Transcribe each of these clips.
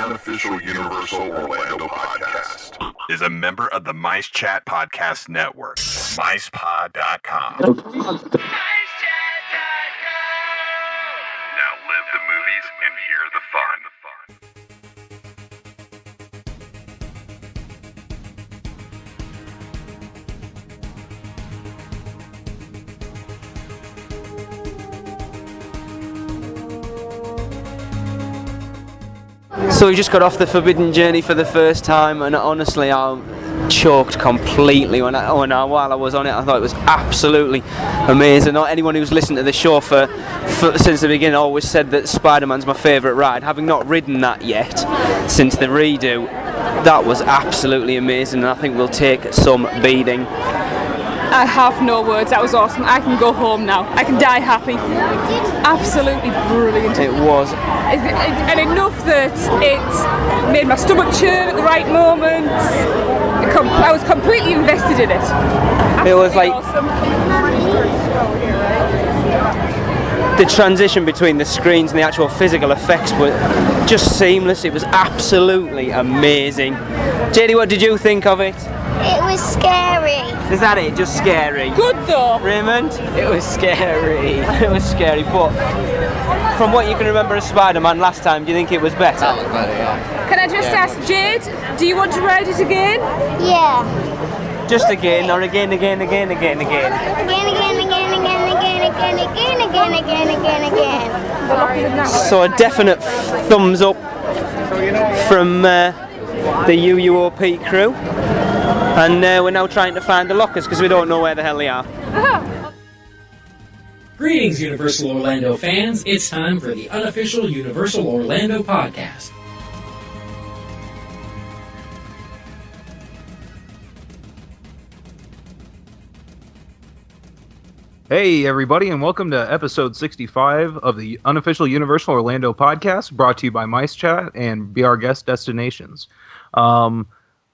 unofficial Universal Orlando podcast is a member of the Mice Chat Podcast Network. MicePod.com. Now live the movies and hear the fun. So we just got off the Forbidden Journey for the first time, and honestly I choked completely while I was on it. I thought it was absolutely amazing. Not anyone who's listened to the show for since the beginning always said that Spider-Man's my favourite ride. Having not ridden that yet since the redo, that was absolutely amazing, and I think we'll take some beating. I have no words. That was awesome. I can go home now. I can die happy. Absolutely brilliant. It was. And enough that it made my stomach churn at the right moment. I was completely invested in it. Absolutely it was like awesome. The transition between the screens and the actual physical effects were just seamless. It was absolutely amazing. JD, what did you think of it? It was scary. Is that it? Just scary? Good though. Raymond? It was scary. It was scary, but from what you can remember of Spider-Man last time, do you think it was better? That was better, yeah. Can I just ask Jade, do you want to ride it again? Yeah. Just again, or again. Again. So a definite thumbs up from the UUOP crew. And we're now trying to find the lockers because we don't know where the hell they are. Greetings, Universal Orlando fans. It's time for the unofficial Universal Orlando podcast. Hey everybody, and welcome to episode 65 of the unofficial Universal Orlando podcast, brought to you by Mice Chat and Be Our Guest Destinations.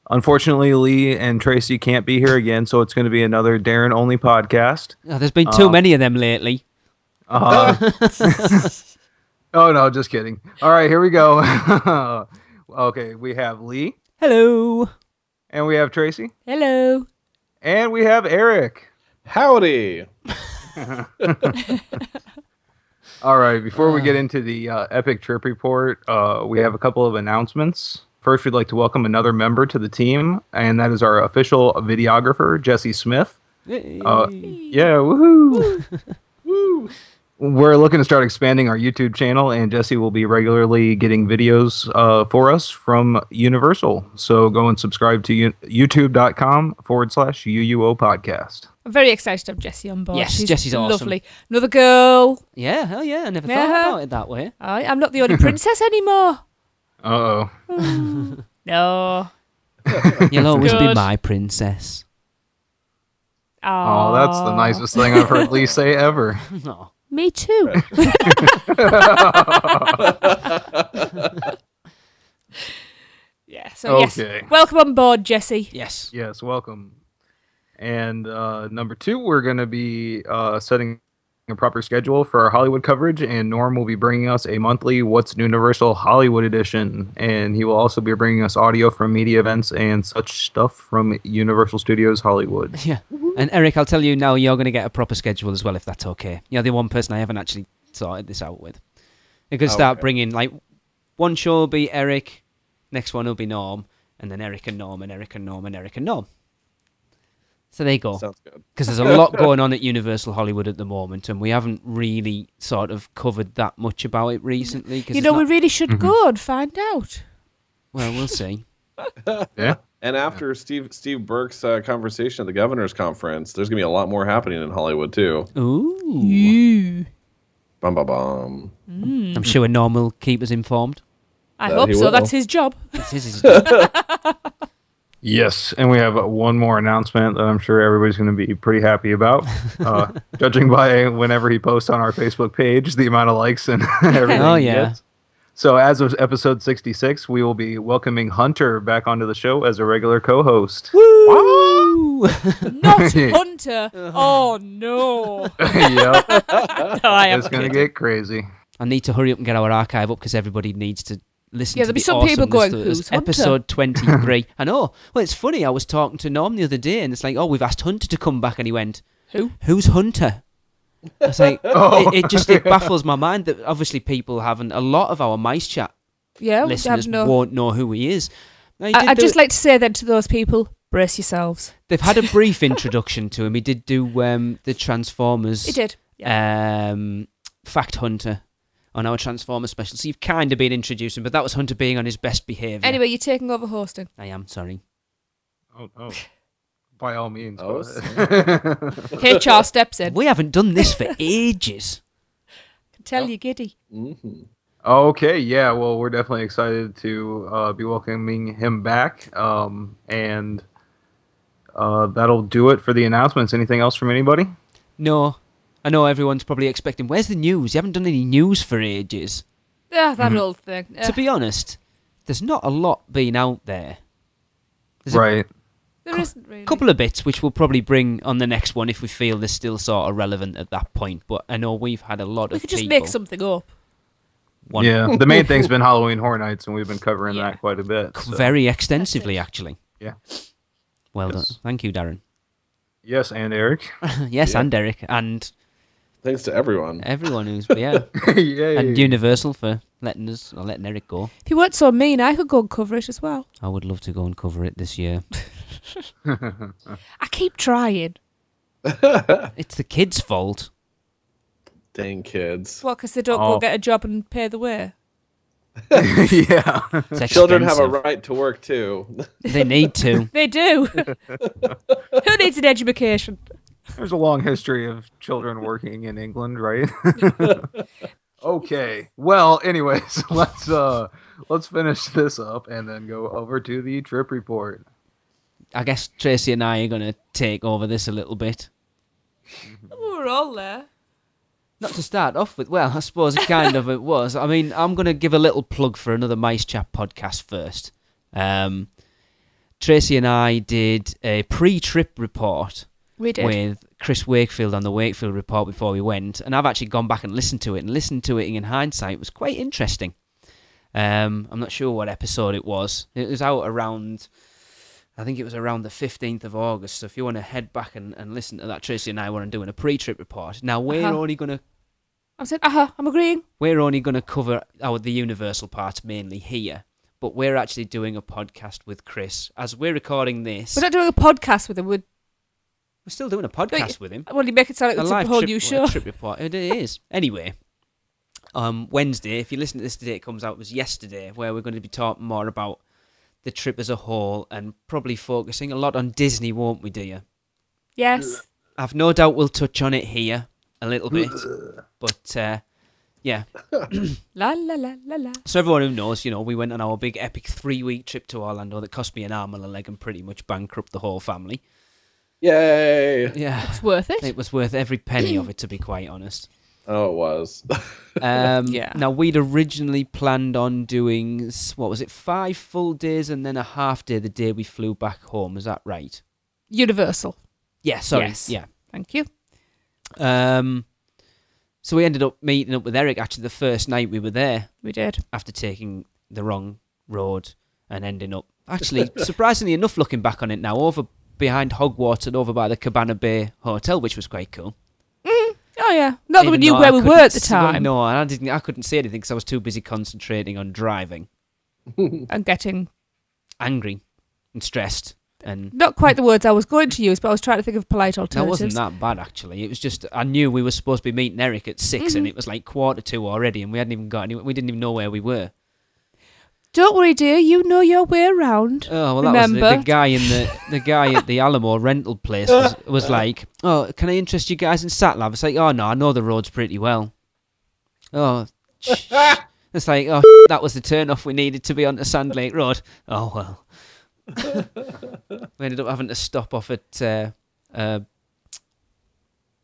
Unfortunately, Lee and Tracey can't be here again, so it's going to be another Darren only podcast. Oh, there's been too many of them lately. Oh no, just kidding. All right, here we go. Okay, we have Lee. Hello. And we have Tracey. Hello. And we have Eric. Howdy. All right, before we get into the epic trip report, we have a couple of announcements. First, we'd like to welcome another member to the team, and that is our official videographer, Jesse Smith. Yeah, woohoo! Woo! We're looking to start expanding our YouTube channel, and Jesse will be regularly getting videos for us from Universal. So go and subscribe to youtube.com/UUO podcast. I'm very excited to have Jessie on board. Yes, Jessie's awesome. Lovely. Another girl. Yeah, hell yeah, I never thought about it that way. I'm not the only princess anymore. Uh-oh. No. You'll always be Good. my princess. Oh, that's the nicest thing I've heard Lee say ever. No. Me too. Yeah, so Okay. yes. Welcome on board, Jessie. Yes. Yes, welcome. And number 2, we're going to be setting a proper schedule for our Hollywood coverage, and Norm will be bringing us a monthly What's Universal Hollywood edition, and he will also be bringing us audio from media events and such stuff from Universal Studios Hollywood. Yeah. And Eric, I'll tell you now, you're going to get a proper schedule as well, if that's okay. You're the one person I haven't actually sorted this out with. You could start bringing, like, one show will be Eric, next one will be Norm, and then Eric and Norm, and Eric and Norm, and Eric and Norm. So there you go. Sounds good. Because there's a lot going on at Universal Hollywood at the moment, and we haven't really sort of covered that much about it recently. You know, we really should go and find out. Well, we'll see. Yeah. And after Steve Burke's conversation at the governor's conference, there's gonna be a lot more happening in Hollywood too. Ooh. Bum bum bum. I'm sure Norm will keep us informed. I That hope he so. will. That's his job. This is his job. Yes, and we have one more announcement that I'm sure everybody's going to be pretty happy about. Judging by whenever he posts on our Facebook page, the amount of likes and everything Oh, he yeah. gets. So as of episode 66, we will be welcoming Hunter back onto the show as a regular co-host. Woo! Not Hunter. Oh, no. Yep, No, I am it's going to kidding. get crazy. I need to hurry up and get our archive up because everybody needs to listen Yeah, to there'll be the some people awesomeness going, that "Who's was Hunter?" episode 23. I know. Well, it's funny. I was talking to Norm the other day, and it's like, oh, we've asked Hunter to come back, and he went, Who's Hunter? I was like, it baffles my mind that obviously people haven't. A lot of our Mice Chat listeners won't know who he is. Now, I'd just like to say then to those people, brace yourselves. They've had a brief introduction to him. He did do the Transformers. He did. Yeah. Fact Hunter on our Transformers special. So you've kind of been introducing, but that was Hunter being on his best behaviour. Anyway, you're taking over hosting. I am, sorry. Oh. By all means. Oh, HR steps in. We haven't done this for ages. I can tell you giddy. Mm-hmm. Okay, yeah, well, we're definitely excited to be welcoming him back, and that'll do it for the announcements. Anything else from anybody? No. I know everyone's probably expecting, where's the news? You haven't done any news for ages. Yeah, that old thing. To be honest, there's not a lot being out there. Right. There isn't really. A couple of bits which we'll probably bring on the next one if we feel they're still sort of relevant at that point. But I know we've had a lot We of could just people. make something up. Yeah, the main thing's been Halloween Horror Nights, and we've been covering that quite a bit. So. Very extensively, actually. Yeah. Well done. Thank you, Darren. Yes, and Eric. Yes, and Eric. And Thanks to everyone. everyone who's, yeah. Yay. And Universal for letting Eric go. If you weren't so mean, I could go and cover it as well. I would love to go and cover it this year. I keep trying. It's the kids' fault. Dang kids. What, because they don't go get a job and pay the way? Yeah. It's Children have a expensive. right to work too. They need to. They do. Who needs an education? There's a long history of children working in England, right? Okay. Well, anyways, let's finish this up and then go over to the trip report. I guess Tracy and I are going to take over this a little bit. We're all there. Not to start off with, well, I suppose kind of it was. I mean, I'm going to give a little plug for another Mice Chat podcast first. Tracy and I did a pre-trip report We did. with Chris Wakefield on the Wakefield report before we went, and I've actually gone back and listened to it, in hindsight, it was quite interesting. I'm not sure what episode it was. It was out around, I think it was around the 15th of August, so if you want to head back and listen to that, Tracy and I were doing a pre-trip report. Now, we're only going to I said, I'm agreeing. We're only going to cover the Universal parts mainly here, but we're actually doing a podcast with Chris. As we're recording this... We're not doing a podcast with him. We're still doing a podcast with him. Well, you make it sound like it's a whole new show. Trip report. It is. Anyway, Wednesday, if you listen to this today, it comes out, it was yesterday, where we're going to be talking more about the trip as a whole and probably focusing a lot on Disney, won't we, dear? Yes. I've no doubt we'll touch on it here a little bit, but yeah. La la la la la. So everyone who knows, we went on our big epic 3-week trip to Orlando that cost me an arm and a leg and pretty much bankrupt the whole family. Yay! Yeah, It's worth it. it was worth every penny of it, to be quite honest. Oh, it was. Yeah. Now we'd originally planned on doing 5 full days and then a half day the day we flew back home. Is that right? Universal. Yeah. Sorry. Yes. Yeah. Thank you. So we ended up meeting up with Eric actually the first night we were there We did. after taking the wrong road and ending up actually surprisingly enough looking back on it now over behind Hogwarts and over by the Cabana Bay Hotel, which was quite cool. Oh yeah. Not that we Even knew though where I we couldn't were at the see- well, time. no, I couldn't say anything because I was too busy concentrating on driving, And getting angry and stressed. And not quite the words I was going to use, but I was trying to think of polite that alternatives. wasn't that bad actually. It was just I knew we were supposed to be meeting Eric at 6 and it was like 1:45 already, and we hadn't even got any. We didn't even know where we were. Don't worry, dear. You know your way around. Oh well, that Remember? was the guy in the guy at the Alamo rental place was like, "Oh, can I interest you guys in sat nav?" It's like, "Oh no, I know the roads pretty well." Oh, it's like, "Oh, that was the turn off we needed to be on to Sand Lake Road." Oh well. We ended up having to stop off at A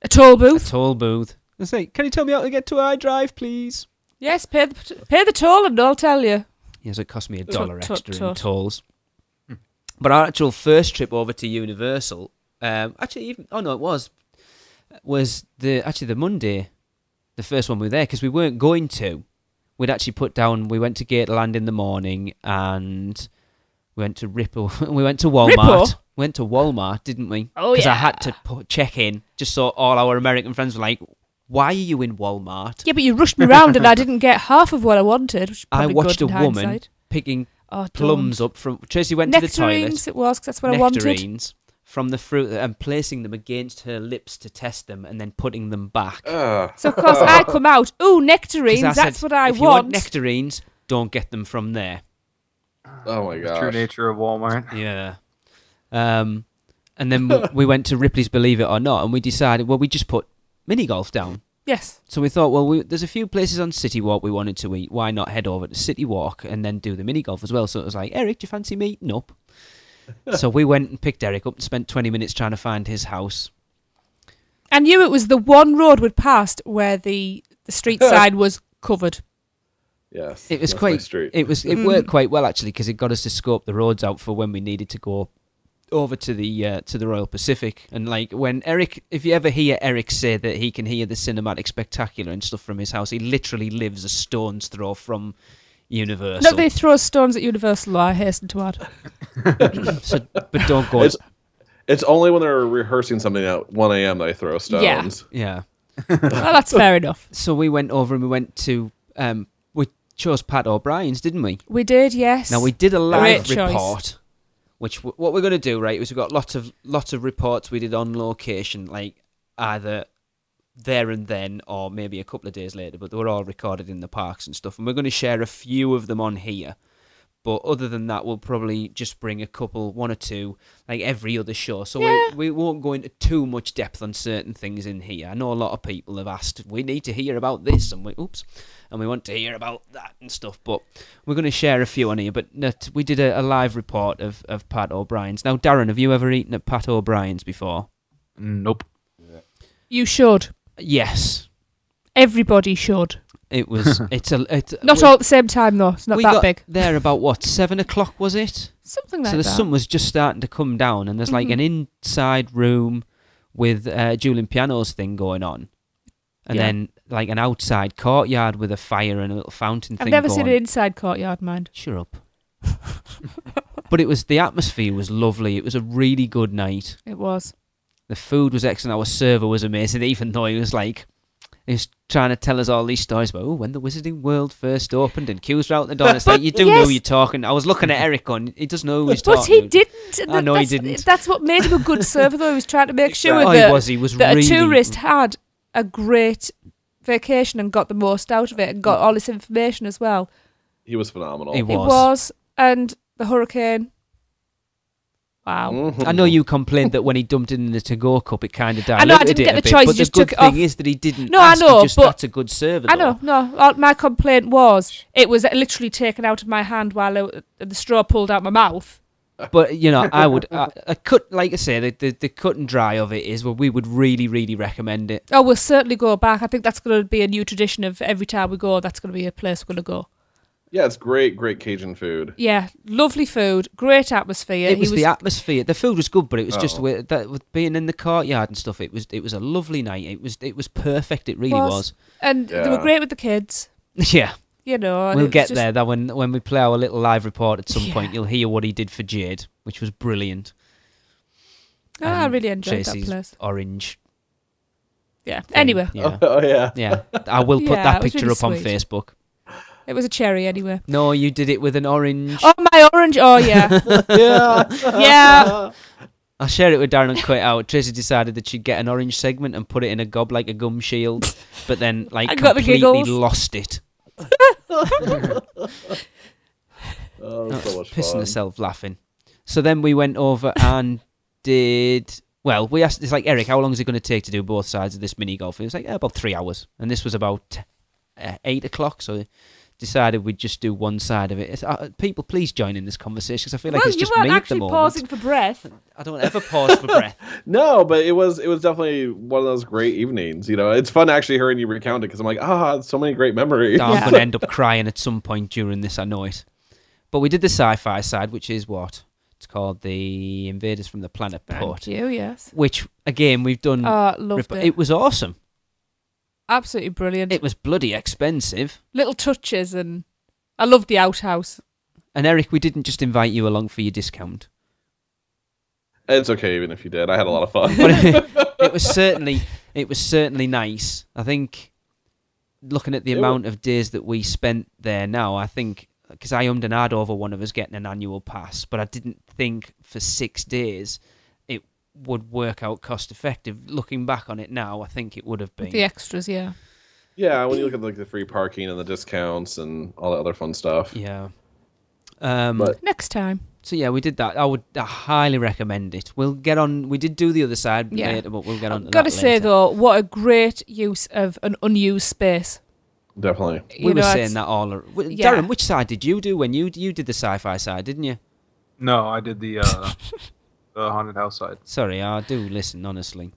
toll a booth. toll booth. It's like, "Can you tell me how to get to iDrive, please?" Yes, pay the toll and I'll tell you. Yes, it cost me $1 Tut, extra tut, in tut. tolls. But our actual first trip over to Universal, it was the Monday, the first one we were there, because we weren't going to. we'd actually put down. We went to Gatorland in the morning, and we went to Ripple. We went to Walmart. Ripple? We went to Walmart, didn't we? Oh, Because I yeah. had to check in, just so all our American friends were like, "Why are you in Walmart?" Yeah, but you rushed me round and I didn't get half of what I wanted. Which is I probably watched a good in woman hindsight. picking Oh, plums up from. Tracy went to the toilet. Nectarines, it was, 'cause that's what I wanted. Nectarines from the fruit and placing them against her lips to test them, and then putting them back. So, of course, I come out, ooh, 'Cause nectarines, I that's said, what I if you want want. nectarines, don't get them from there. Oh my gosh. True nature of Walmart. Yeah. And then we went to Ripley's Believe It or Not, and we decided, well, we just put mini golf down. Yes. So we thought, well, there's a few places on City Walk we wanted to eat. Why not head over to City Walk and then do the mini golf as well? So it was like, Eric, do you fancy meeting up? So we went and picked Eric up and spent 20 minutes trying to find his house. I knew it was the one road we'd passed where the street side was covered. Yes. It was that's my quite. street. It worked quite well actually, because it got us to scope the roads out for when we needed to go over to the Royal Pacific. And like when Eric, if you ever hear Eric say that he can hear the cinematic spectacular and stuff from his house, he literally lives a stone's throw from Universal. Not that he throws stones at Universal, I hasten to add. But don't go. It's only when they're rehearsing something at 1 a.m. that I throw stones. Yeah. Well, that's fair enough. So we went over and we went to. We chose Pat O'Brien's, didn't we? We did, yes. Now we did a live Great choice. report, which what we're going to do, right? Is we've got lots of reports we did on location, like either there and then or maybe a couple of days later, but they were all recorded in the parks and stuff. And we're going to share a few of them on here. But other than that, we'll probably just bring a couple, one or two, like every other show. So we won't go into too much depth on certain things in here. I know a lot of people have asked, we need to hear about this, and we want to hear about that and stuff. But we're going to share a few on here. But we did a live report of Pat O'Brien's. Now, Darren, have you ever eaten at Pat O'Brien's before? Nope. You should. Yes. Everybody should. It was. Not all at the same time, though. It's not we that got big. there about, 7:00, was it? Something like So the that. sun was just starting to come down, and there's like an inside room with Julian Piano's thing going on, and then like an outside courtyard with a fire and a little fountain thing I've never going. seen an inside courtyard, mind. Shut up. But the atmosphere was lovely. It was a really good night. It was. The food was excellent. Our server was amazing, even though he was trying to tell us all these stories about when the Wizarding World first opened and queues were out the door. And it's like, you do know you're talking. I was looking at Eric on, he doesn't know who he's talking But he to. didn't. I know he didn't. That's what made him a good server, though. He was trying to make sure Oh, that, he was that really... a tourist had a great vacation and got the most out of it and got all this information as well. He was phenomenal. He It was. And the hurricane. Wow. Mhm. I know you complained that when he dumped it in the to-go cup, it kind of died. I know, I didn't get the choice, But he just the good took it thing off. is that he didn't No, I ask, know, he just, but- that's a good server, I though. know, no. My complaint was it was literally taken out of my hand while the straw pulled out my mouth. But, I would... a cut, like I say, the cut and dry of it is, well, we would really, really recommend it. Oh, we'll certainly go back. I think that's going to be a new tradition of every time we go, that's going to be a place we're going to go. Yeah, it's great Cajun food. Yeah, lovely food, great atmosphere. It was the atmosphere. The food was good, but it was just Oh. with being in the courtyard and stuff. It was a lovely night. It was perfect. It really was. And they were Yeah. great with the kids. Yeah, You know, and we'll it was get just- there. That when we play our little live report at some Yeah. point, you'll hear what he did for Jade, which was brilliant. I And really enjoyed Tracy's that place. orange. Yeah. thing. Anyway, Yeah. Oh yeah. Yeah, I will put Yeah, that it was picture really up on sweet. Facebook. it was a cherry anyway. No, you did it with an orange. Oh, my orange. Oh, yeah. Yeah. Yeah. I'll share it with Darren and cut it out. Tracy decided that she'd get an orange segment and put it in a gob like a gum shield, but then I got the completely giggles. lost it. Oh, so much Pissing fun. herself laughing. So then we went over and did... Well, we asked... It's like, Eric, how long is it going to take to do both sides of this mini golf? It was like, about 3 hours. And this was about 8 o'clock, so decided we'd just do one side of it. People, please join in this conversation, because I feel like Well, it's you just me weren't at the actually moment. pausing for breath. I don't ever pause for breath. No, but it was definitely one of those great evenings. It's fun actually hearing you recount it because I'm like, so many great memories. I'm Yeah. going to end up crying at some point during this, I know it. But we did the sci-fi side, which is what? It's called The Invaders from the Planet Thank Put. you, yes. Which, again, we've done... Oh, loved it. It was awesome. Absolutely brilliant. It was bloody expensive. Little touches, and I loved the outhouse. And Eric, we didn't just invite you along for your discount. It's okay, even if you did. I had a lot of fun. But it was certainly nice. I think, looking at the amount of days that we spent there now, I think, because I ummed and ahed over one of us getting an annual pass, but I didn't think for 6 days it would work out cost effective. Looking back on it now, I think it would have been. The extras, yeah. Yeah, when you look at like the free parking and the discounts and all that other fun stuff. Yeah. But Next time. So yeah, we did that. I highly recommend it. We'll get on. We did do the other side later, but we'll get on. I've got to say though, what a great use of an unused space. definitely. We were saying that all. Darren, which side did you do when you did the sci-fi side, didn't you? No, I did the haunted house side. Sorry, I do listen honestly.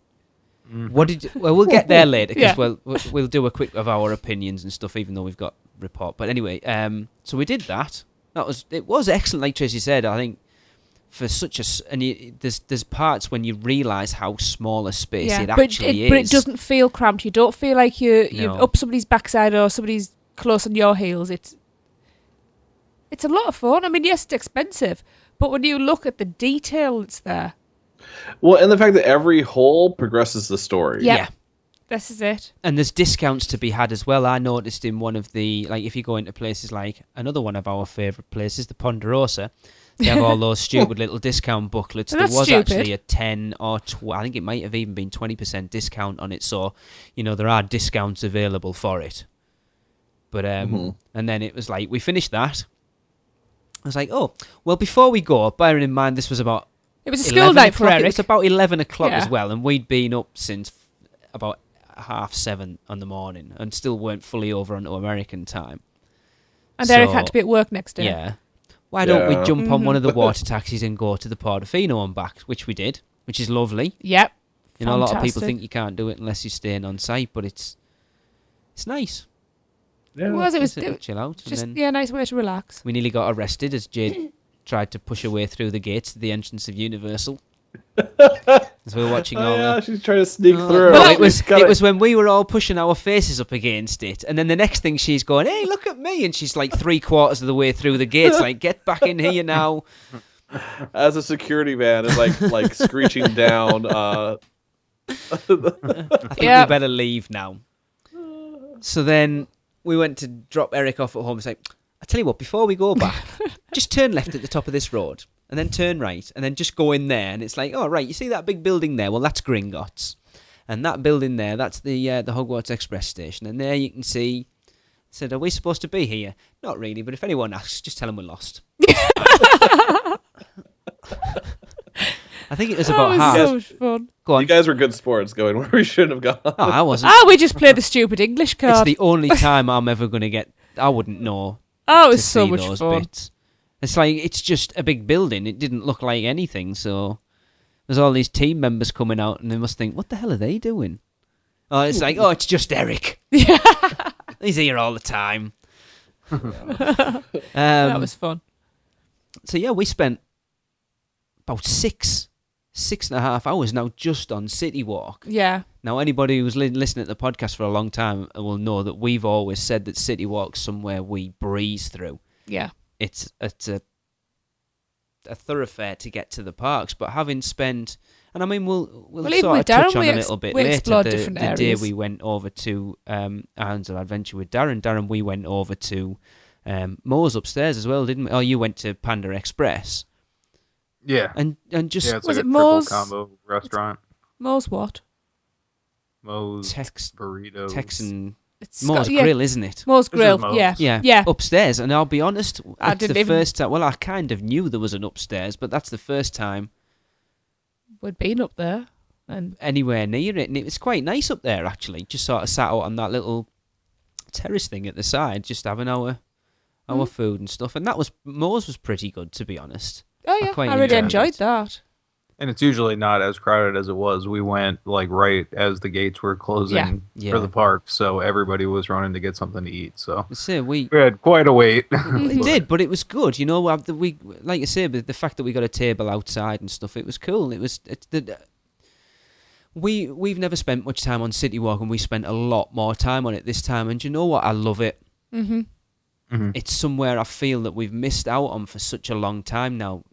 What did you, well, we'll get there later because we'll do a quick of our opinions and stuff, even though we've got report. But anyway, so we did that. It was excellent, like Tracy said. I think for such there's parts when you realise how small a space it actually is. But it doesn't feel cramped. You don't feel like you're up somebody's backside or somebody's close on your heels. It's a lot of fun. I mean, yes, it's expensive, but when you look at the detail that's there. Well, and the fact that every hole progresses the story. Yeah. This is it. And there's discounts to be had as well. I noticed in one of the, like, if you go into places like another one of our favourite places, the Ponderosa, they have all those stupid little discount booklets. There was actually a 10 or 12, I think it might have even been 20% discount on it. So, there are discounts available for it. But, and then it was like, we finished that. I was like, oh, well, before we go, bearing in mind this was about... It was a school night for Eric. It was about 11 o'clock as well, and we'd been up since about 7:30 in the morning and still weren't fully over onto American time. And Eric had to be at work next day. Yeah. Why don't we jump on one of the water taxis and go to the Portofino and back, which we did, which is lovely. Yep. A lot of people think you can't do it unless you're staying on site, but it's nice. Yeah. It was chill out. Just nice way to relax. We nearly got arrested as Jade tried to push her way through the gates to the entrance of Universal. As we were watching all that. She's trying to sneak through. Well, it was when we were all pushing our faces up against it, and then the next thing she's going, "Hey, look at me!" and she's like 3/4 of the way through the gates, like, "Get back in here now!" As a security van is like screeching down. I think we better leave now. So then we went to drop Eric off at home. It's like, I tell you what, before we go back, just turn left at the top of this road, and then turn right, and then just go in there. And it's like, oh, right, you see that big building there? Well, that's Gringotts. And that building there, that's the Hogwarts Express station. And there you can see, said, are we supposed to be here? Not really, but if anyone asks, just tell them we're lost. I think it was about half. So much fun. Go on. You guys were good sports going where we shouldn't have gone. Oh, I wasn't. We just played the stupid English card. It's the only time I'm ever going to get... I wouldn't know. Oh, it was so much fun. Bits. It's like, it's just a big building. It didn't look like anything, so there's all these team members coming out, and they must think, what the hell are they doing? Oh, it's like, oh, it's just Eric. Yeah. He's here all the time. That was fun. So, yeah, we spent about 6.5 hours now just on City Walk. Yeah. Now, anybody who's listening to the podcast for a long time will know that we've always said that City Walk's somewhere we breeze through. Yeah. It's a thoroughfare to get to the parks, but having spent, and I mean we'll sort of touch on a little bit later. The day we went over to Islands of Adventure with Darren, we went over to Moe's upstairs as well, didn't we? Oh, you went to Panda Express. Yeah, and just it's was like it a Moe's combo restaurant? Moe's what? Moe's burritos. Texan. Moe's Grill, isn't it? Moe's Grill, yeah. Upstairs, and I'll be honest, it's the first time. Well, I kind of knew there was an upstairs, but that's the first time we'd been up there and anywhere near it, and it was quite nice up there actually. Just sort of sat out on that little terrace thing at the side, just having our food and stuff. And Moe's was pretty good, to be honest. Oh yeah, I really enjoyed that. And it's usually not as crowded as it was. We went like right as the gates were closing for the park, so everybody was running to get something to eat. So we had quite a wait. It did, but it was good. We like I say, but the fact that we got a table outside and stuff, it was cool. we've never spent much time on City Walk, and we spent a lot more time on it this time. And you know what? I love it. Mm-hmm. Mm-hmm. It's somewhere I feel that we've missed out on for such a long time now.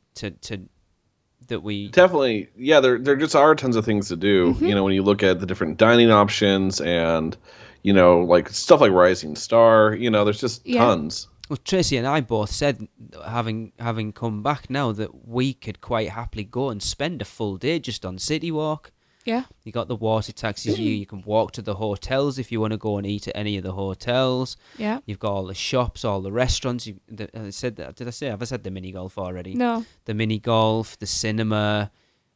That we definitely, yeah, there just are tons of things to do. Mm-hmm. You know, when you look at the different dining options and, you know, like stuff like Rising Star. You know, there's just tons. Well, Tracy and I both said, having come back now, that we could quite happily go and spend a full day just on City Walk. Yeah. You got the water taxis. You can walk to the hotels if you want to go and eat at any of the hotels. Yeah. You've got all the shops, all the restaurants. Did I say? Have I said the mini golf already? No. The mini golf, the cinema.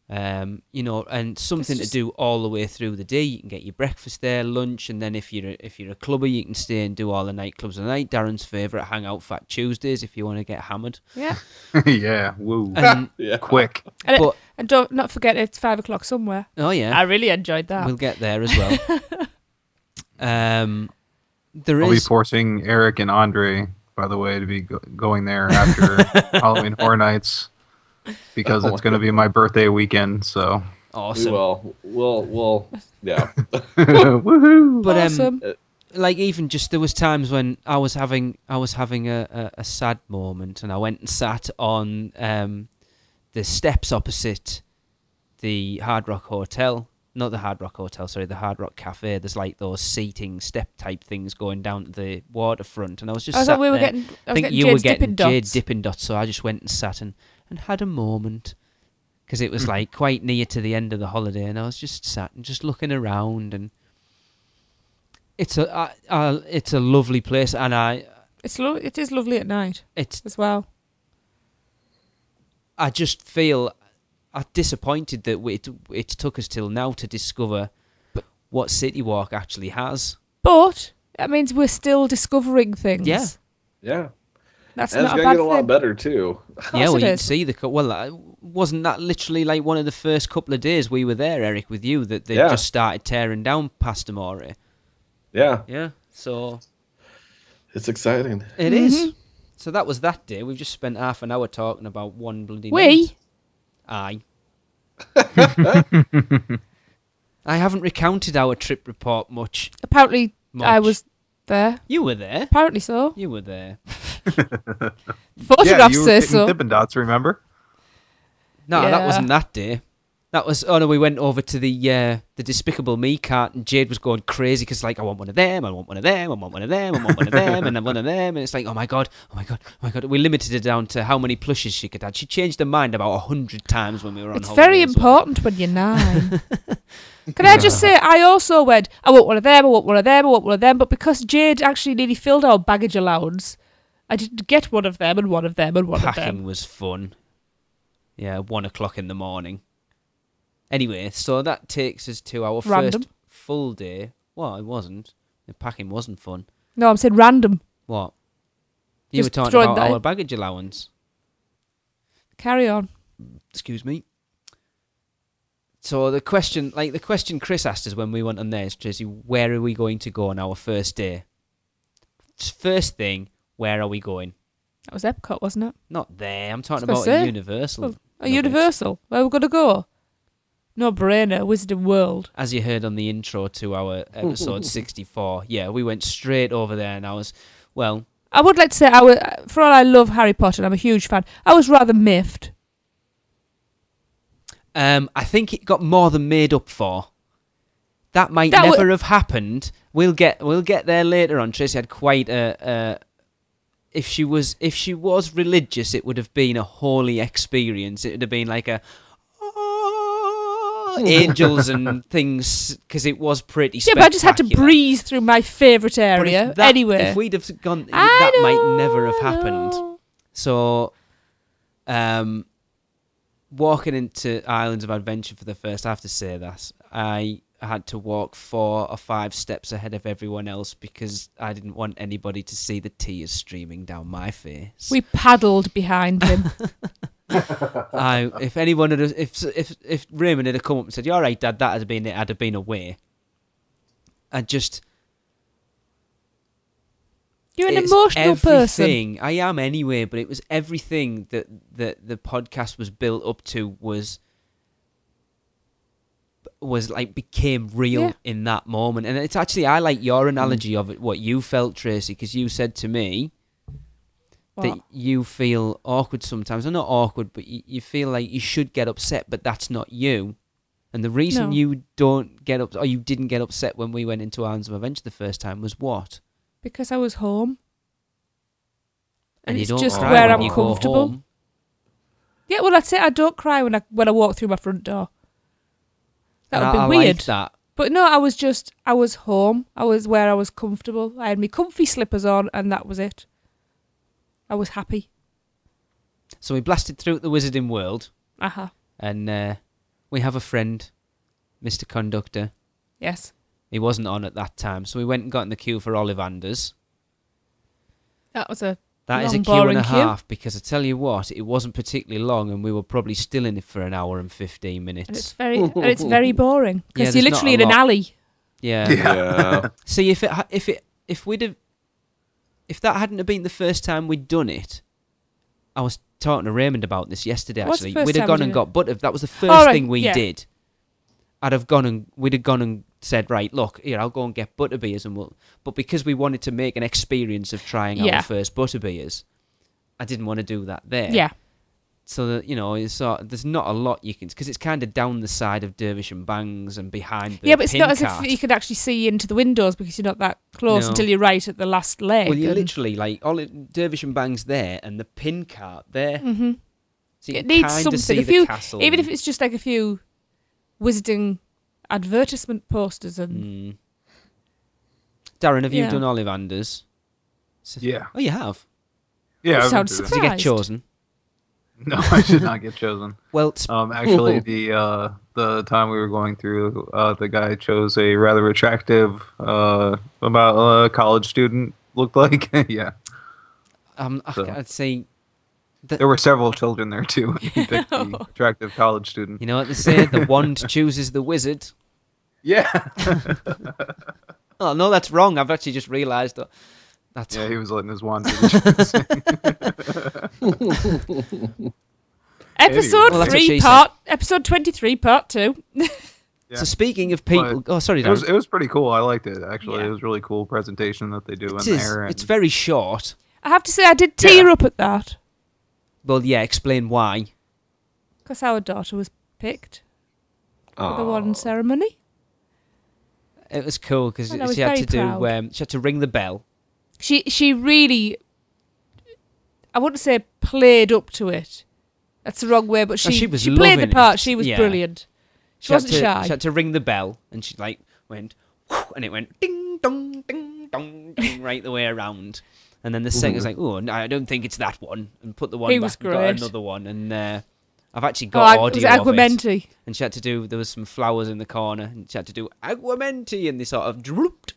You know, and something to do all the way through the day. You can get your breakfast there, lunch, and then if you're a clubber, you can stay and do all the nightclubs at night. Darren's favourite hangout, Fat Tuesdays, if you want to get hammered. Yeah. Yeah, woo. And, Quick. And don't not forget it's 5 o'clock somewhere. Oh yeah, I really enjoyed that. we'll get there as well. There I'll be is. forcing Eric and Andre, by the way, to be going there after Halloween Horror Nights because it's going to be my birthday weekend. So Awesome. We'll yeah. woohoo! But Awesome. like even just there was times when I was having a sad moment, and I went and sat on the steps opposite the Hard Rock Hotel. Not the Hard Rock Hotel, sorry, the Hard Rock Cafe. There's like those seating step type things going down to the waterfront, and I was just sat we were there. getting. I think you were getting Jade Dippin' Dots, so I just went and sat and had a moment. Because it was like quite near to the end of the holiday, and I was just sat and just looking around, and it's a lovely place, and it is lovely at night. It's as well. I just feel disappointed that it took us till now to discover what City Walk actually has. But that means we're still discovering things. Yeah. Yeah. That's and not it's a gonna bad get a lot thing. better too. Yeah, well, it you can is. see wasn't that literally like one of the first couple of days we were there, Eric, with you, that they Yeah. just started tearing down Pastamore? Yeah. Yeah, so It's exciting. it is. So that was that day. We've just spent half an hour talking about one bloody night. We? Aye. I haven't recounted our trip report much. Apparently, I was there. You were there. Apparently so. You were there. Photographs you were say getting so. Dippin' Dots, remember? No, that Yeah. wasn't that day. That was, oh no, we went over to the Despicable Me cart, and Jade was going crazy because like, I want one of them, I want one of them, I want one of them, I want one of them, and I want one of them, and it's like, oh my god. We limited it down to how many plushes she could have. She changed her mind about 100 times when we were on It's holiday. very as well. important when you're 9. Can I just say, I also went, I want one of them, I want one of them, I want one of them, but because Jade actually nearly filled our baggage allowance, I didn't get one of them and one of them and one of Packing them. was fun. Yeah, 1 o'clock in the morning. Anyway, so that takes us to our Random. first full day. Well, it wasn't. The packing wasn't fun. No, I'm saying random. What? You Just were talking throwing about that our in. baggage allowance. Carry on. Excuse me. So the question Chris asked us when we went on there is, Tracy, where are we going to go on our first day? First thing, where are we going? That was Epcot, wasn't it? Not there. I'm talking I was about gonna a say. Universal. A Universal. Where are we going to go? No brainer. Wizarding World. As you heard on the intro to our episode 64, yeah, we went straight over there, and I was, well, I would like to say, for all I love Harry Potter, and I'm a huge fan, I was rather miffed. I think it got more than made up for. That might That never have happened. We'll get there later on. Tracy had quite a if she was religious, it would have been a holy experience. It would have been like a angels and things, because it was pretty Yeah, spectacular. but I just had to breeze through my favourite area. Anyway. If we'd have gone, that might never have happened. So, walking into Islands of Adventure for the first, I have to say that I had to walk 4 or 5 steps ahead of everyone else because I didn't want anybody to see the tears streaming down my face. We paddled behind him. If anyone had, if Raymond had come up and said, "You're right, Dad, that had been it," I'd have been away. You're an It's emotional person. everything. I am anyway, but it was everything that the podcast was built up to was was like became real in that moment. And it's actually, I like your analogy of it, what you felt, Tracy, because you said to me that you feel awkward sometimes. Or not awkward, but you feel like you should get upset, but that's not you. And the reason you don't get up, or you didn't get upset when we went into Arms of Adventure the first time was what? Because I was home. And you it's don't just cry where when I'm you go comfortable. home. Yeah, well, that's it. I don't cry when I walk through my front door. That would be I weird. like that. But no, I was home. I was where I was comfortable. I had my comfy slippers on, and that was it. I was happy. So we blasted through the Wizarding World. Uh-huh. And we have a friend, Mr. Conductor. Yes. He wasn't on at that time, so we went and got in the queue for Ollivanders. That was a That long, is a queue boring and a half, because I tell you what, it wasn't particularly long, and we were probably still in it for an hour and 15 minutes. And it's very boring because Yeah, you're there's literally not in a an lot. alley. Yeah. See, if that hadn't have been the first time we'd done it, I was talking to Raymond about this yesterday. What's the Actually, first we'd have time gone we and did got butter. That was the first thing we yeah. did. We'd have gone and said, right, look, here, I'll go and get butterbeers, but because we wanted to make an experience of trying our first butterbeers, I didn't want to do that there. Yeah. So that, there's not a lot you can, because it's kind of down the side of Dervish and Bangs and behind the Yeah, but it's pin not as cart. if you could actually see into the windows because you're not that close No. until you're right at the last leg. Well, you're literally like Dervish and Bangs there and the pin cart there. Mm-hmm. So you It needs kind something. of see If the you, castle. even if it's just like a few wizarding advertisement posters and Darren, have you Yeah. done Ollivanders? Yeah. Oh, you have? Yeah. You I sound would do that. Did you get Surprised. chosen? No, I did not get chosen. Well, Actually, the time we were going through, the guy chose a rather attractive, about college student. Looked like, yeah. So. I'd say... There were several children there too. He picked the attractive college student. You know what they say? The wand chooses the wizard. Yeah. Oh, no, that's wrong. I've actually just realised that. That's Yeah, he was letting his wand. episode Well, that's what she episode 23, part 2. Yeah. So speaking of people... But Oh, sorry, it was Darren. pretty cool. I liked it, actually. Yeah. It was a really cool presentation that they do It in is. there. It's very short. I have to say, I did tear up at that Well, yeah, explain why. because our daughter was picked for the wand ceremony. It was cool because And I was she had very to do. proud. She had to ring the bell. She really, I wouldn't say played up to it. That's the wrong way, but she was played the loving part. it. She was Yeah. brilliant. She wasn't shy. She had to ring the bell, and she went, and it went ding dong ding dong ding right the way around. And then the second was like, oh, no, I don't think it's that one, and put the one He back was and got great. another one. And I've actually got it was audio of it. Aguamenti. And she had to do. There was some flowers in the corner, and she had to do Aguamenti, and they sort of drooped.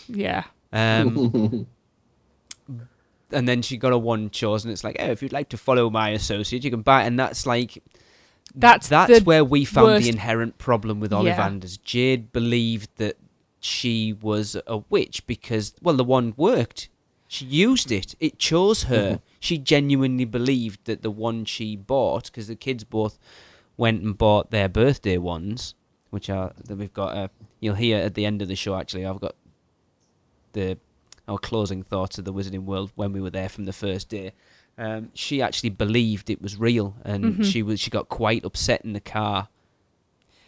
Yeah. And then she got a one chosen. It's like, oh, if you'd like to follow my associate, you can buy it. And that's like, That's where we found worst. the inherent problem with Yeah. Ollivanders. Jade believed that she was a witch because, well, the wand worked. She used it. It chose her. She genuinely believed that the one she bought, because the kids both went and bought their birthday ones, which are that we've got. You'll hear at the end of the show. Actually, I've got our closing thoughts of the Wizarding World when we were there from the first day. She actually believed it was real, and she got quite upset in the car.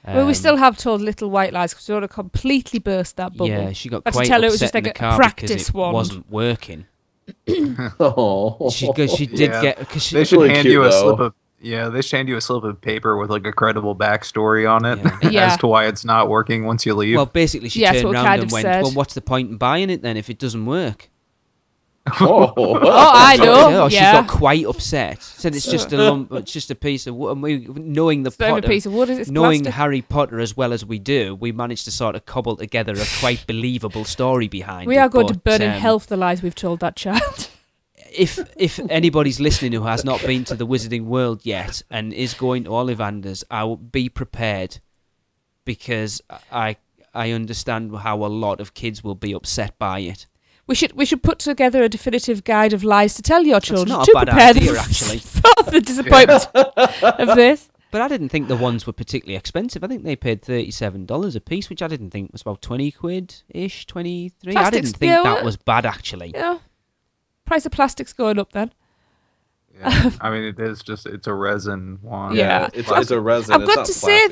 Well, we still have told little white lies because we want to completely burst that bubble. Yeah, she got Had to quite tell her it was upset just like in the a car practice because it wand. wasn't working. Oh. She did Yeah. get because she They should really hand cute, you a though. slip of they should hand you a slip of paper with like a credible backstory on it Yeah. as to why it's not working once you leave. well, basically she Yes, turned what around kind and of went, said. "Well, what's the point in buying it then if it doesn't work?" Oh. Oh, I know. She Yeah. got quite upset. Said it's just a lump, it's just a piece of wood. And we, knowing the It's not even a Potter, piece of wood. It's knowing plastic. Harry Potter as well as we do, we managed to sort of cobble together a quite believable story behind We it. are going to but, burn in hell for the lies we've told that child. If anybody's listening who has not been to the Wizarding World yet and is going to Ollivanders, I will be prepared because I understand how a lot of kids will be upset by it. We should put together a definitive guide of lies to tell your children not to a bad prepare idea, them actually. for the disappointment of this. But I didn't think the ones were particularly expensive. I think they paid $37 a piece, which I didn't think was about 20 quid-ish, 23. I didn't think that was bad, actually. Yeah. Price of plastic's going up then. Yeah. I mean, it's a resin wand. Yeah. It's a resin. I've got to say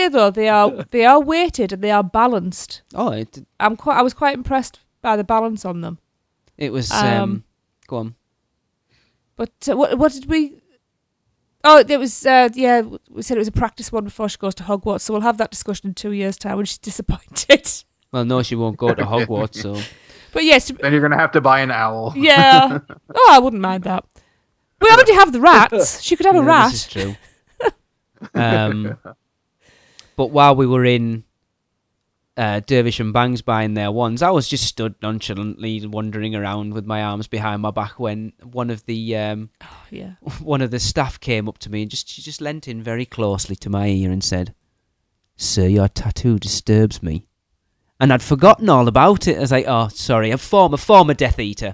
though, they are weighted and they are balanced. Oh, I was quite impressed by the balance on them. It was go on. But what did we? Oh, it was we said it was a practice one before she goes to Hogwarts, so we'll have that discussion in 2 years' time when she's disappointed. Well, no, she won't go to Hogwarts, so. But yes, then you're gonna have to buy an owl. Yeah. Oh, I wouldn't mind that. We already have the rats. She could have a rat. This is true. But while we were in Dervish and Bangs buying their wands, I was just stood nonchalantly wandering around with my arms behind my back when one of the one of the staff came up to me and she just leant in very closely to my ear and said, "Sir, your tattoo disturbs me." And I'd forgotten all about it. I was like, "Oh, sorry, I'm former Death Eater."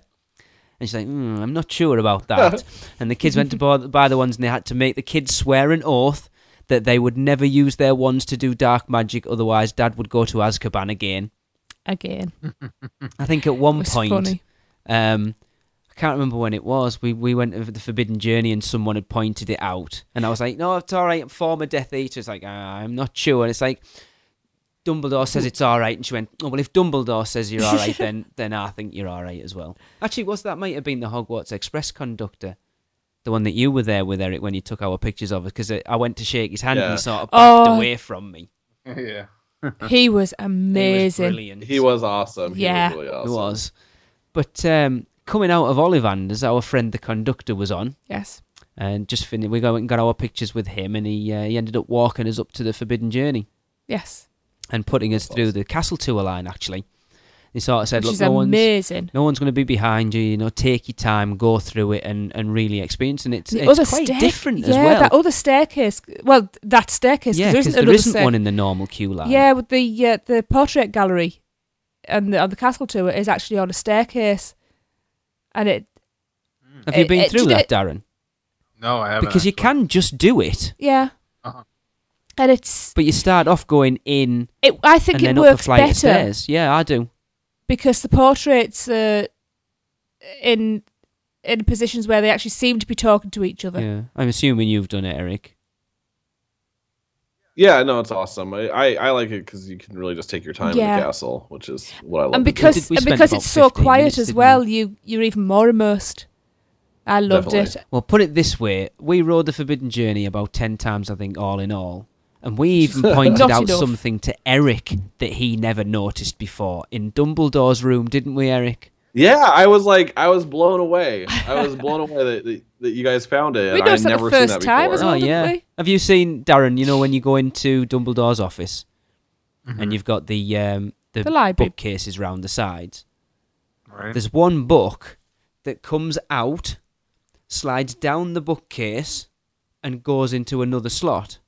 And she's like, "I'm not sure about that." And the kids went to buy the ones, and they had to make the kids swear an oath that they would never use their wands to do dark magic, otherwise Dad would go to Azkaban again. I think at one point, I can't remember when it was, we went over the Forbidden Journey and someone had pointed it out. And I was like, "No, it's all right, I'm former Death Eater." It's like, "I'm not sure." And it's like, Dumbledore says it's all right. And she went, "Oh, well, if Dumbledore says you're all right, then I think you're all right as well." Actually, that might have been the Hogwarts Express conductor. The one that you were there with, Eric, when you took our pictures of us, because I went to shake his hand and he sort of backed away from me. Yeah. He was amazing. He was brilliant. He was awesome. Yeah. He was really awesome. He was. But coming out of Ollivanders, our friend the conductor was on. Yes. And just finished. We got our pictures with him, and he ended up walking us up to the Forbidden Journey. Yes. And putting us through the castle tour line, actually. He sort of said, "Look, no one's going to be behind you. Take your time, go through it, and really experience. And it's quite different as well. Yeah, that other staircase. Well, that staircase. Yeah, because there isn't one in the normal queue line. Yeah, with the portrait gallery, and the castle tour is actually on a staircase, and it. Have you been through that, Darren? No, I haven't. Because you can just do it. Yeah. Uh-huh. And it's. But you start off going in. I think and it then works up a flight better. Of stairs. Yeah, I do. Because the portraits are in positions where they actually seem to be talking to each other. Yeah, I'm assuming you've done it, Eric. Yeah, no, it's awesome. I like it because you can really just take your time in the castle, which is what I love. And because it's so quiet as well, you're even more immersed. I loved it. Well, put it this way: we rode the Forbidden Journey about 10 times, I think, all in all. And we even pointed out something to Eric that he never noticed before in Dumbledore's room, didn't we, Eric? Yeah, I was blown away. I was blown away that you guys found it. We noticed that the first time as well, didn't we? Have you seen, Darren, when you go into Dumbledore's office and you've got the bookcases round the sides? Right. There's one book that comes out, slides down the bookcase, and goes into another slot.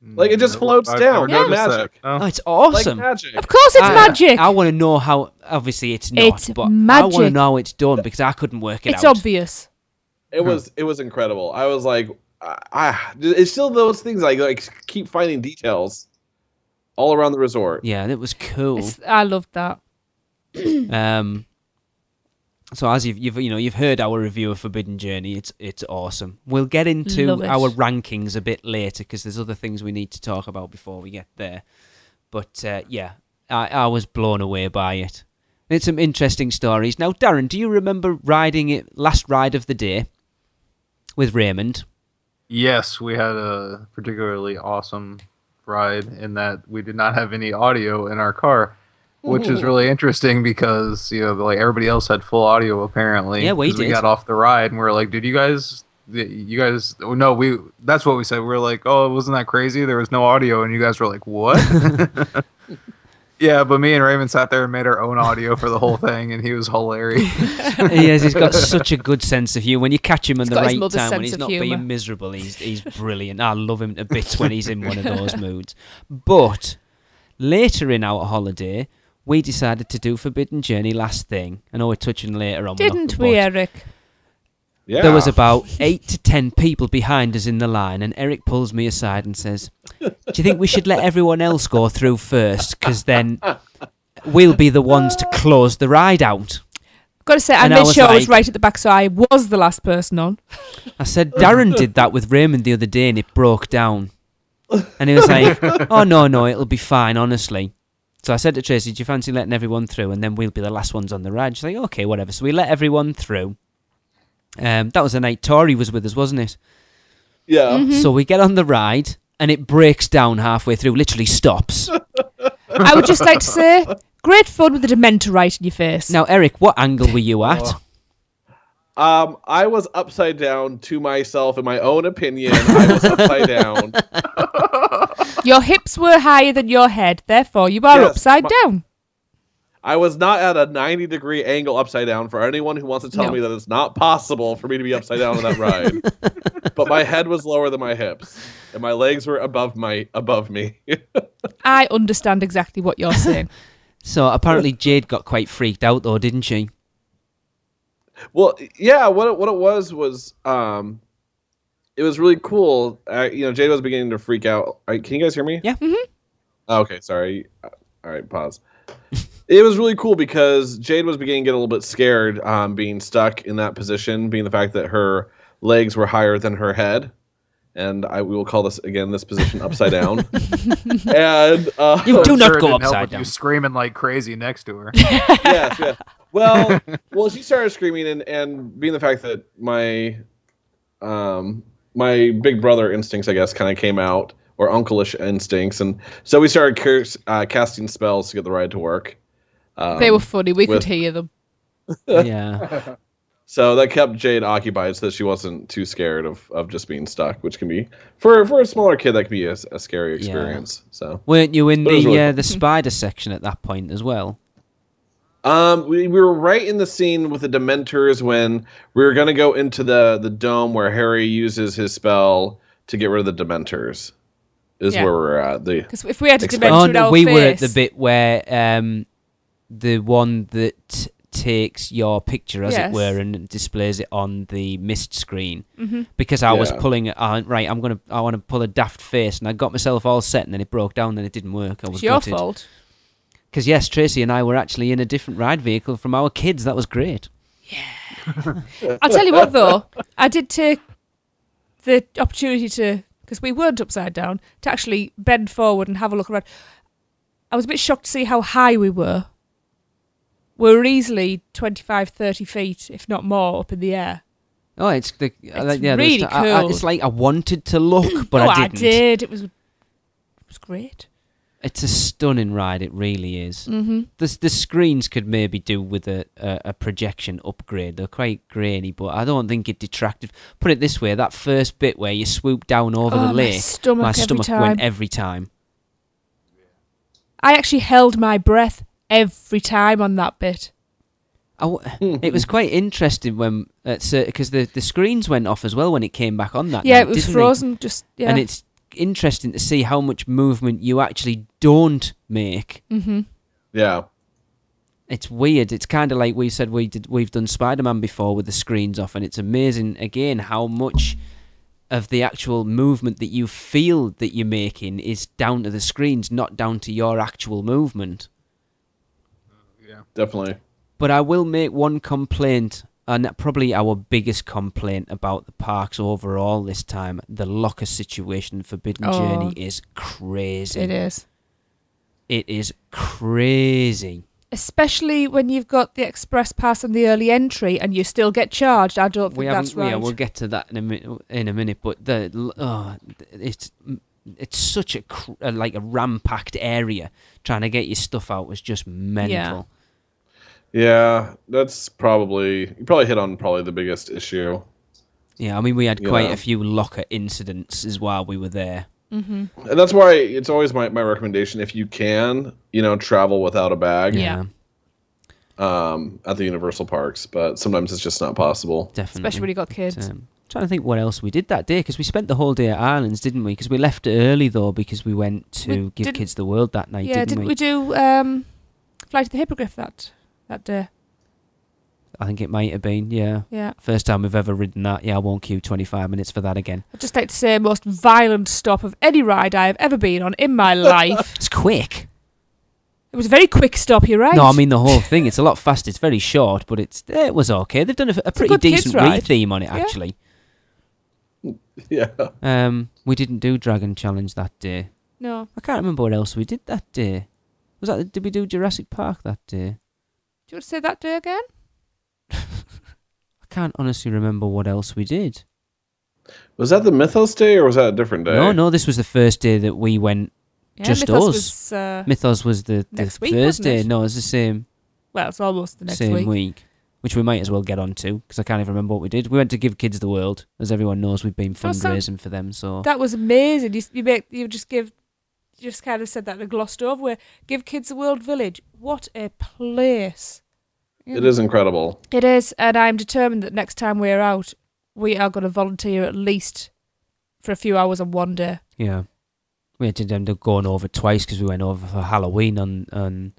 Like it just floats down. Yeah. Magic. Oh, it's awesome. Like magic. Of course it's magic. I want to know how, obviously it's not, it's but magic. I want to know how it's done because I couldn't work it out. It's obvious. It was incredible. I was like, it's still those things like keep finding details all around the resort. Yeah, it was cool. I loved that. So as you've heard our review of Forbidden Journey, it's awesome. We'll get into our rankings a bit later because there's other things we need to talk about before we get there. But I was blown away by it. It's some interesting stories. Now, Darren, do you remember riding it last ride of the day with Raymond? Yes, we had a particularly awesome ride in that we did not have any audio in our car. Which is really interesting because, everybody else had full audio apparently. Yeah, we did. We got off the ride and we were like, did you guys, no, that's what we said. We were like, oh, wasn't that crazy? There was no audio. And you guys were like, what? Yeah, but me and Raymond sat there and made our own audio for the whole thing, and he was hilarious. Yes, he's got such a good sense of humour. When you catch him in the right time, when he's not humour. being miserable, he's brilliant. I love him to bits when he's in one of those moods. But later in our holiday, we decided to do Forbidden Journey last thing. I know we're touching later on. Didn't we, Eric? Yeah. There was about 8 to 10 people behind us in the line, and Eric pulls me aside and says, "Do you think we should let everyone else go through first? Because then we'll be the ones to close the ride out." Got to say, I made sure I was right at the back, so I was the last person on. I said, Darren did that with Raymond the other day, and it broke down. And he was like, "Oh, no, it'll be fine, honestly." So I said to Tracey, "Do you fancy letting everyone through, and then we'll be the last ones on the ride?" She's like, "Okay, whatever." So we let everyone through. That was the night Tori was with us, wasn't it? Yeah. Mm-hmm. So we get on the ride, and it breaks down halfway through, literally stops. I would just like to say, great fun with the Dementor right in your face. Now, Eric, what angle were you at? I was upside down to myself, in my own opinion. I was upside down. Your hips were higher than your head, therefore you are upside down. I was not at a 90-degree angle upside down, for anyone who wants to tell me that it's not possible for me to be upside down on that ride. But my head was lower than my hips, and my legs were above me. I understand exactly what you're saying. So apparently Jade got quite freaked out, though, didn't she? Well, yeah. What it was it was really cool. Jade was beginning to freak out. Can you guys hear me? Yeah. Mm-hmm. Oh, okay, sorry. All right, pause. It was really cool because Jade was beginning to get a little bit scared, being stuck in that position, being the fact that her legs were higher than her head. And we will call this position upside down. And you do not it go didn't help upside with down. You screaming like crazy next to her. yes. Well, she started screaming, and being the fact that my big brother instincts, I guess, kind of came out, or uncle-ish instincts, and so we started casting spells to get the ride to work. They were funny. We could hear them. Yeah. So that kept Jade occupied, so that she wasn't too scared of just being stuck, which can be for a smaller kid, that can be a scary experience. Yeah. So weren't you in really the spider section at that point as well? We were right in the scene with the Dementors when we were going to go into the dome where Harry uses his spell to get rid of the Dementors. Is where we're at. Because if we had a Dementor in our we face... were at the bit where the one that takes your picture, as it were, and displays it on the mist screen. Mm-hmm. Because I was pulling it. Right, I want to pull a daft face, and I got myself all set, and then it broke down, and it didn't work. I was your fault. Because yes, Tracey and I were actually in a different ride vehicle from our kids. That was great. Yeah. I'll tell you what, though, I did take the opportunity to, because we weren't upside down, to actually bend forward and have a look around. I was a bit shocked to see how high we were. We were easily 25, 30 feet, if not more, up in the air. Oh, it's really cool. It's like I wanted to look, but I didn't. I did. It was great. It's a stunning ride. It really is. Mm-hmm. The screens could maybe do with a projection upgrade. They're quite grainy, but I don't think it detracted. Put it this way: that first bit where you swoop down over the lake, my stomach went every time. I actually held my breath every time on that bit. It was quite interesting when because the screens went off as well when it came back on that. Yeah, night, it was frozen. And it's interesting to see how much movement you actually don't make. Mm-hmm. Yeah, it's weird. It's kind of like we said we've done Spider-Man before with the screens off, and it's amazing again how much of the actual movement that you feel that you're making is down to the screens, not down to your actual movement. Yeah, definitely. But I will make one complaint, and probably our biggest complaint about the parks overall this time. The locker situation in Forbidden Journey is crazy. It is. It is crazy. Especially when you've got the express pass and the early entry, and you still get charged. I don't think that's right. Yeah, we'll get to that in a minute. But it's such a ram-packed area. Trying to get your stuff out was just mental. Yeah, that's you probably hit on the biggest issue. Yeah, I mean, we had quite a few locker incidents as while we were there. Mm-hmm. And that's why it's always my recommendation, if you can, travel without a bag. Yeah. At the Universal parks, but sometimes it's just not possible. Definitely. Especially when you got kids. Trying to think what else we did that day, because we spent the whole day at Islands, didn't we? Because we left early, though, because we went to Give Kids the World that night, didn't we? Yeah, didn't we do Flight of the Hippogriff that day? I think it might have been, yeah. Yeah. First time we've ever ridden that. Yeah, I won't queue 25 minutes for that again. I'd just like to say most violent stop of any ride I have ever been on in my life. It's quick. It was a very quick stop, you're right. No, I mean the whole thing. It's a lot faster. It's very short, but it was okay. They've done a pretty good kids decent ride. re-theme on it, Yeah. actually. Yeah. We didn't do Dragon Challenge that day. No. I can't remember what else we did that day. Did we do Jurassic Park that day? Do you want to say that day again? I can't honestly remember what else we did. Was that the Mythos day or was that a different day? No, this was the first day that we went. Yeah, Just Mythos us. Was, Mythos was the next week, wasn't Thursday. it? No, it's the same well, it's almost the next same week. week, which we might as well get on to because I can't even remember what we did. We went to Give Kids the World, as everyone knows. We've been fundraising for them. So That was amazing. You just kind of said that and glossed over. Where Give Kids the World Village. What a place! It is incredible. It is, and I'm determined that next time we're out, we are going to volunteer at least for a few hours on one day. yeah, we had to end up going over twice because we went over for Halloween on.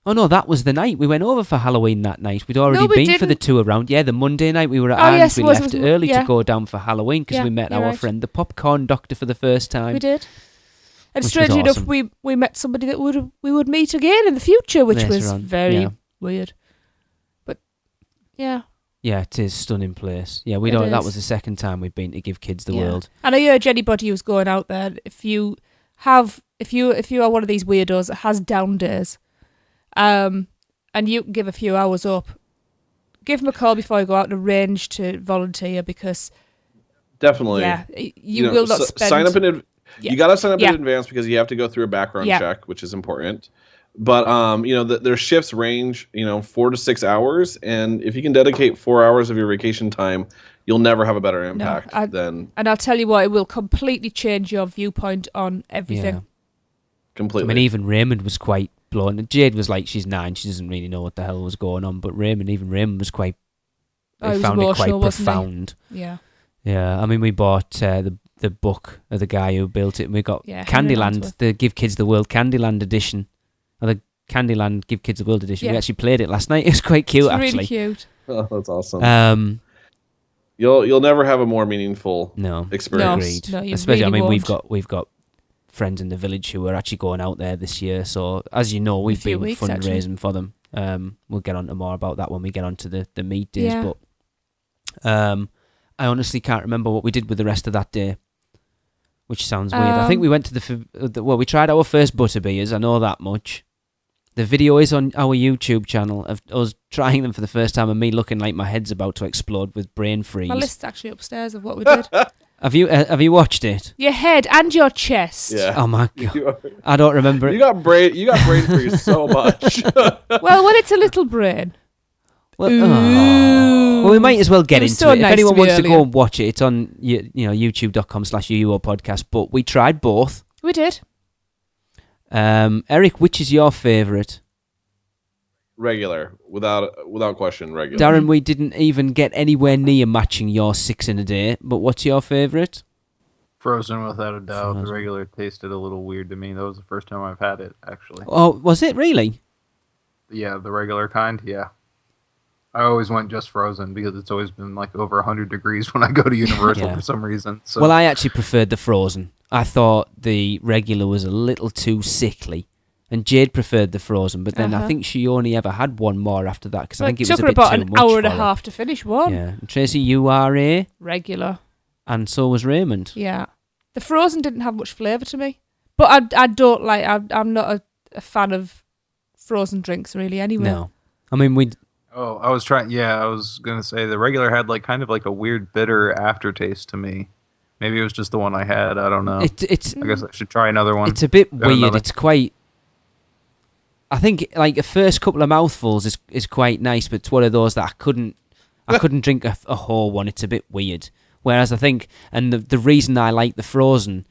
Oh no, that was the night we went over for Halloween that night. We'd already we been for the didn't. tour around. Yeah, the Monday night we were at Oh, Anne's. yes, We it was- left it was- early yeah. to go down for Halloween because Yeah, we met you're our right. friend the Popcorn Doctor for the first time. We did. And Which was strangely enough, awesome. we met somebody that we would meet again in the future, which Later was on, very yeah. weird. But yeah, Yeah, it is stunning place. Yeah, we It don't. That is. was the second time we've been to Give Kids the yeah. World. And I urge anybody who's going out there, if you are one of these weirdos that has down days, and you can give a few hours up, give them a call before you go out and arrange to volunteer because Definitely. yeah, you will not spend. Sign up in. Yeah. You got to sign up Yeah. in advance because you have to go through a background Yeah. check, which is important. But their shifts range 4 to 6 hours, and if you can dedicate 4 hours of your vacation time, you'll never have a better impact than And I'll tell you what, it will completely change your viewpoint on everything. Yeah. I completely. mean, even Raymond was quite blown. And Jade was like, she's 9, she doesn't really know what the hell was going on. But Raymond was quite. Oh, They he was found it quite emotional, wasn't he? profound. Yeah. Yeah, I mean, we bought the book of the guy who built it, and we got Henry Candyland, Landsworth. the Give Kids the World Candyland edition, or the Candyland Give Kids the World edition. Yeah. We actually played it last night. It was quite cute, It's actually. really cute. Oh, that's awesome. You'll never have a more meaningful No, experience. agreed. No, you Especially, really I mean, won't. we've got friends in the village who are actually going out there this year. So as you know, we've few been weeks, fundraising for them. We'll get on to more about that when we get on to the meet days. Yeah. But I honestly can't remember what we did with the rest of that day, which sounds weird. I think we went to we tried our first butterbeers. I know that much. The video is on our YouTube channel of us trying them for the first time and me looking like my head's about to explode with brain freeze. My list's actually upstairs of what we did. Have you watched it? Your head and your chest. Yeah. Oh my god, You I don't remember it. you got brain freeze so much. Well, when it's a little brain. Well, well, we might as well get It was into so it. If nice anyone to me wants to earlier. go and watch it, it's on youtube.com/UUO podcast. But we tried both. We did. Eric, which is your favourite? Regular, without question, regular. Darren, we didn't even get anywhere near matching your 6 in a day. But what's your favourite? Frozen, without a doubt. Frozen. The regular tasted a little weird to me. That was the first time I've had it, actually. Oh, was it really? Yeah, the regular kind, yeah. I always went just Frozen because it's always been like over 100 degrees when I go to Universal Yeah. for some reason. So. Well, I actually preferred the Frozen. I thought the regular was a little too sickly. And Jade preferred the Frozen, but then I think she only ever had one more after that because I think it was took a her bit about too an much hour and a for her. half to finish one. Yeah, and Tracy, you are a, Regular. and so was Raymond. Yeah. The Frozen didn't have much flavour to me. But I don't like, I'm not a fan of frozen drinks really anyway. No, I mean we. Oh, I was going to say the regular had like kind of like a weird bitter aftertaste to me. Maybe it was just the one I had. I don't know. It's I guess I should try another one. it's a bit Got weird. another. It's quite. I think like the first couple of mouthfuls is quite nice, but it's one of those that I couldn't drink a whole one. It's a bit weird. Whereas I think, and the reason I like the Frozen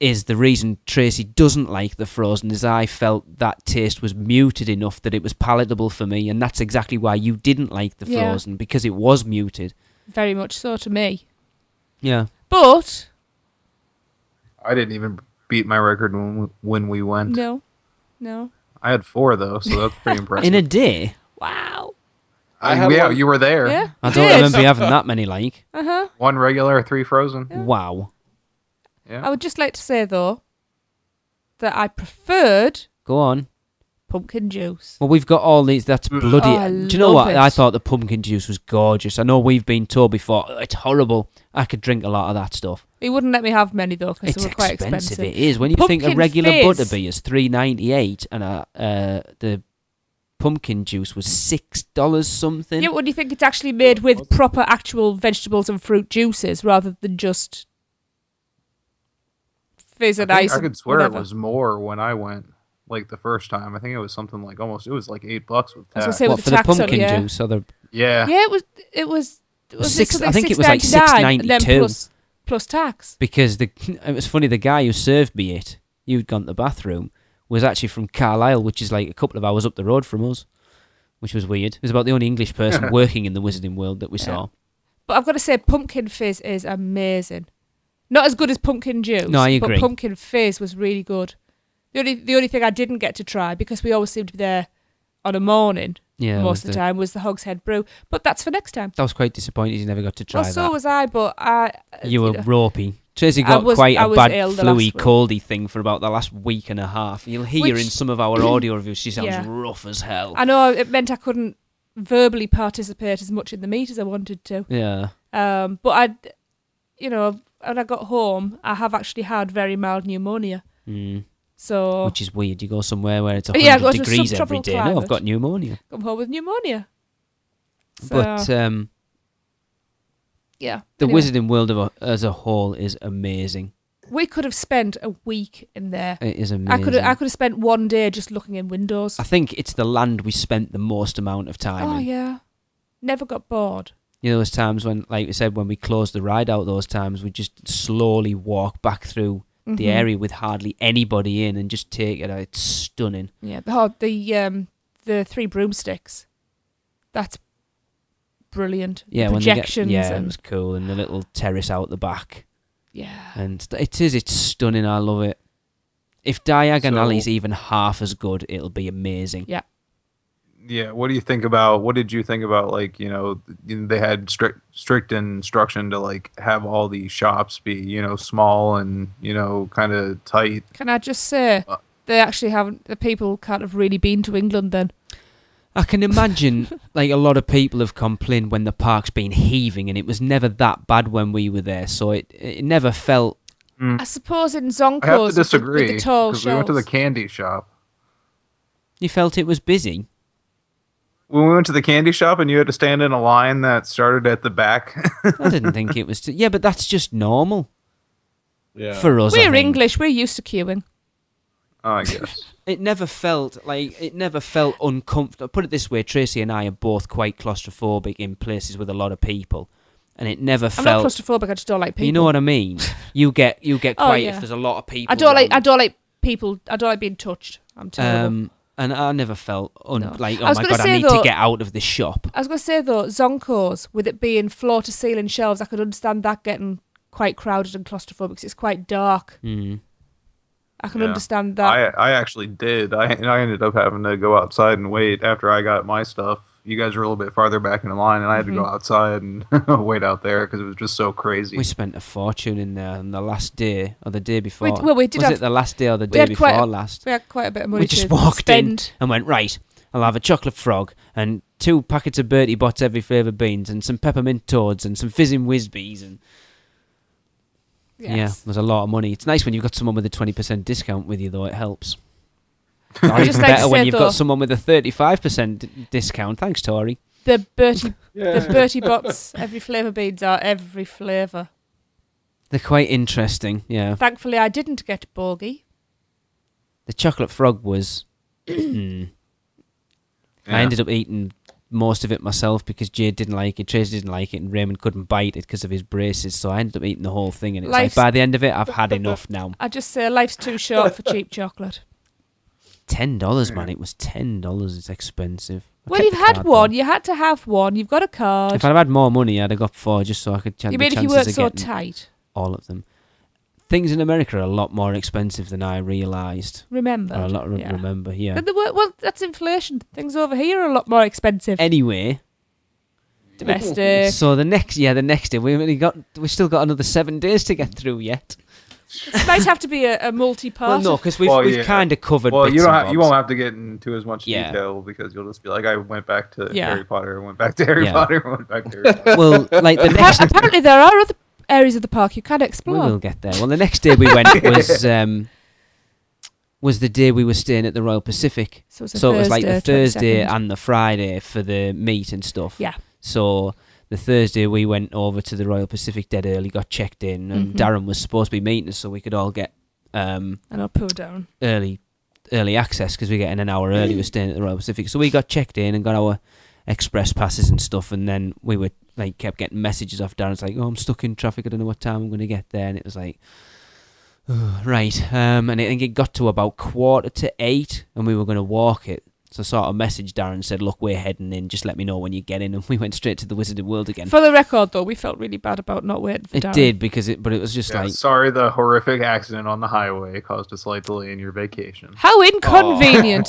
is the reason Tracy doesn't like the Frozen is I felt that taste was muted enough that it was palatable for me, and that's exactly why you didn't like the Yeah. Frozen, because it was muted. Very much so to me. Yeah. But, I didn't even beat my record when we went. no. I had 4 though, so that's pretty impressive. In a day? Wow. You were there. Yeah. I don't remember you having that many, like. Uh-huh. 1 regular, 3 frozen. Yeah. Wow. Yeah. I would just like to say, though, that I preferred Go on. pumpkin juice. Well, we've got all these. That's bloody. Oh, I Do you know love what? it. I thought the pumpkin juice was gorgeous. I know we've been told before, "Oh, it's horrible." I could drink a lot of that stuff. He wouldn't let me have many, though, because It's they were quite expensive. expensive. It is. When you think a Pumpkin regular fizz. butterbeer is $3.98 and the pumpkin juice was $6 something. Yeah, but when you think it's actually made with proper actual vegetables and fruit juices rather than just fizz and ice. I could swear whatever. it was more when I went, like the first time. I think it was something like it was like $8 with I was gonna tax. say What with for the the tax on, pumpkin yeah. juice? Or the Yeah. Yeah, it was Six- something I think it was like $6.99 and then $6.92. plus tax. because it was funny. The guy who served me it, you'd gone to the bathroom, was actually from Carlisle, which is like a couple of hours up the road from us, which was weird. It was about the only English person working in the Wizarding World that we saw. But I've got to say, pumpkin fizz is amazing. Not as good as pumpkin juice. No, I agree. But pumpkin fizz was really good. The only thing I didn't get to try, because we always seem to be there on a morning Yeah, most of the time, was the Hogshead Brew. But that's for next time. I was quite disappointed you never got to try Well, so that. was I, but You were know, ropey. Tracy I got was- quite I a was bad ill the fluey, last week. coldy thing for about the last week and a half. You'll hear Which- in some of our audio reviews she sounds Yeah. rough as hell. I know it meant I couldn't verbally participate as much in the meet as I wanted to. Yeah. But when I got home, I have actually had very mild pneumonia. So Which is weird. You go somewhere where it's 100 Yeah, I go to a degrees every subtropical day. No, I've climate. got pneumonia. come home with pneumonia. So, But yeah, the anyway, Wizarding World as a whole is amazing. we could have spent a week in there. It is amazing. I could have spent one day just looking in windows. I think it's the land we spent the most amount of time Oh in. yeah, never got bored. You know, those times when, like we said, when we closed the ride out, those times we just slowly walk back through the area with hardly anybody in and just take it out. It's stunning. Yeah, the 3 broomsticks. That's brilliant. Yeah, the when they projections. it and, was cool, and the little terrace out the back. yeah. And it's stunning. I love it. If Diagon Alley's even half as good, it'll be amazing. Yeah. Yeah, what did you think about, like, they had strict instruction to, like, have all these shops be, small and, kind of tight. Can I just say, they actually haven't, the people can't have really been to England then. I can imagine, like, a lot of people have complained when the park's been heaving, and it was never that bad when we were there, so it never felt... I suppose in I have Zonko's to disagree, with the tall because we went to the shelves. candy shop. You felt it was busy? When we went to the candy shop and you had to stand in a line that started at the back. I didn't think it was... Yeah, but that's just normal Yeah. for us, I We're think. English, we're used to queuing. Oh, I guess. It never felt uncomfortable. Put it this way, Tracy and I are both quite claustrophobic in places with a lot of people, and it never I'm felt. not claustrophobic, I just don't like people. You know what I mean? You get quiet yeah. if there's a lot of people. I don't like around. people. I don't like being touched. I'm terrible. And I never felt No. like, I oh was my gonna god, say, I need though- to get out of this shop. I was going to say though, Zonko's, with it being floor to ceiling shelves, I could understand that getting quite crowded and claustrophobic 'cause it's quite dark. I can Yeah. understand that. I actually did. I ended up having to go outside and wait after I got my stuff. You guys were a little bit farther back in the line, and I had to go outside and wait out there because it was just so crazy. We spent a fortune in there on the last day or the day before. We did Was have- it the last day or the we day had before quite a- last? We had quite a bit of money We just to walked spend. in and went, right, I'll have a chocolate frog and 2 packets of Bertie Bott's every flavour beans and some peppermint toads and some fizzing whizbees and yeah, Yes. there's a lot of money. It's nice when you've got someone with a 20% discount with you, though. It helps. I Or just even like to better when say, you've though, got someone with a 35% discount. Thanks, Tori. the Bertie Bott's every flavour beans are every flavour. They're quite interesting, yeah. Thankfully, I didn't get bogey. The chocolate frog was... I ended up eating most of it myself because Jade didn't like it, Tracy didn't like it, and Raymond couldn't bite it because of his braces, so I ended up eating the whole thing, and it's Life's- like, by the end of it, I've had enough now. I just say life's too short for cheap chocolate. $10, man. It was $10. It's expensive. I Well, kept you've the had card, one. though. You had to have one. You've got a card. If I'd have had more money, I'd have got 4 just so I could You the mean if you chances weren't of so getting tight? all of them. Things in America are a lot more expensive than I realised. Remember? Or a lot Yeah. remember, yeah. But well, that's inflation. Things over here are a lot more expensive. Anyway, domestic. So the next day we've still got another 7 days to get through yet. It might have to be a multi-part. Well, no, because we've kind of covered. Well, bits you won't have to get into as much detail because you'll just be like, I went back to Harry Potter, went back to Harry Potter, went back to Harry Potter. Well, like the next. Apparently, there are other areas of the park you can explore. We will get there. Well, the next day we went was the day we were staying at the Royal Pacific. So it was like the Thursday 22nd. and the Friday for the meet and stuff. Yeah. So the Thursday we went over to the Royal Pacific dead early, got checked in, and Darren was supposed to be meeting us so we could all get and I'll pull down early access because we get in an hour early. We're staying at the Royal Pacific, so we got checked in and got our express passes and stuff, and then we were like kept getting messages off Darren. It's like, oh, I'm stuck in traffic. I don't know what time I'm going to get there, and it was like, oh, right. And I think it got to about 7:45, and we were going to walk it. So I sort of messaged Darren and said, look, we're heading in. Just let me know when you get in. And we went straight to the Wizarding World again. For the record, though, we felt really bad about not waiting for Darren. It did, but it was just like... Sorry the horrific accident on the highway caused a slight delay in your vacation. How inconvenient.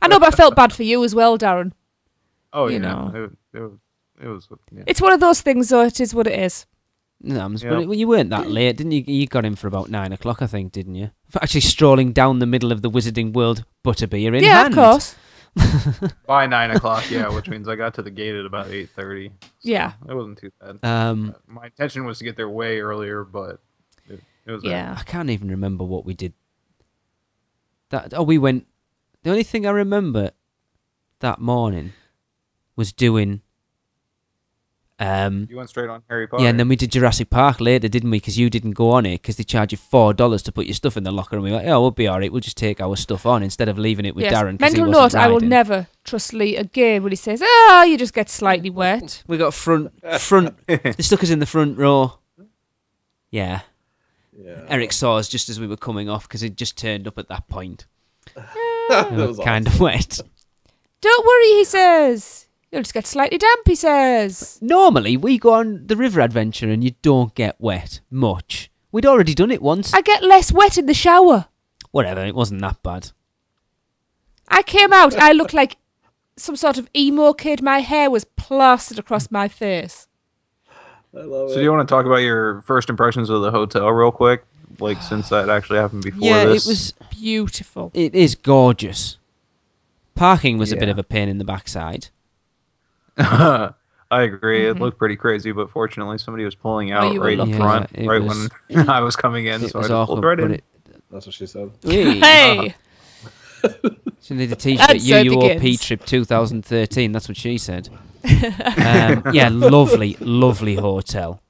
I know, but I felt bad for you as well, Darren. Oh, you yeah. know. It was... Yeah. It's one of those things, though. It is what it is. No, but you weren't that late, didn't you? You got in for about 9 o'clock, I think, didn't you? Actually strolling down the middle of the Wizarding World, butterbeer in hand. Yeah, of course. By 9 o'clock, which means I got to the gate at about 8:30. So yeah, it wasn't too bad. My intention was to get there way earlier, but it was there. I can't even remember what we did. We went. The only thing I remember that morning was doing. You went straight on Harry Potter. Yeah, and then we did Jurassic Park later, didn't we? Because you didn't go on it because they charge you $4 to put your stuff in the locker, and we were like, we'll be all right. We'll just take our stuff on instead of leaving it with Darren. Mental note: I will never trust Lee again when he says, you just get slightly wet." We got front. They stuck us in the front row. Yeah. Eric saw us just as we were coming off because it just turned up at that point. That was kind of wet. Don't worry, he says. You'll just get slightly damp, he says. Normally, we go on the river adventure and you don't get wet much. We'd already done it once. I get less wet in the shower. Whatever, it wasn't that bad. I came out, I looked like some sort of emo kid. My hair was plastered across my face. I love it. So do you want to talk about your first impressions of the hotel real quick? Like, since that actually happened before this? Yeah, it was beautiful. It is gorgeous. Parking was a bit of a pain in the backside. I agree. It looked pretty crazy, but fortunately somebody was pulling out right in front, when I was coming in, so I just pulled right in. That's what she said. Hey! She needed a t-shirt, UUOP trip 2013, that's what she said. Lovely, lovely hotel.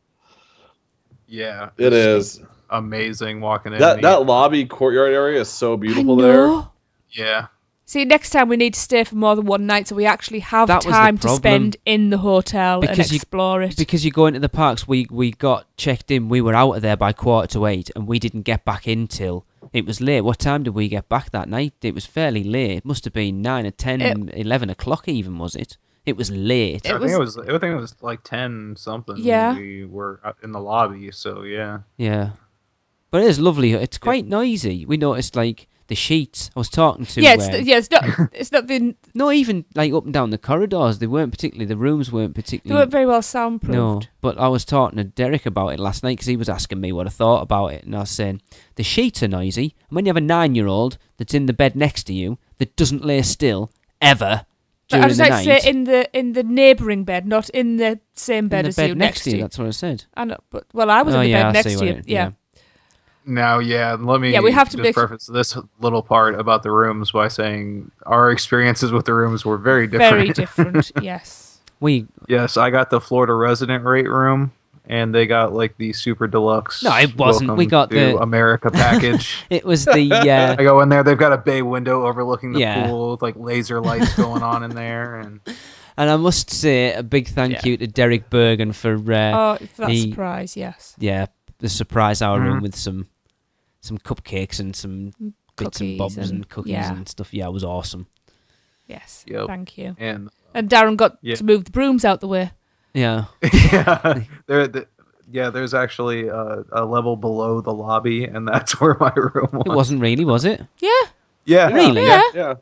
Yeah. It is. Amazing walking in. That lobby courtyard area is so beautiful there. Yeah. See, next time we need to stay for more than one night so we actually have time to spend in the hotel and explore it. Because you go into the parks, we got checked in, we were out of there by 7:45 and we didn't get back in till it was late. What time did we get back that night? It was fairly late. It must have been 9 or 10, 11 o'clock even, was it? It was late. I think it was like 10 something. Yeah. We were in the lobby, so yeah. Yeah. But it is lovely. It's quite noisy. We noticed like the sheets. I was talking to. It's not been. No, even like up and down the corridors, the rooms weren't particularly. They weren't very well soundproofed. No, but I was talking to Derek about it last night because he was asking me what I thought about it, and I was saying the sheets are noisy. And when you have a 9-year-old that's in the bed next to you that doesn't lay still ever during the night. I was like to say in the neighbouring bed, not in the same bed as you next to you. That's what I said. I know, but I was in the bed next to you. Yeah. Now, let me we have to just preface this little part about the rooms by saying our experiences with the rooms were very different. Very different, yes. Yes, I got the Florida resident rate room, and they got like the super deluxe. No, it wasn't. We got the America package. It was the. I go in there. They've got a bay window overlooking the pool with like laser lights going on in there, and I must say a big thank you to Derek Bergen for that surprise. Yes. Yeah, the surprise hour room with some cupcakes and some bits and bobs and cookies and stuff. Yeah, it was awesome. Yes, yep. Thank you. And Darren got to move the brooms out the way. Yeah. There's actually a level below the lobby, and that's where my room was. It wasn't really, was it? Yeah. Yeah. Really? Yeah.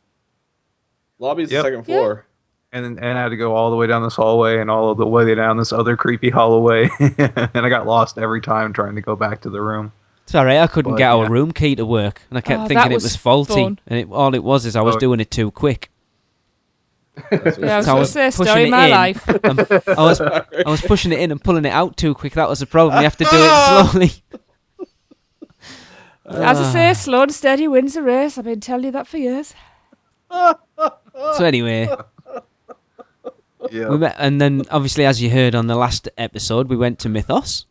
Lobby's the second floor. and I had to go all the way down this hallway and all the way down this other creepy hallway, and I got lost every time trying to go back to the room. It's alright, I couldn't get our room key to work, and I kept thinking it was faulty, fun. and all it was is I was doing it too quick. I was going to say, story of my life. I was pushing it in and pulling it out too quick. That was the problem. You have to do it slowly. As I say, slow and steady wins the race. I've been telling you that for years. So anyway, we met, and then obviously, as you heard on the last episode, we went to Mythos,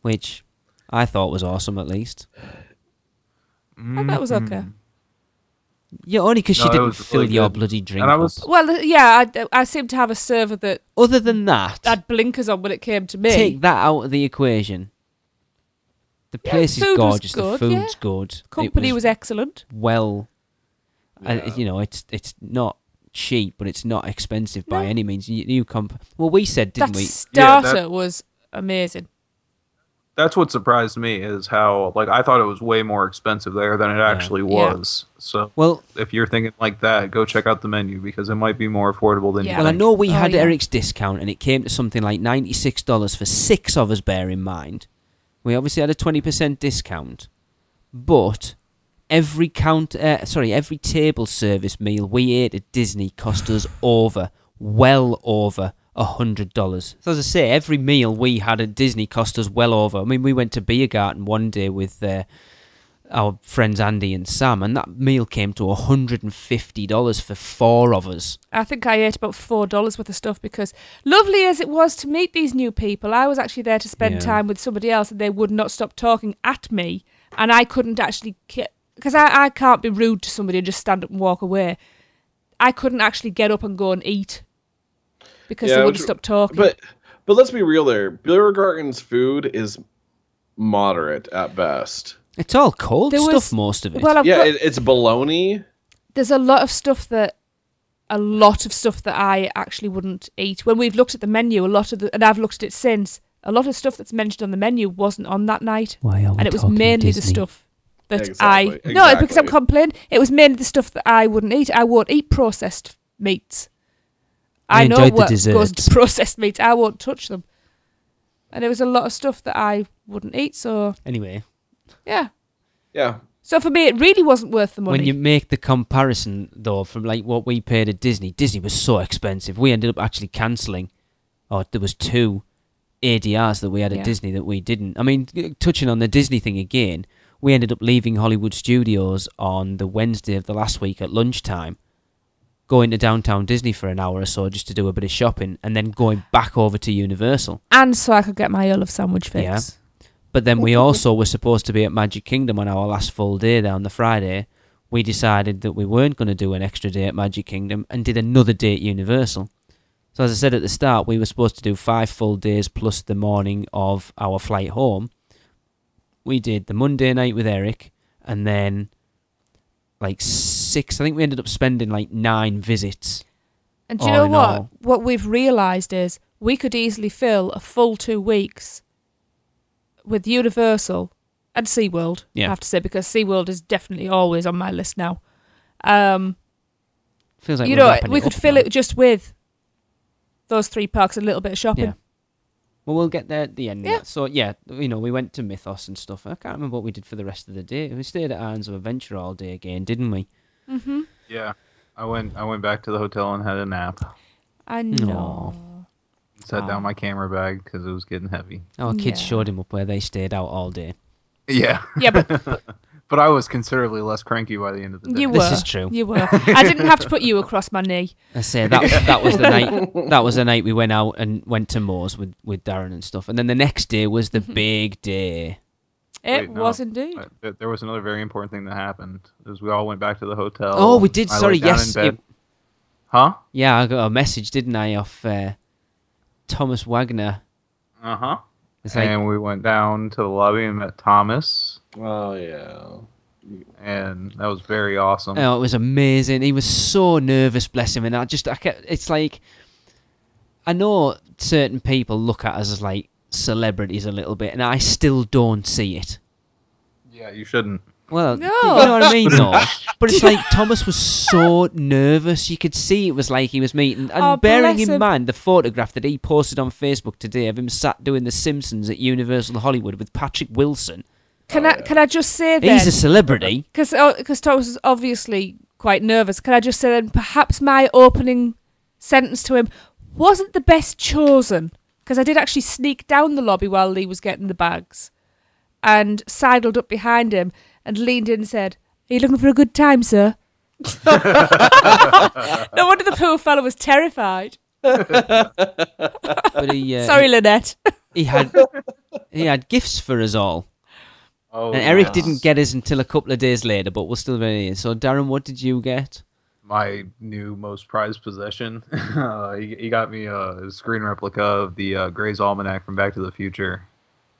which I thought was awesome, at least. That was okay. Yeah, only because she didn't fill really your bloody drink up. Well, yeah, I seem to have a server that... Other than that... had blinkers on when it came to me. Take that out of the equation. The place is gorgeous, the food's good. Company was excellent. Well, it's not cheap, but it's not expensive by any means. Well, we said, didn't we? That starter was amazing. That's what surprised me is how, I thought it was way more expensive there than it actually was. Yeah. So, well, if you're thinking like that, go check out the menu because it might be more affordable than you think. Well, I know we had Eric's discount and it came to something like $96 for 6 of us, bear in mind. We obviously had a 20% discount, but every table service meal we ate at Disney cost us well over $100. So as I say, every meal we had at Disney cost us well over. I mean, we went to Beer Garden one day with our friends Andy and Sam, and that meal came to $150 for 4 of us. I think I ate about $4 worth of stuff because, lovely as it was to meet these new people, I was actually there to spend time with somebody else, and they would not stop talking at me, and I couldn't actually, because I can't be rude to somebody and just stand up and walk away. I couldn't actually get up and go and eat. Because they wouldn't stop talking. But let's be real there. Beer Garden's food is moderate at best. It's all cold stuff, most of it. Well, it's bologna. There's a lot of stuff that I actually wouldn't eat. When we've looked at the menu, and I've looked at it since, a lot of stuff that's mentioned on the menu wasn't on that night. Why are we and it was mainly Disney? The stuff that Exactly. No, because I'm complaining. It was mainly the stuff that I wouldn't eat. I won't eat processed meats. I know what goes to processed meats. I won't touch them. And there was a lot of stuff that I wouldn't eat, so... Anyway. Yeah. Yeah. So for me, it really wasn't worth the money. When you make the comparison, though, from what we paid at Disney was so expensive. We ended up actually cancelling. There was 2 ADRs that we had at Disney that we didn't. I mean, touching on the Disney thing again, we ended up leaving Hollywood Studios on the Wednesday of the last week at lunchtime, going to downtown Disney for an hour or so just to do a bit of shopping, and then going back over to Universal. And so I could get my Earl of Sandwich fix. Yeah. But then we also were supposed to be at Magic Kingdom on our last full day there on the Friday. We decided that we weren't going to do an extra day at Magic Kingdom and did another day at Universal. So as I said at the start, we were supposed to do 5 full days plus the morning of our flight home. We did the Monday night with Eric, and then 6, I think we ended up spending 9 visits. And do you know what? What we've realised is we could easily fill a full 2 weeks with Universal and SeaWorld, I have to say, because SeaWorld is definitely always on my list now. Feels like we could fill it just with those 3 parks and a little bit of shopping. Yeah. Well, we'll get there at the end. Yeah. So, we went to Mythos and stuff. I can't remember what we did for the rest of the day. We stayed at Islands of Adventure all day again, didn't we? Mm-hmm. Yeah. I went back to the hotel and had a nap. I know. Set down my camera bag because it was getting heavy. Our kids showed him up where they stayed out all day. Yeah. Yeah, but but I was considerably less cranky by the end of the day. You were. This is true. You were. I didn't have to put you across my knee. I say that was the night. That was the night we went out and went to Moors with Darren and stuff. And then the next day was the big day. It was indeed. There was another very important thing that happened. As we all went back to the hotel. Oh, we did. Sorry, yes. Huh? Yeah, I got a message, didn't I, off Thomas Wagner. Uh-huh. And we went down to the lobby and met Thomas. Oh, yeah. And that was very awesome. Oh, it was amazing. He was so nervous, bless him. And it's like, I know certain people look at us as like celebrities a little bit, and I still don't see it. Yeah, you shouldn't. Well, No. you know what I mean, though. But it's like Thomas was so nervous. You could see it was like he was meeting. And bearing bless in him. mind the photograph that he posted on Facebook today of him sat doing The Simpsons at Universal Hollywood with Patrick Wilson. Can I just say then? He's a celebrity. Because Thomas was obviously quite nervous. Can I just say then, perhaps my opening sentence to him wasn't the best chosen, because I did actually sneak down the lobby while Lee was getting the bags and sidled up behind him and leaned in and said, "Are you looking for a good time, sir?" No wonder the poor fellow was terrified. But he, Sorry, Lynette. he had gifts for us all. Oh, And Eric nice. didn't get his until a couple of days later, but we're still very in. So, Darren, what did you get? My new most prized possession. He got me a screen replica of the Gray's Almanac from Back to the Future.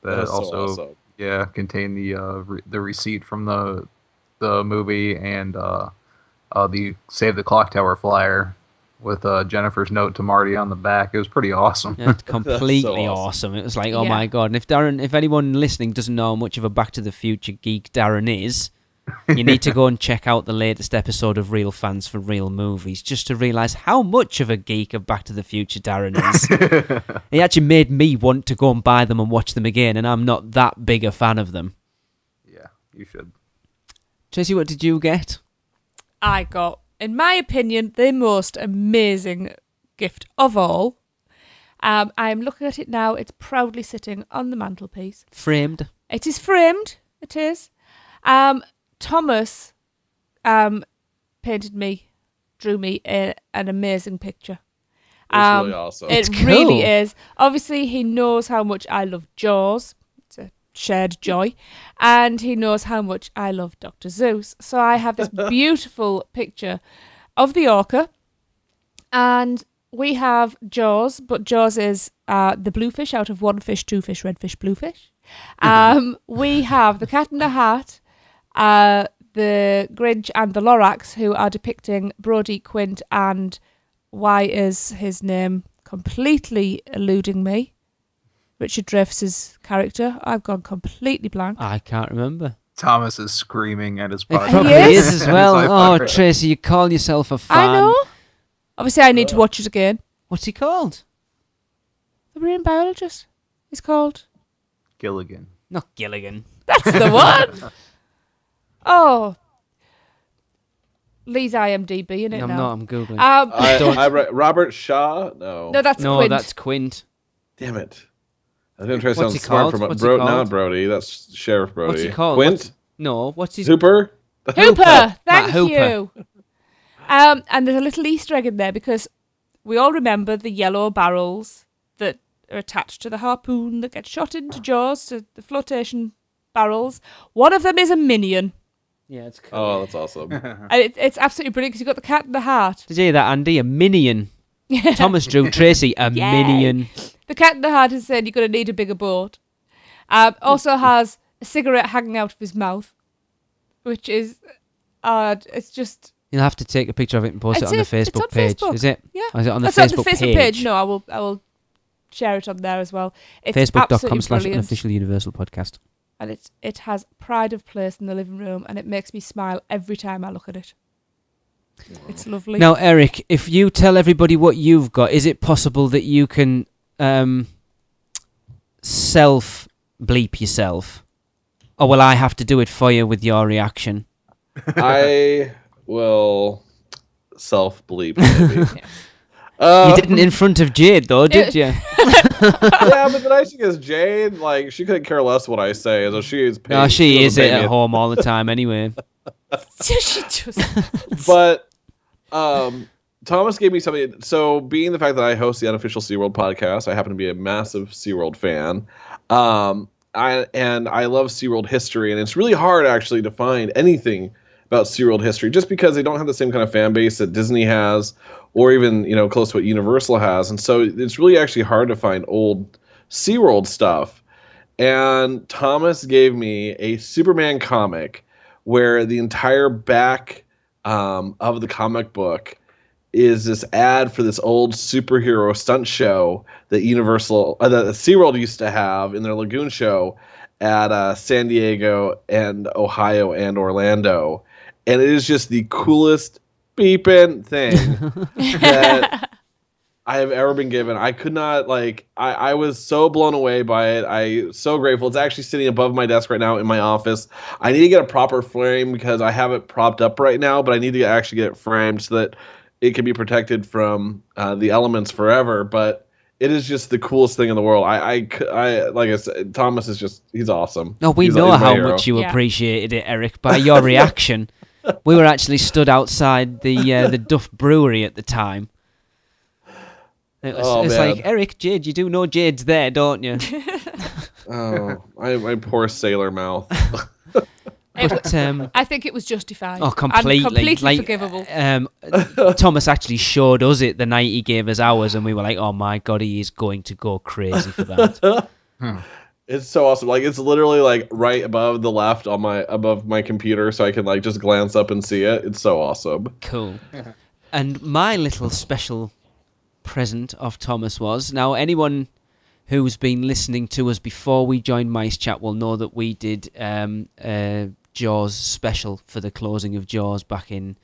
That That's so also, awesome. contained the receipt from the movie and the Save the Clock Tower flyer with Jennifer's note to Marty on the back. It was pretty awesome. Yeah, it's completely That's so awesome. It was like, oh Yeah. my god! And if anyone listening doesn't know how much of a Back to the Future geek Darren is, you need to go and check out the latest episode of Real Fans for Real Movies just to realise how much of a geek of Back to the Future Darren is. He actually made me want to go and buy them and watch them again, and I'm not that big a fan of them. Yeah, you should. Tracy, what did you get? I got, in my opinion, the most amazing gift of all. I am looking at it now. It's proudly sitting on the mantelpiece. Framed. It is framed. It is. Thomas painted me, drew me an amazing picture. It's really awesome. It It's cool. really is. Obviously, he knows how much I love Jaws. It's a shared joy. And he knows how much I love Dr. Seuss. So I have this beautiful picture of the orca. And we have Jaws, but Jaws is the bluefish out of one fish, two fish, red fish, bluefish. We have the Cat in the Hat, the Grinch, and the Lorax, who are depicting Brody, Quint, and why is his name completely eluding me? Richard Dreyfuss's character. I've gone completely blank. I can't remember. Thomas is screaming at his It podcast. probably He is? is as well. His Oh, iPod. Tracy, you call yourself a fan. I know. Obviously, I need to watch it again. What's he called? The marine biologist. He's called. Gilligan. Not Gilligan. That's the one. Oh. Lee's IMDb in it I'm now. not. I'm googling. I Robert Shaw? No. No, that's no, Quint. that's Quint. Damn it. I was going to try to What's sound he smart called? from What's he called? not Brody. That's Sheriff Brody. What's he called? Quint? No, what's his... Hooper? Hooper. Matt Thank Hooper. you. And there's a little Easter egg in there because we all remember the yellow barrels that are attached to the harpoon that get shot into Jaws, to the flotation barrels. One of them is a minion. Yeah, it's cool. Oh, that's awesome. And it's absolutely brilliant because you've got the Cat in the Hat. Did you hear that, Andy? A minion. Thomas drew Tracy a Yay. minion. The Cat in the Hat has said you're going to need a bigger boat. Also has a cigarette hanging out of his mouth, which is, it's just... You'll have to take a picture of it and post it It's on the it. It's Facebook on page. Facebook. Is it? Yeah. Or is it on the That's Facebook on the Facebook page. No, I will share it on there as well. It's absolutely brilliant. Facebook.com/unofficial universal podcast. And it has pride of place in the living room, and it makes me smile every time I look at it. It's lovely. Now, Eric, if you tell everybody what you've got, is it possible that you can self-bleep yourself? Or will I have to do it for you with your reaction? I will self-bleep, maybe. You didn't in front of Jade, though, did you? Yeah, but the nice thing is Jade, like, she couldn't care less what I say, so she is paid. No, she is doesn't it pay at me. home all the time anyway. She just... But Thomas gave me something. So, being the fact that I host the unofficial SeaWorld podcast, I happen to be a massive SeaWorld fan. I love SeaWorld history, and it's really hard actually to find anything about SeaWorld history just because they don't have the same kind of fan base that Disney has or even, close to what Universal has. And so it's really actually hard to find old SeaWorld stuff. And Thomas gave me a Superman comic where the entire back of the comic book is this ad for this old superhero stunt show that that SeaWorld used to have in their Lagoon show. at San Diego and Ohio and Orlando, and it is just the coolest beeping thing that I have ever been given. I could not, I was so blown away by it. I'm so grateful. It's actually sitting above my desk right now in my office. I need to get a proper frame because I have it propped up right now, but I need to actually get it framed so that it can be protected from the elements forever. But it is just the coolest thing in the world. I like I said, Thomas is just, he's awesome. No, we know how much you appreciated it, Eric, by your reaction. We were actually stood outside the Duff Brewery at the time. It's like, Eric, Jade, you do know Jade's there, don't you? Oh, my poor sailor mouth. I think it was justified. Oh, completely. And completely forgivable. Thomas actually showed us it the night he gave us ours, and we were like, oh my God, he is going to go crazy for that. It's so awesome. Like, it's literally like right above the left above my computer, so I can like just glance up and see it. It's so awesome. Cool. And my little special present of Thomas was, now anyone who's been listening to us before we joined Mice Chat will know that we did Jaws special for the closing of Jaws back in,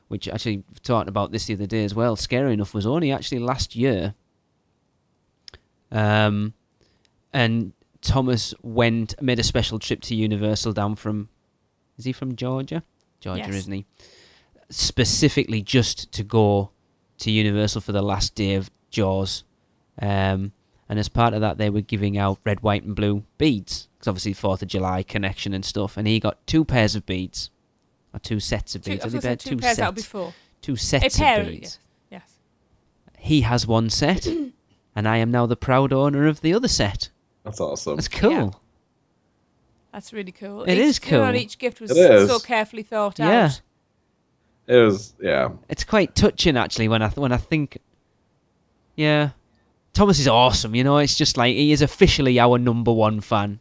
which actually talked about this the other day as well. Scary enough, was only actually last year. And Thomas made a special trip to Universal down from, is he from Georgia? Georgia, yes. Isn't he? Specifically just to go to Universal for the last day of Jaws. And as part of that, they were giving out red, white and blue beads, because obviously 4th of July connection and stuff, and he got 2 pairs of beads, or 2 sets of beads. Two pairs out before. 2 sets of beads. Yes. He has 1 set, and I am now the proud owner of the other set. That's awesome. That's cool. Yeah. That's really cool. It is cool. And each gift was so carefully thought out. It was, yeah. It's quite touching, actually, when I think, yeah, Thomas is awesome, you know. It's just like, he is officially our number 1 fan.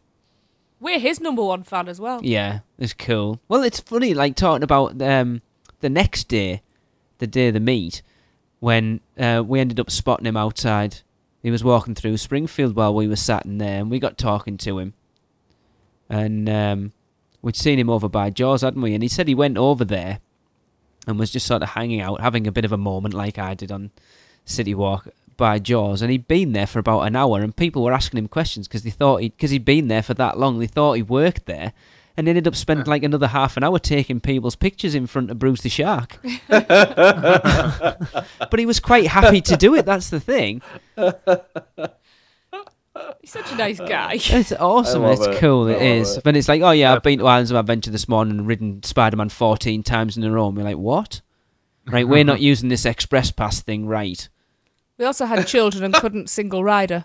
We're his number 1 fan as well. Yeah, it's cool. Well, it's funny, like, talking about the next day, the day of the meet, when we ended up spotting him outside. He was walking through Springfield while we were sat in there, and we got talking to him. And we'd seen him over by Jaws, hadn't we? And he said he went over there and was just sort of hanging out, having a bit of a moment like I did on City Walk by Jaws. And he'd been there for about an hour, and people were asking him questions because he'd been there for that long. They thought he worked there, and ended up spending like another half an hour taking people's pictures in front of Bruce the Shark. But he was quite happy to do it, that's the thing. He's such a nice guy. It's awesome. It's cool. It is. But it's like, oh yeah, I've been to Islands of Adventure this morning and ridden Spider-Man 14 times in a row. And we're like, what? Right, we're not using this express pass thing right. We also had children and couldn't single rider.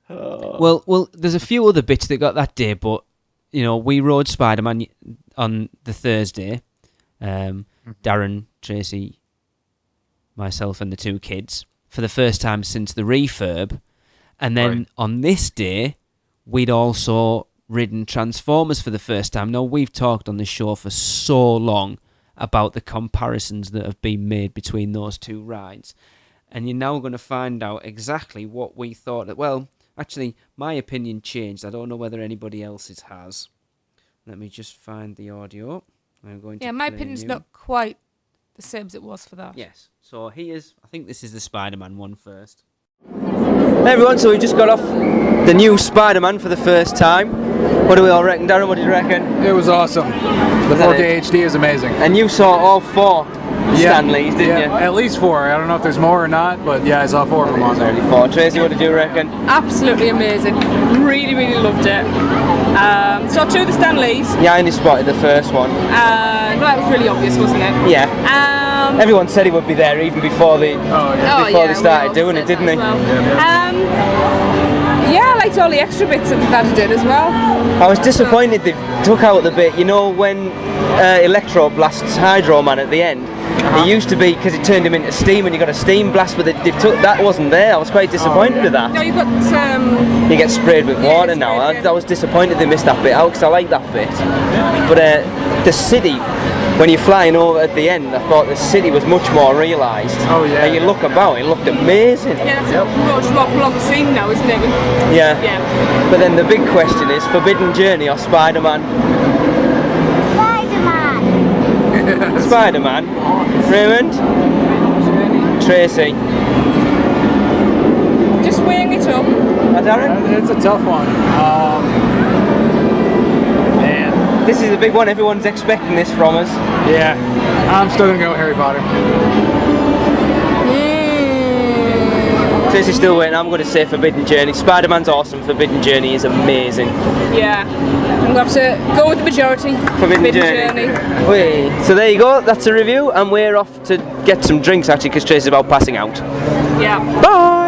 Well, there's a few other bits that got that day, but you know, we rode Spider-Man on the Thursday. Darren, Tracey, myself, and the 2 kids for the first time since the refurb. And then on this day, we'd also ridden Transformers for the first time. Now, we've talked on the show for so long about the comparisons that have been made between those 2 rides. And you're now going to find out exactly what we thought. Well, actually, my opinion changed. I don't know whether anybody else's has. Let me just find the audio. I'm going to my opinion's not quite the same as it was for that. Yes. So I think this is the Spider-Man one first. Hey everyone, so we just got off the new Spider-Man for the first time. What do we all reckon? Darren, what did you reckon? It was awesome. The 4K HD is amazing. And you saw all 4 Stanleys, didn't you? At least 4. I don't know if there's more or not, but yeah, I saw 4 of them on there. 4. Tracey, what did you reckon? Absolutely amazing. Really, really loved it. Saw 2 of the Stanleys. Yeah, I only spotted the first one. No, that was really obvious, wasn't it? Yeah. Everyone said he would be there even before they started doing it, didn't they? Well. I liked all the extra bits that they've added in as well. I was disappointed they took out the bit, you know, when Electro blasts Hydro Man at the end. It used to be because it turned him into steam and you got a steam blast, but that wasn't there. I was quite disappointed with that. No, you got you get sprayed with water now. I was disappointed they missed that bit out because I like that bit. But the city when you're flying over at the end, I thought the city was much more realised. Oh, yeah. And you look about, it looked amazing. Yeah, that's a much more prolonged scene now, isn't it? Yeah. Yeah. But then the big question is, Forbidden Journey or Spider-Man? Spider-Man. Spider-Man. Raymond? Tracy? Just weighing it up. Darren? It's a tough one. Man. This is a big one, everyone's expecting this from us. Yeah. I'm still going to go with Harry Potter. Tracy's still waiting, I'm going to say Forbidden Journey. Spider-Man's awesome, Forbidden Journey is amazing. Yeah. I'm going to have to go with the majority. Forbidden Journey. Wait. So there you go, that's a review, and we're off to get some drinks actually, because Tracy's about passing out. Yeah. Bye!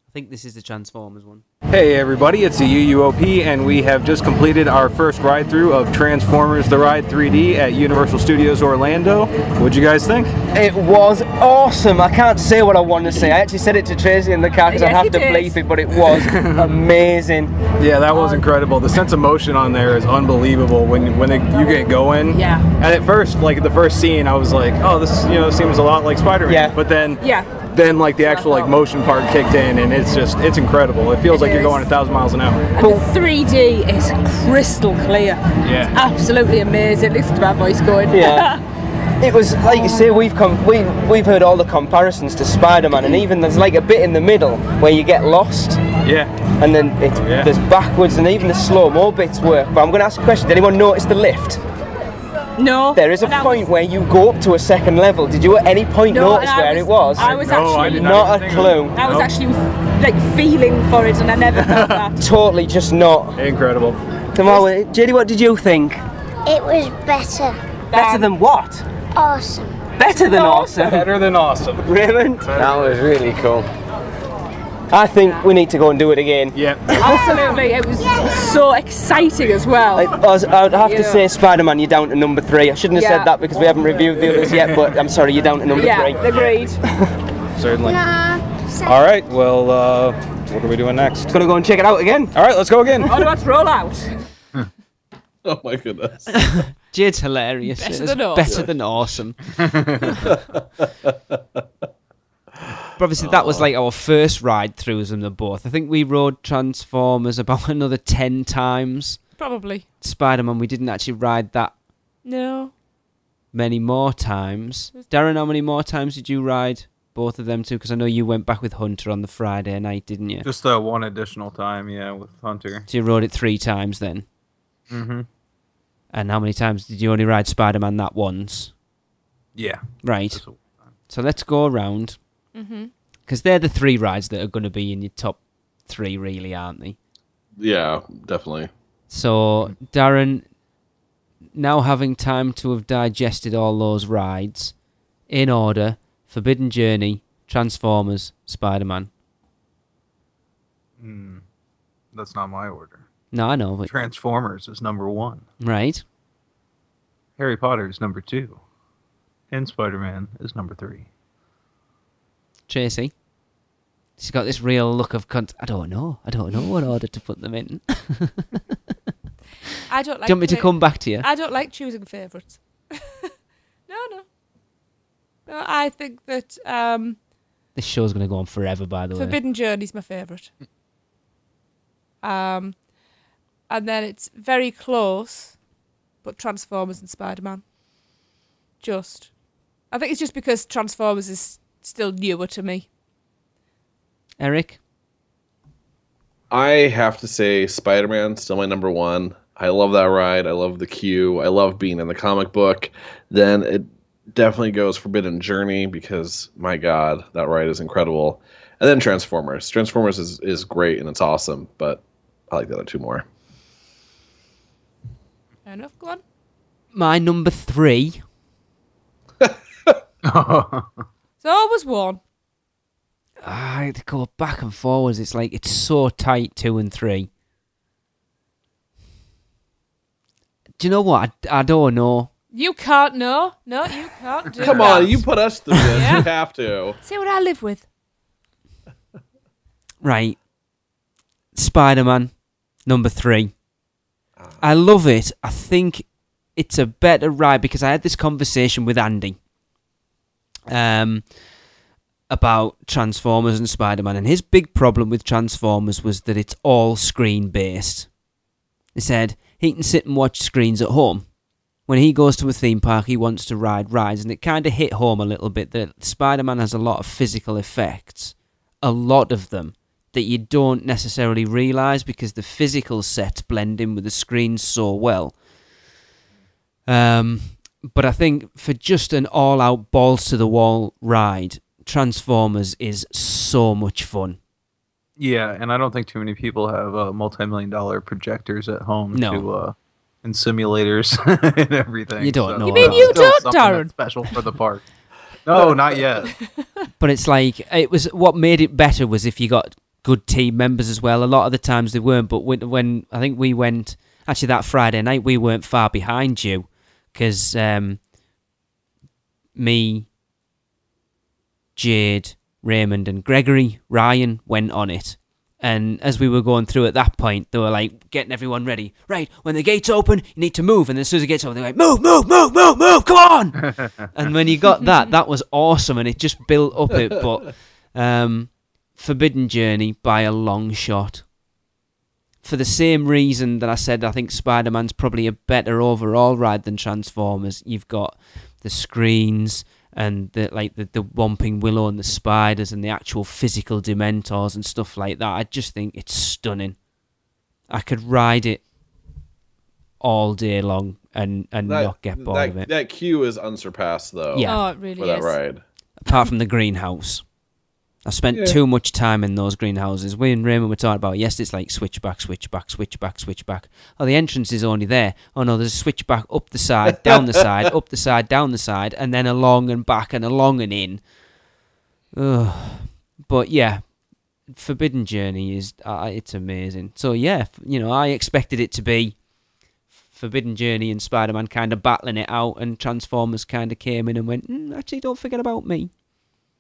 I think this is the Transformers one. Hey everybody, it's the UUOP, and we have just completed our first ride-through of Transformers The Ride 3D at Universal Studios Orlando. What'd you guys think? It was awesome. I can't say what I want to say. I actually said it to Tracy in the car because Yes, I have you to did. bleep it, but it was amazing. Yeah, that was incredible. The sense of motion on there is unbelievable when you get going. Yeah. And at first, like the first scene, I was like, oh, this seems a lot like Spider-Man. Yeah. But then Yeah. like the actual like motion part kicked in, and it's incredible. It feels like you're is. going 1,000 miles an hour. And the 3D is crystal clear. Yeah. It's absolutely amazing. Listen to my voice going. Yeah. It was like you say, we've heard all the comparisons to Spider-Man, and even there's like a bit in the middle where you get lost, Yeah. and then there's backwards, and even the slow-mo bits work. But I'm going to ask a question: did anyone notice the lift? No. There is a point where you go up to a second level. Did you at any point notice where it was? I was No, I actually did not even a think clue. I was actually like feeling for it, and I never felt that. Totally just not. Incredible. Come on, JD, what did you think? It was better. Better than what? Awesome. Better than awesome. Better than awesome. Raymond? That was really cool. I think we need to go and do it again. Yeah. Absolutely. It was so exciting as well. I'd have to Yeah. say Spider-Man, you're down to number 3. I shouldn't have Yeah. said that because we haven't reviewed the others yet, but I'm sorry, you're down to number 3. Yeah, agreed. Certainly. Nah. All right. Well, what are we doing next? Gonna go and check it out again. All right, let's go again. Oh, let's roll out. Oh my goodness. Jade's hilarious. Better It's than awesome. better than awesome. But obviously that was like our first ride throughs in them both. I think we rode Transformers about another 10 times. Probably. Spider-Man, we didn't actually ride that No. many more times. Darren, how many more times did you ride both of them too? Because I know you went back with Hunter on the Friday night, didn't you? Just one additional time, yeah, with Hunter. So you rode it 3 times then. Mm-hmm. And how many times did you only ride Spider-Man that once? Yeah. Right. Just- So let's go around. Because they're the 3 rides that are going to be in your top 3, really, aren't they? Yeah, definitely. So, Darren, now having time to have digested all those rides, in order, Forbidden Journey, Transformers, Spider-Man. That's not my order. No, I know, but... Transformers is number 1. Right. Harry Potter is number 2. And Spider-Man is number 3. Tracy. She's got this real look of I don't know what order to put them in. I don't like. Do you want me to come back to you? I don't like choosing favourites. No. I think that This show's going to go on forever, by the way. Forbidden Journey's my favourite. And then it's very close, but Transformers and Spider-Man. I think it's just because Transformers is still newer to me. Eric? I have to say Spider-Man, still my number 1. I love that ride. I love the queue. I love being in the comic book. Then it definitely goes Forbidden Journey because, my God, that ride is incredible. And then Transformers. Transformers is great and it's awesome, but I like the other 2 more. Fair enough, go on. My number 3. It's always one. I had to go back and forwards. It's like, it's so tight, 2 and 3. Do you know what? I don't know. You can't know. No, you can't do Come that. on, you put us through this. Yeah. You have to. See what I live with. Right. Spider-Man, number 3. I love it. I think it's a better ride because I had this conversation with Andy about Transformers and Spider-Man, and his big problem with Transformers was that it's all screen-based. He said he can sit and watch screens at home. When he goes to a theme park, he wants to ride rides, and it kind of hit home a little bit that Spider-Man has a lot of physical effects, a lot of them, that you don't necessarily realise because the physical sets blend in with the screens so well. But I think for just an all-out balls-to-the-wall ride, Transformers is so much fun. Yeah, and I don't think too many people have multi-million-dollar projectors at home and simulators and everything. You don't know. You mean you don't, Darren? Special for the park. No, not yet. But it's like what made it better was if you got good team members as well. A lot of the times they weren't, but when I think we went actually that Friday night, we weren't far behind you because me, Jade, Raymond, and Ryan went on it. And as we were going through at that point, they were like getting everyone ready. Right, when the gates open, you need to move. And as soon as the gates open, they're like, move, come on! And when you got that was awesome, and it just built up it. But Forbidden Journey by a long shot. For the same reason that I said I think Spider-Man's probably a better overall ride than Transformers. You've got the screens and the Whomping Willow and the spiders and the actual physical Dementors and stuff like that. I just think it's stunning. I could ride it all day long and not get bored of it. That queue is unsurpassed, though. Yeah. Oh, it really for that is. ride. Apart from the greenhouse. I spent too much time in those greenhouses. We and Raymond were talking about, yes, it's like switchback. Oh, the entrance is only there. Oh, no, there's a switchback up the side, down the side, up the side, down the side, and then along and back and along and in. Ugh. But, yeah, Forbidden Journey is it's amazing. So, yeah, I expected it to be Forbidden Journey and Spider-Man kind of battling it out, and Transformers kind of came in and went, actually, don't forget about me.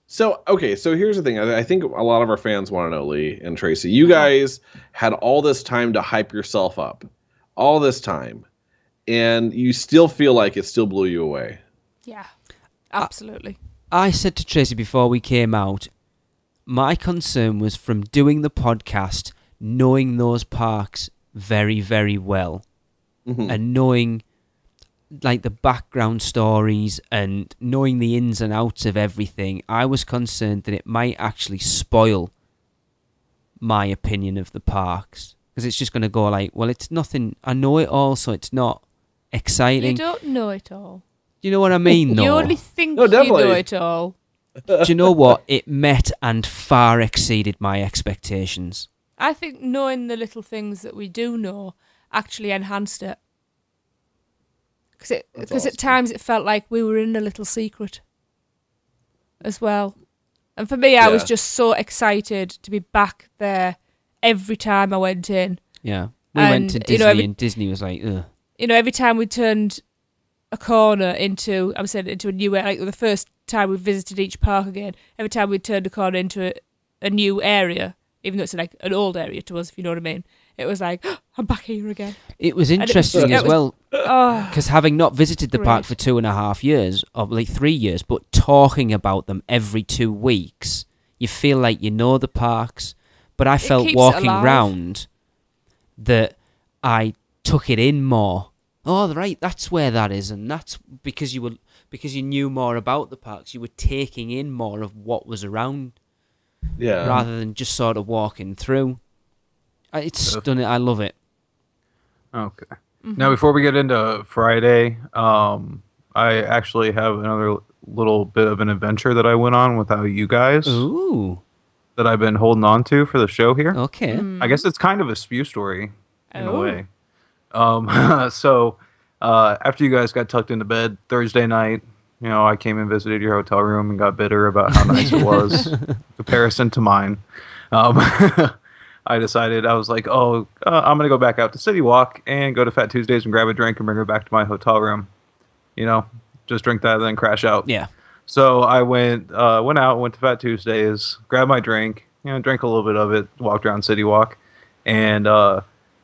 So here's the thing. I think a lot of our fans want to know, Lee and Tracey, you guys had all this time to hype yourself up, all this time, and you still feel like it still blew you away. Yeah, absolutely. I said to Tracey before we came out, my concern was from doing the podcast, knowing those parks very, very well, and knowing like the background stories and knowing the ins and outs of everything. I was concerned that it might actually spoil my opinion of the parks, because it's just going to go like, well, it's nothing, I know it all, so it's not exciting. You don't know it all. Do you know what I mean? You only think you know it all. Do you know what? It met and far exceeded my expectations. I think knowing the little things that we do know actually enhanced it. Because at times it felt like we were in a little secret as well. And for me, I was just so excited to be back there every time I went in. Yeah. We went to Disney and Disney was like, ugh. Every time we turned a corner into a new area, like the first time we visited each park again, every time we turned a corner into a new area, even though it's like an old area to us, if you know what I mean. It was like, oh, I'm back here again. It was interesting as well, because having not visited the park for 2.5 years, or like 3 years, but talking about them every 2 weeks, you feel like you know the parks. But I felt walking round that I took it in more. Oh, right, that's where that is, and that's because you knew more about the parks. You were taking in more of what was around, rather than just sort of walking through. It's stunning. I love it. Okay. Now, before we get into Friday, I actually have another little bit of an adventure that I went on without you guys. Ooh. That I've been holding on to for the show here. Okay. I guess it's kind of a spew story in a way. So after you guys got tucked into bed Thursday night, I came and visited your hotel room and got bitter about how nice it was in comparison to mine. I decided, I was like, I'm going to go back out to City Walk and go to Fat Tuesdays and grab a drink and bring her back to my hotel room. Just drink that and then crash out. Yeah. So I went out, went to Fat Tuesdays, grabbed my drink, drank a little bit of it, walked around City Walk, and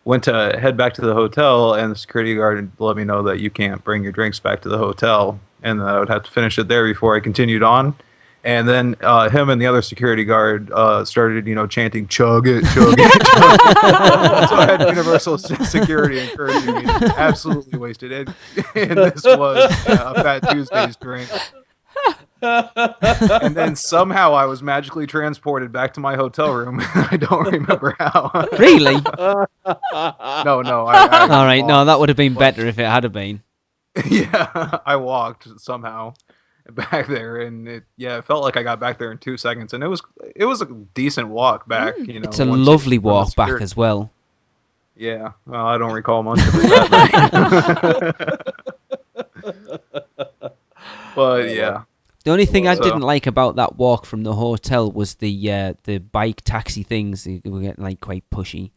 went to head back to the hotel, and the security guard let me know that you can't bring your drinks back to the hotel, and that I would have to finish it there before I continued on. And then him and the other security guard started, chanting, "Chug it, chug it." Chug it. So I had Universal Security encouraging me to absolutely wasted it. And this was a Fat Tuesday's drink. And then somehow I was magically transported back to my hotel room. I don't remember how. Really? No. All right, no, that would have been better if it had been. Yeah, I walked somehow back there, and it felt like I got back there in 2 seconds, and it was a decent walk back. It's a lovely walk back as well. Yeah, well, I don't recall much of it that night. But yeah. The only thing I didn't like about that walk from the hotel was the bike taxi things. They were getting quite pushy.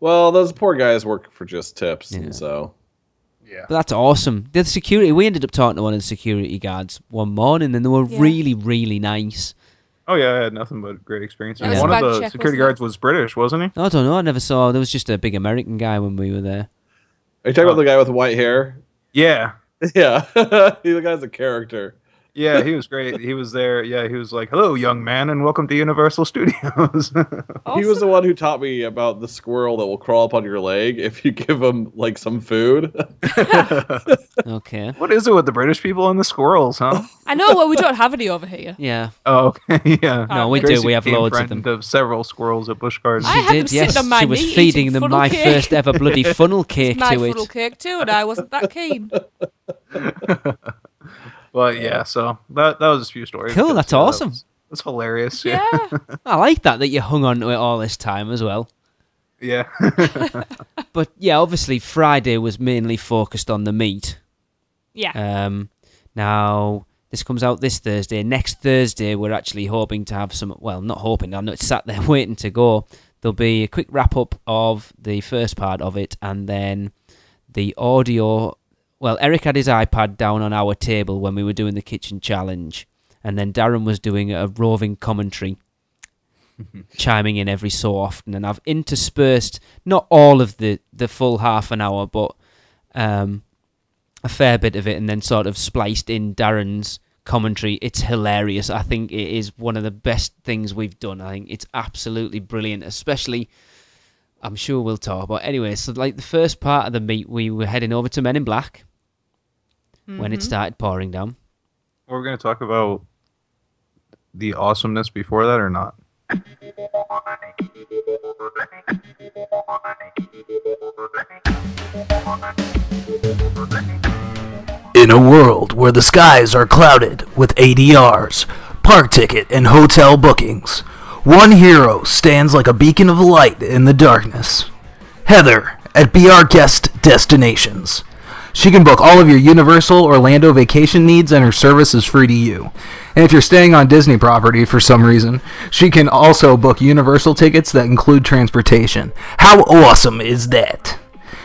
Well, those poor guys work for just tips, and so. Yeah. But that's awesome. The security. We ended up talking to one of the security guards one morning, and they were really, really nice. Oh yeah, I had nothing but great experiences. Yeah. One of the security guards was British, wasn't he? I don't know. I never saw. There was just a big American guy when we were there. Are you talking about the guy with the white hair? Yeah. Yeah, the guy's a character. Yeah, he was great. He was there. Yeah, he was like, "Hello, young man, and welcome to Universal Studios." He was the one who taught me about the squirrel that will crawl up on your leg if you give him some food. Okay. What is it with the British people and the squirrels, huh? I know. Well, we don't have any over here. Yeah. Oh, okay. Yeah. No, we do. We have loads of them. Of several squirrels at Busch Gardens. I had them yes. sitting on my She was knee feeding eating them funnel my cake. first ever bloody funnel cake It's my to funnel it. cake too, and I wasn't that keen. But yeah, so that was a few stories. Cool, that's awesome. That's hilarious. Yeah. I like that you hung on to it all this time as well. Yeah. But yeah, obviously Friday was mainly focused on the meat. Yeah. Now this comes out this Thursday. Next Thursday, we're actually hoping to have some. Well, not hoping. I'm not sat there waiting to go. There'll be a quick wrap up of the first part of it, and then the audio. Well, Eric had his iPad down on our table when we were doing the kitchen challenge, and then Darren was doing a roving commentary, chiming in every so often, and I've interspersed not all of the full half an hour, but a fair bit of it, and then sort of spliced in Darren's commentary. It's hilarious. I think it is one of the best things we've done. I think it's absolutely brilliant, especially. I'm sure we'll talk about. Anyway, so the first part of the meet, we were heading over to Men in Black when it started pouring down. We're going to talk about the awesomeness before that or not? In a world where the skies are clouded with ADRs, park ticket, and hotel bookings, one hero stands like a beacon of light in the darkness. Heather at BR Guest Destinations. She can book all of your Universal Orlando vacation needs, and her service is free to you. And if you're staying on Disney property for some reason, she can also book Universal tickets that include transportation. How awesome is that?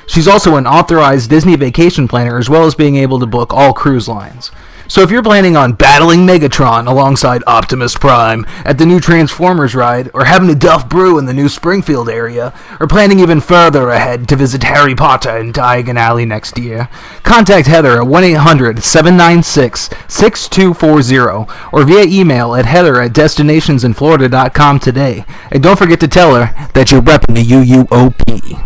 She's also an authorized Disney vacation planner, as well as being able to book all cruise lines. So if you're planning on battling Megatron alongside Optimus Prime at the new Transformers ride, or having a Duff Brew in the new Springfield area, or planning even further ahead to visit Harry Potter in Diagon Alley next year, contact Heather at 1-800-796-6240 or via email at heather@destinationsinflorida.com today. And don't forget to tell her that you're repping the UUOP.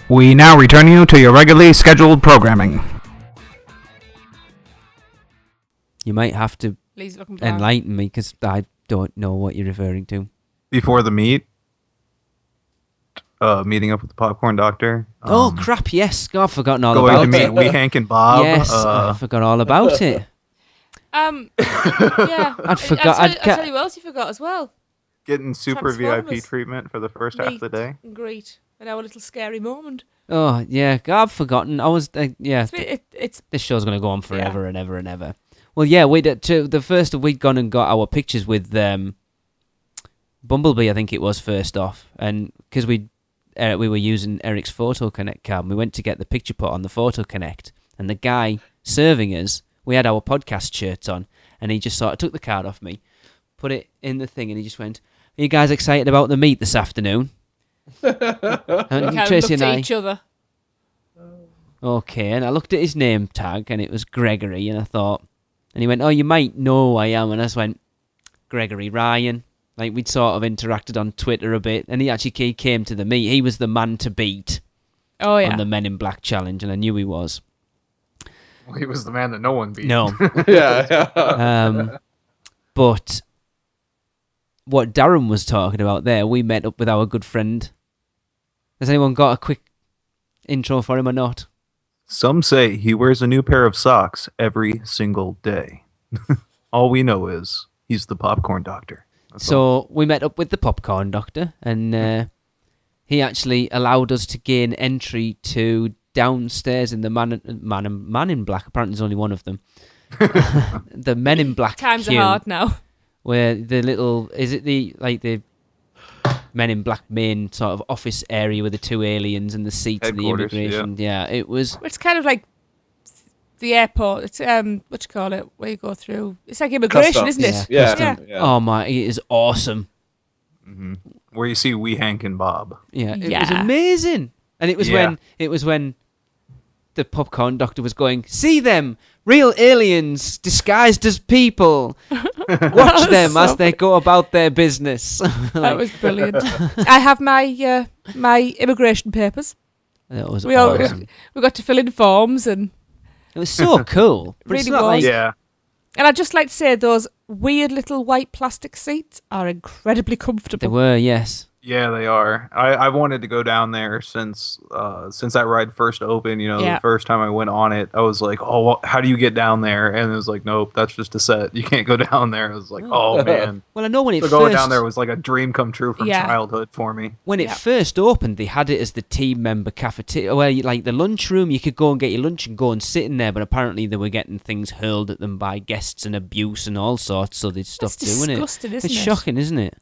We now return you to your regularly scheduled programming. You might have to enlighten me, because I don't know what you're referring to. Before the meet, meeting up with the popcorn doctor. Oh, crap, yes. God, I've forgotten all going about to meet it. Wee Hank and Bob. Yes, I forgot all about it. Yeah. I'd forgot. I'll tell you what else you forgot as well. Getting super VIP Transformers. treatment for the first half of the day. Great. And our little scary moment. Oh, yeah. God, I've forgotten. I was, yeah. It's this show's going to go on forever and ever and ever. Well, yeah, the first we'd gone and got our pictures with Bumblebee, I think it was, first off. And because we were using Eric's Photo Connect card, and we went to get the picture put on the Photo Connect. And the guy serving us, we had our podcast shirts on, and he just sort of took the card off me, put it in the thing, and he just went, "Are you guys excited about the meet this afternoon?" And Kind of Tracy looked and at I. each other. Okay, and I looked at his name tag, and it was Gregory, and I thought, and he went, "Oh, you might know who I am," and I just went, "Gregory Ryan." Like, we'd sort of interacted on Twitter a bit, and he actually came to the meet. He was the man to beat on the Men in Black challenge, and I knew he was. Well, he was the man that no one beat. No. Yeah. But what Darren was talking about there, we met up with our good friend. Has anyone got a quick intro for him or not? Some say he wears a new pair of socks every single day. All we know is he's the popcorn doctor. So we met up with the popcorn doctor, and he actually allowed us to gain entry to downstairs in the Man in Black. Apparently, there's only one of them. The Men in Black. Times queue, are hard now. Where the little the Men in Black main sort of office area with the two aliens and the seats and the immigration. Yeah, it was. It's kind of like the airport. It's what you call it, where you go through. It's like immigration, isn't it? Yeah. Oh my, it is awesome. Mm-hmm. Where you see Wee Hank and Bob. Yeah, it was amazing. And it was when the popcorn doctor was going, "See them, real aliens disguised as people. Watch them as they go about their business." That was brilliant. I have my my immigration papers. That was we awesome. We got to fill in forms, and it was so cool. It really was. Yeah. And I'd just like to say those weird little white plastic seats are incredibly comfortable. They were, yes. Yeah, they are. I've wanted to go down there since that ride first opened. You know, the first time I went on it, I was like, "Oh, well, how do you get down there?" And it was like, "Nope, that's just a set. You can't go down there." I was like, "Oh man." Well, I know when going down there was like a dream come true from childhood for me. When it first opened, they had it as the team member cafeteria, where like the lunchroom, you could go and get your lunch and go and sit in there. But apparently, they were getting things hurled at them by guests and abuse and all sorts, so they stopped doing it. Disgusting, isn't it's it? shocking, isn't it?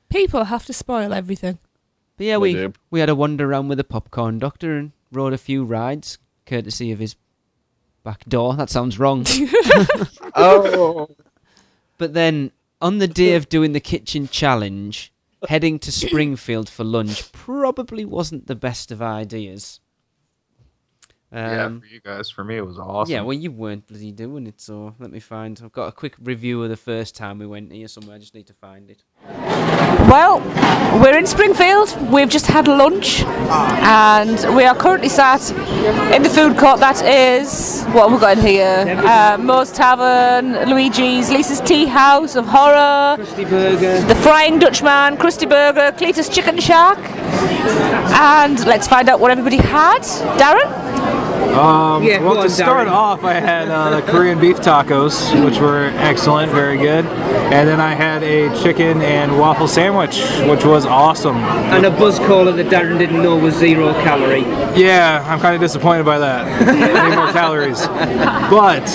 People have to spoil everything. But yeah, we had a wander around with the popcorn doctor and rode a few rides, courtesy of his back door. That sounds wrong. Oh. But then, on the day of doing the kitchen challenge, heading to Springfield for lunch probably wasn't the best of ideas. Yeah, for you guys. For me, it was awesome. Yeah, well, you weren't bloody doing it, so let me find. I've got a quick review of the first time we went here somewhere. I just need to find it. Well, we're in Springfield. We've just had lunch, and we are currently sat in the food court. That is what have we got in here? Moe's Tavern, Luigi's, Lisa's Tea House of Horror, Krusty Burger, the Frying Dutchman, Krusty Burger, Cletus Chicken Shack, and let's find out what everybody had. Darren? Well, to start off, I had the Korean beef tacos, which were excellent, very good. And then I had a chicken and waffle sandwich, which was awesome. And a buzz cola that Darren didn't know was 0 calorie. Yeah, I'm kind of disappointed by that. I need more calories. But,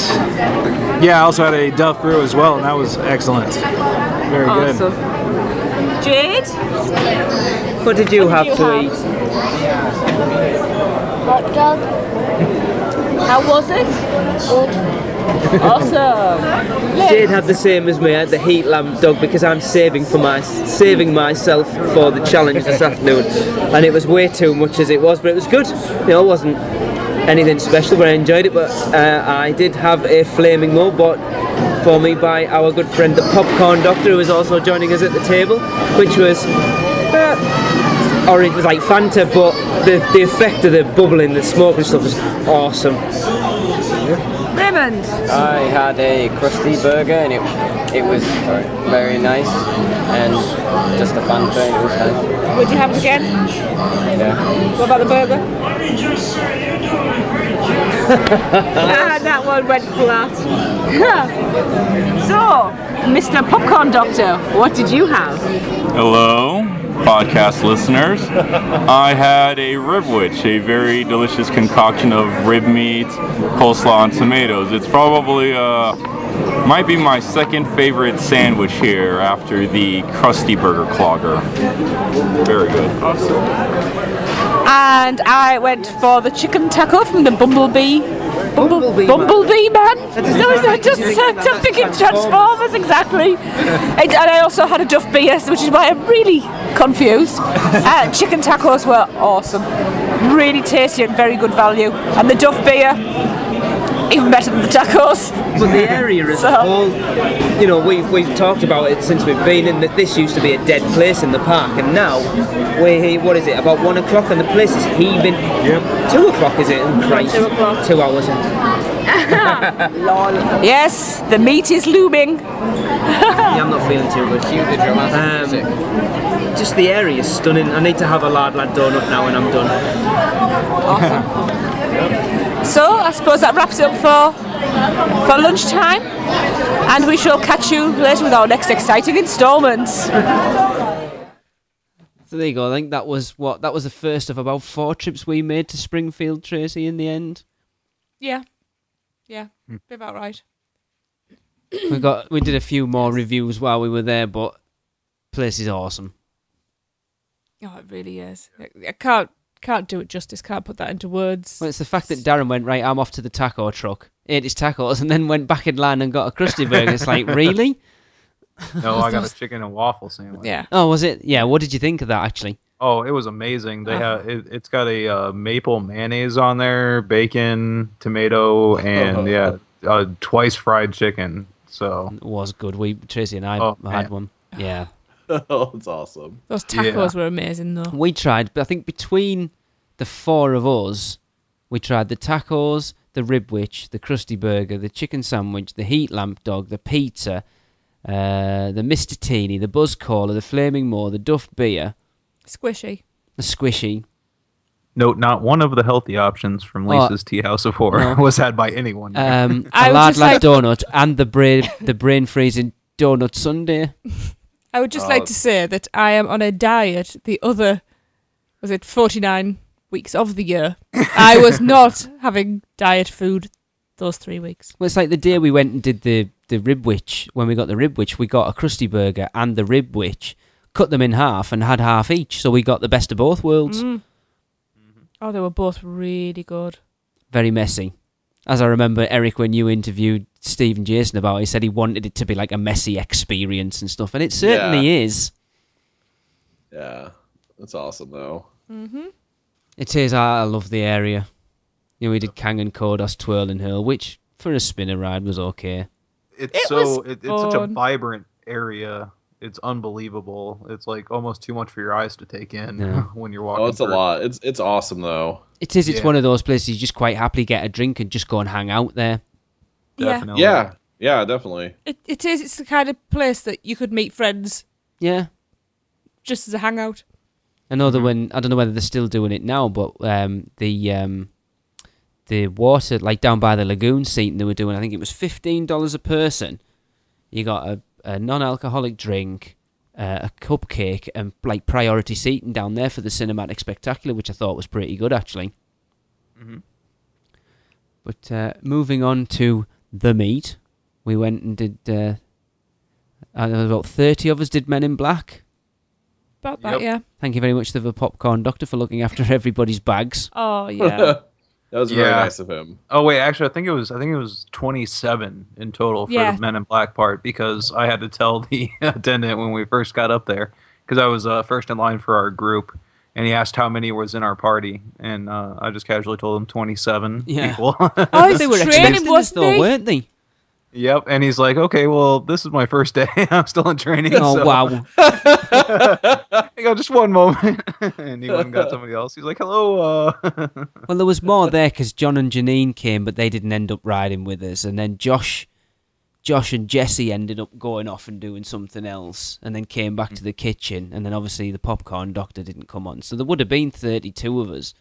yeah, I also had a Duff Brew as well, and that was excellent. Very good. Jade? What did you have to eat? Hot dog. How was it? Good. Awesome. Jade had the same as me. I had the heat lamp dog because I'm saving myself for the challenge this afternoon, and it was way too much as it was, but it was good. You know, it wasn't anything special, but I enjoyed it. But I did have a flaming Moe bought for me by our good friend the Popcorn Doctor, who was also joining us at the table, which was. Or it was like Fanta, but the effect of the bubbling, the smoke and stuff was awesome. Raymond? I had a Krusty Burger and it was very nice and just a Fanta, it was nice. Would you have it again? Yeah. What about the burger? That one went flat. So, Mr. Popcorn Doctor, what did you have? Hello, podcast listeners. I had a ribwich, a very delicious concoction of rib meat, coleslaw, and tomatoes. It's probably might be my second favorite sandwich here after the Krusty Burger Clogger. Very good. Awesome. And I went for the chicken taco from the Bumblebee Bumblebee Man. No, just I'm thinking Transformers exactly. And I also had a Duff beer, which is why I'm really confused. Chicken tacos were awesome, really tasty and very good value. And the Duff beer, even better than the tacos. But the area as a whole, you know, we've talked about it since we've been in, that this used to be a dead place in the park, and now we're here, what is it, about 1 o'clock, and the place is heaving. Yep. 2 o'clock, is it? Christ. 2 o'clock. 2 hours in. Lol. Yes, the meat is looming. Yeah, I'm not feeling too good. Cue the dramatic music. Just the area is stunning. I need to have a lard donut now and I'm done. Awesome. So I suppose that wraps it up for lunchtime, and we shall catch you later with our next exciting instalments. So there you go. I think that was the first of about 4 trips we made to Springfield, Tracy, in the end. Yeah, be about right. We did a few more reviews while we were there, but place is awesome. Oh, it really is. I can't do it justice. Can't put that into words. Well, it's the fact that Darren went, right, I'm off to the taco truck, ate his tacos, and then went back in line and got a Krusty Burger. It's like, really? No, I got a chicken and waffle sandwich. Yeah. Oh, was it? Yeah. What did you think of that, actually? Oh, it was amazing. They have it's got a maple mayonnaise on there, bacon, tomato, and twice fried chicken. So it was good. Tracy and I had one. Yeah. Oh, it's awesome. Those tacos were amazing, though. We tried, but I think between the 4 of us, we tried the tacos, the ribwich, the Krusty Burger, the chicken sandwich, the heat lamp dog, the pizza, the Mr. Teeny, the Buzz Caller, the Flaming Moor, the Duff Beer. Squishy. The Squishy. Note, not one of the healthy options from Lisa's Tea House of Horror was had by anyone. A lard donut and the brain freezing donut sundae. I would just like to say that I am on a diet the other, 49 weeks of the year. I was not having diet food those 3 weeks. Well, it's like the day we went and did the ribwich. When we got the ribwich, we got a Krusty Burger and the ribwich, cut them in half and had half each. So we got the best of both worlds. Mm. Oh, they were both really good. Very messy. As I remember, Eric, when you interviewed Steve and Jason about it, he said he wanted it to be like a messy experience and stuff, and it certainly is. Yeah, that's awesome, though. Mm-hmm. It is. I love the area. You know, we did Kangen, Kodos, Twirl and Hurl, which for a spinner ride was okay. It's such a vibrant area. It's unbelievable. It's like almost too much for your eyes to take in when you're walking. Oh, it's a lot. It's awesome though. It is. It's one of those places you just quite happily get a drink and just go and hang out there. Definitely. Yeah, definitely. It is. It's the kind of place that you could meet friends. Yeah. Just as a hangout. I know that I don't know whether they're still doing it now, but the water, like down by the lagoon seating they were doing, I think it was $15 a person. You got a non-alcoholic drink, a cupcake, and like priority seating down there for the cinematic spectacular, which I thought was pretty good actually. Mm-hmm. But moving on to the meet, we went and did. About 30 of us did Men in Black. About that, yeah. Thank you very much to the Popcorn Doctor for looking after everybody's bags. Oh yeah. That was very nice of him. Oh wait, actually, I think it was 27 in total for the Men in Black part, because I had to tell the attendant when we first got up there, because I was first in line for our group, and he asked how many was in our party, and I just casually told him 27 people. Oh, they were training, weren't they? Yep, and he's like, okay, well, this is my first day. I'm still in training. Oh, so. wow. I go, just one moment. And he went and got somebody else. He's like, hello. Well, there was more there because John and Janine came, but they didn't end up riding with us. And then Josh and Jesse ended up going off and doing something else, and then came back to the kitchen. And then obviously the Popcorn Doctor didn't come on. So there would have been 32 of us.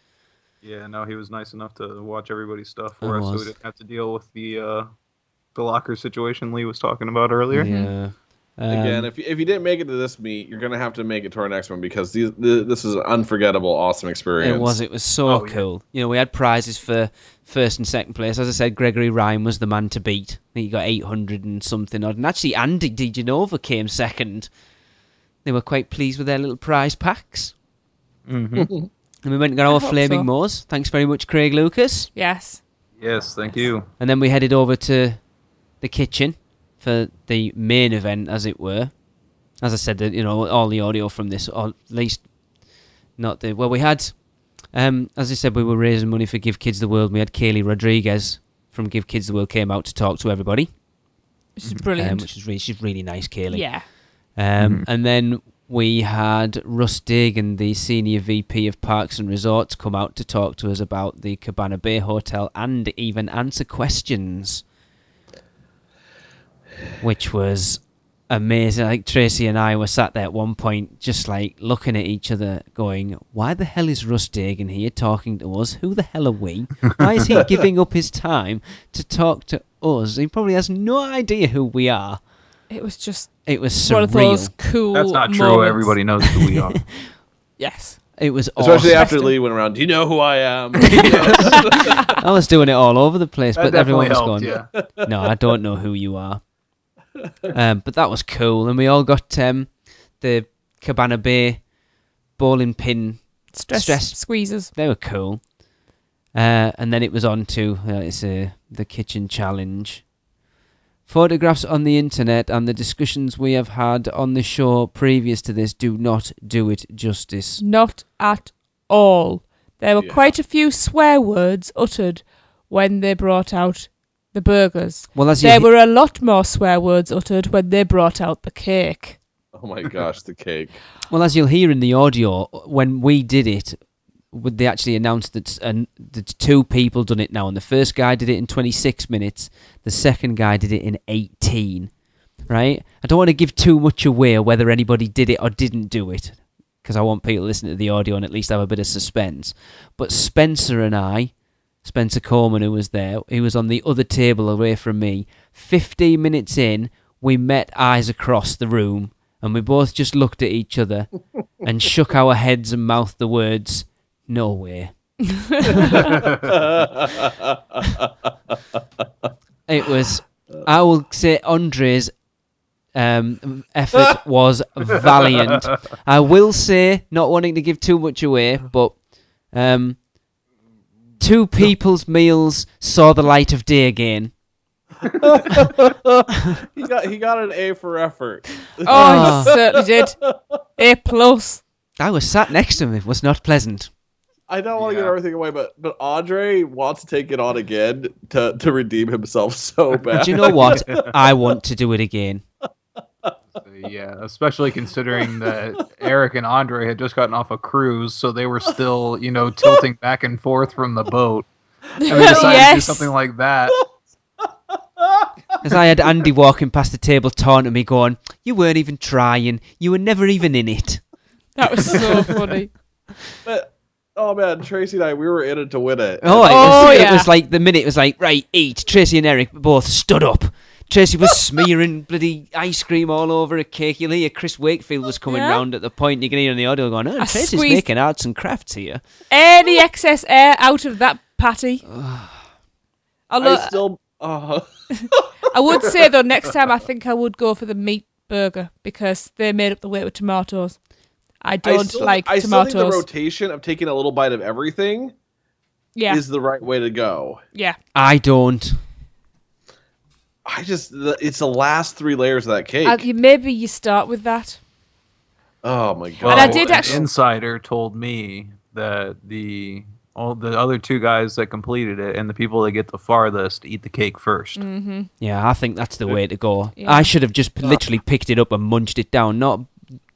Yeah, no, he was nice enough to watch everybody's stuff for us, so we didn't have to deal with the locker situation Lee was talking about earlier. Yeah. Again, if you didn't make it to this meet, you're gonna have to make it to our next one, because this is an unforgettable, awesome experience. It was so cool. You know, we had prizes for first and second place. As I said, Gregory Ryan was the man to beat. I think he got 800 and something odd. And actually, Andy DiGenova came second. They were quite pleased with their little prize packs. Mm-hmm. And we went and got our Flaming Moors. Thanks very much, Craig Lucas. Yes. Yes, thank you. And then we headed over to the kitchen for the main event, as it were. As I said, all the audio from this, or at least not the... Well, we had, as I said, we were raising money for Give Kids the World. We had Kaylee Rodriguez from Give Kids the World came out to talk to everybody. Which is brilliant. She's really nice, Kaylee. Yeah. And then we had Russ Dagan, the Senior VP of Parks and Resorts, come out to talk to us about the Cabana Bay Hotel and even answer questions, which was amazing. Like Tracy and I were sat there at one point just like looking at each other going, why the hell is Russ Dagan here talking to us? Who the hell are we? Why is he giving up his time to talk to us? He probably has no idea who we are. It was surreal. One of those cool That's not true. moments. Everybody knows who we are. Yes. It was especially awesome. after Lee went around. Do you know who I am? I was doing it all over the place, but everyone was helped, going, yeah. no, I don't know who you are. But that was cool. And we all got the Cabana Bay bowling pin stress squeezers. They were cool. And then it was on to the kitchen challenge. Photographs on the internet and the discussions we have had on the show previous to this do not do it justice. Not at all. There were quite a few swear words uttered when they brought out the burgers. Well, there were a lot more swear words uttered when they brought out the cake. Oh my gosh, the cake. Well, as you'll hear in the audio, when we did it, they actually announced that 2 people done it now, and the first guy did it in 26 minutes, the second guy did it in 18, right? I don't want to give too much away whether anybody did it or didn't do it, because I want people to listen to the audio and at least have a bit of suspense. But Spencer and I, Spencer Coleman, who was there, he was on the other table away from me, 15 minutes in, we met eyes across the room, and we both just looked at each other and shook our heads and mouthed the words, no way. It was, I will say, Andre's effort was valiant. I will say, not wanting to give too much away, but 2 people's meals saw the light of day again. He got an A for effort. Oh, he certainly did. A+. I was sat next to him. It was not pleasant. I don't want to give everything away, but Andre wants to take it on again to redeem himself so bad. But you know what? I want to do it again. Yeah, especially considering that Eric and Andre had just gotten off a cruise, so they were still, tilting back and forth from the boat. And they decided to do something like that. As I had Andy walking past the table taunting me going, you weren't even trying. You were never even in it. That was so funny. But, oh man, Tracy and I, we were in it to win it. It was like the minute it was like, right, eat. Tracy and Eric both stood up. Tracy was smearing bloody ice cream all over a cake. You'll hear Chris Wakefield was coming round at the point. You can hear on the audio going, Tracy's making arts and crafts here. Any excess air out of that patty. I would say, though, next time I think I would go for the meat burger because they made up the weight with tomatoes. I still like tomatoes. I still think the rotation of taking a little bite of everything is the right way to go. Yeah. I don't. It's the last 3 layers of that cake. Maybe you start with that. Oh my god! Well, and I did an insider told me that all the other 2 guys that completed it and the people that get the farthest eat the cake first. Mm-hmm. Yeah, I think that's the way to go. Yeah. I should have just literally picked it up and munched it down, not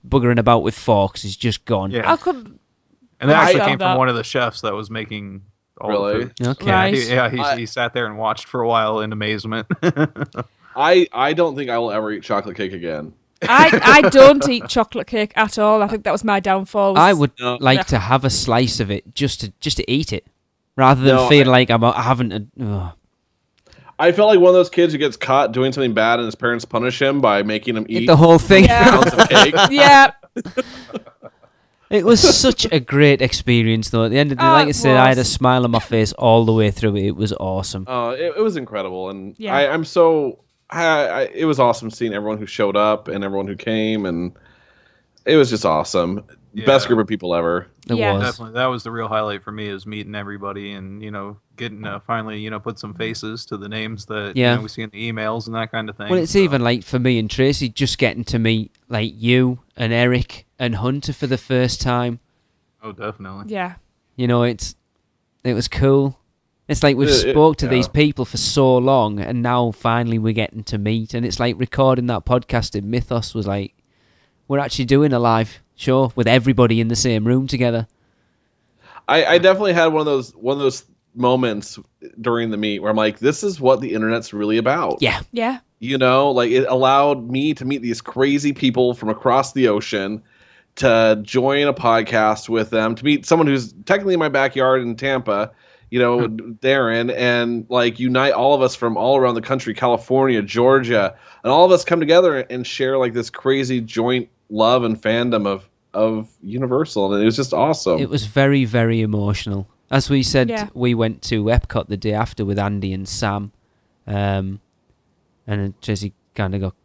buggering about with forks. It's just gone. Yeah. I could. And that actually came from one of the chefs that was making all the food. Okay. Right. He sat there and watched for a while in amazement. I don't think I will ever eat chocolate cake again. I don't eat chocolate cake at all. I think that was my downfall. I would like to have a slice of it just to eat it, rather than feel like I haven't. I felt like one of those kids who gets caught doing something bad and his parents punish him by making him eat the whole thing. pounds of cake. Yeah. It was such a great experience, though. At the end of the day, like I said, I had a smile on my face all the way through it. It was awesome. It was incredible, and I'm so. It was awesome seeing everyone who showed up and everyone who came, and it was just awesome. Best group of people ever. It was. Definitely. That was the real highlight for me, is meeting everybody and, getting finally, put some faces to the names that we see in the emails and that kind of thing. Well, it's even like for me and Tracey, just getting to meet like you and Eric and Hunter for the first time. Oh, definitely. Yeah. It was cool. It's like we've spoke to these people for so long, and now finally we're getting to meet. And it's like recording that podcast in Mythos was like, we're actually doing a live show with everybody in the same room together. I definitely had one of those moments during the meet where I'm like, this is what the internet's really about. Yeah. Yeah. Like it allowed me to meet these crazy people from across the ocean, to join a podcast with them, to meet someone who's technically in my backyard in Tampa, Darren, and like unite all of us from all around the country, California, Georgia, and all of us come together and share like this crazy joint love and fandom of Universal, and it was just awesome. It was very, very emotional. As we said, we went to Epcot the day after with Andy and Sam, and Tracy kind of got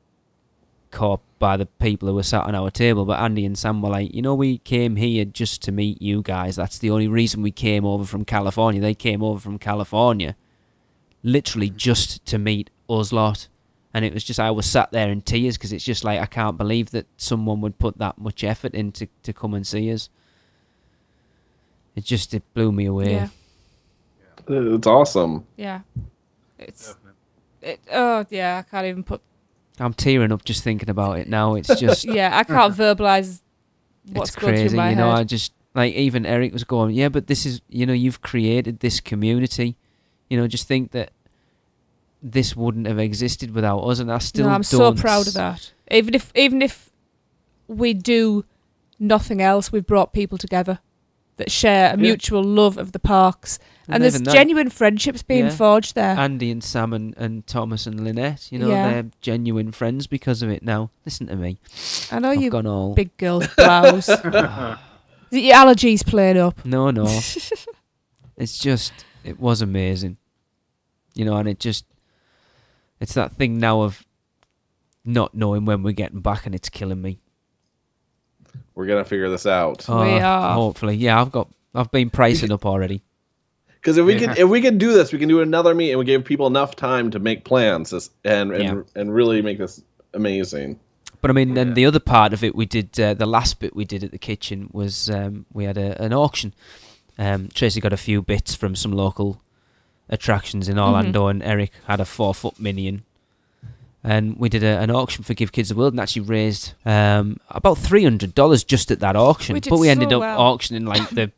caught by the people who were sat on our table, but Andy and Sam were like, we came here just to meet you guys. That's the only reason we came over from California. They came over from California literally just to meet us lot. And it was just, I was sat there in tears, because it's just like, I can't believe that someone would put that much effort in to come and see us. It blew me away. Yeah. It's awesome. Yeah. I can't even put... I'm tearing up just thinking about it now. It's just... yeah, I can't verbalise what's going through my head. I just... Like, even Eric was going, yeah, but this is... you've created this community. Just think that this wouldn't have existed without us, and I still I'm so proud of that. Even if we do nothing else, we've brought people together that share a mutual love of the parks, and there's genuine friendships being forged there. Andy and Sam and Thomas and Lynette, they're genuine friends because of it now. Listen to me. I know I've you gone all... big girls blouse. Is it your allergies playing up? No. It's just, it was amazing. And it's that thing now of not knowing when we're getting back, and it's killing me. We're gonna figure this out. We are. Hopefully, yeah. I've been pricing up already. Because if we can do this, we can do another meet, and we give people enough time to make plans and really make this amazing. But I mean, and the other part of it, we did the last bit we did at the kitchen was we had an auction. Tracy got a few bits from some local attractions in Orlando, and Eric had a 4-foot minion. And we did an auction for Give Kids the World, and actually raised about $300 just at that auction. But we ended up auctioning like the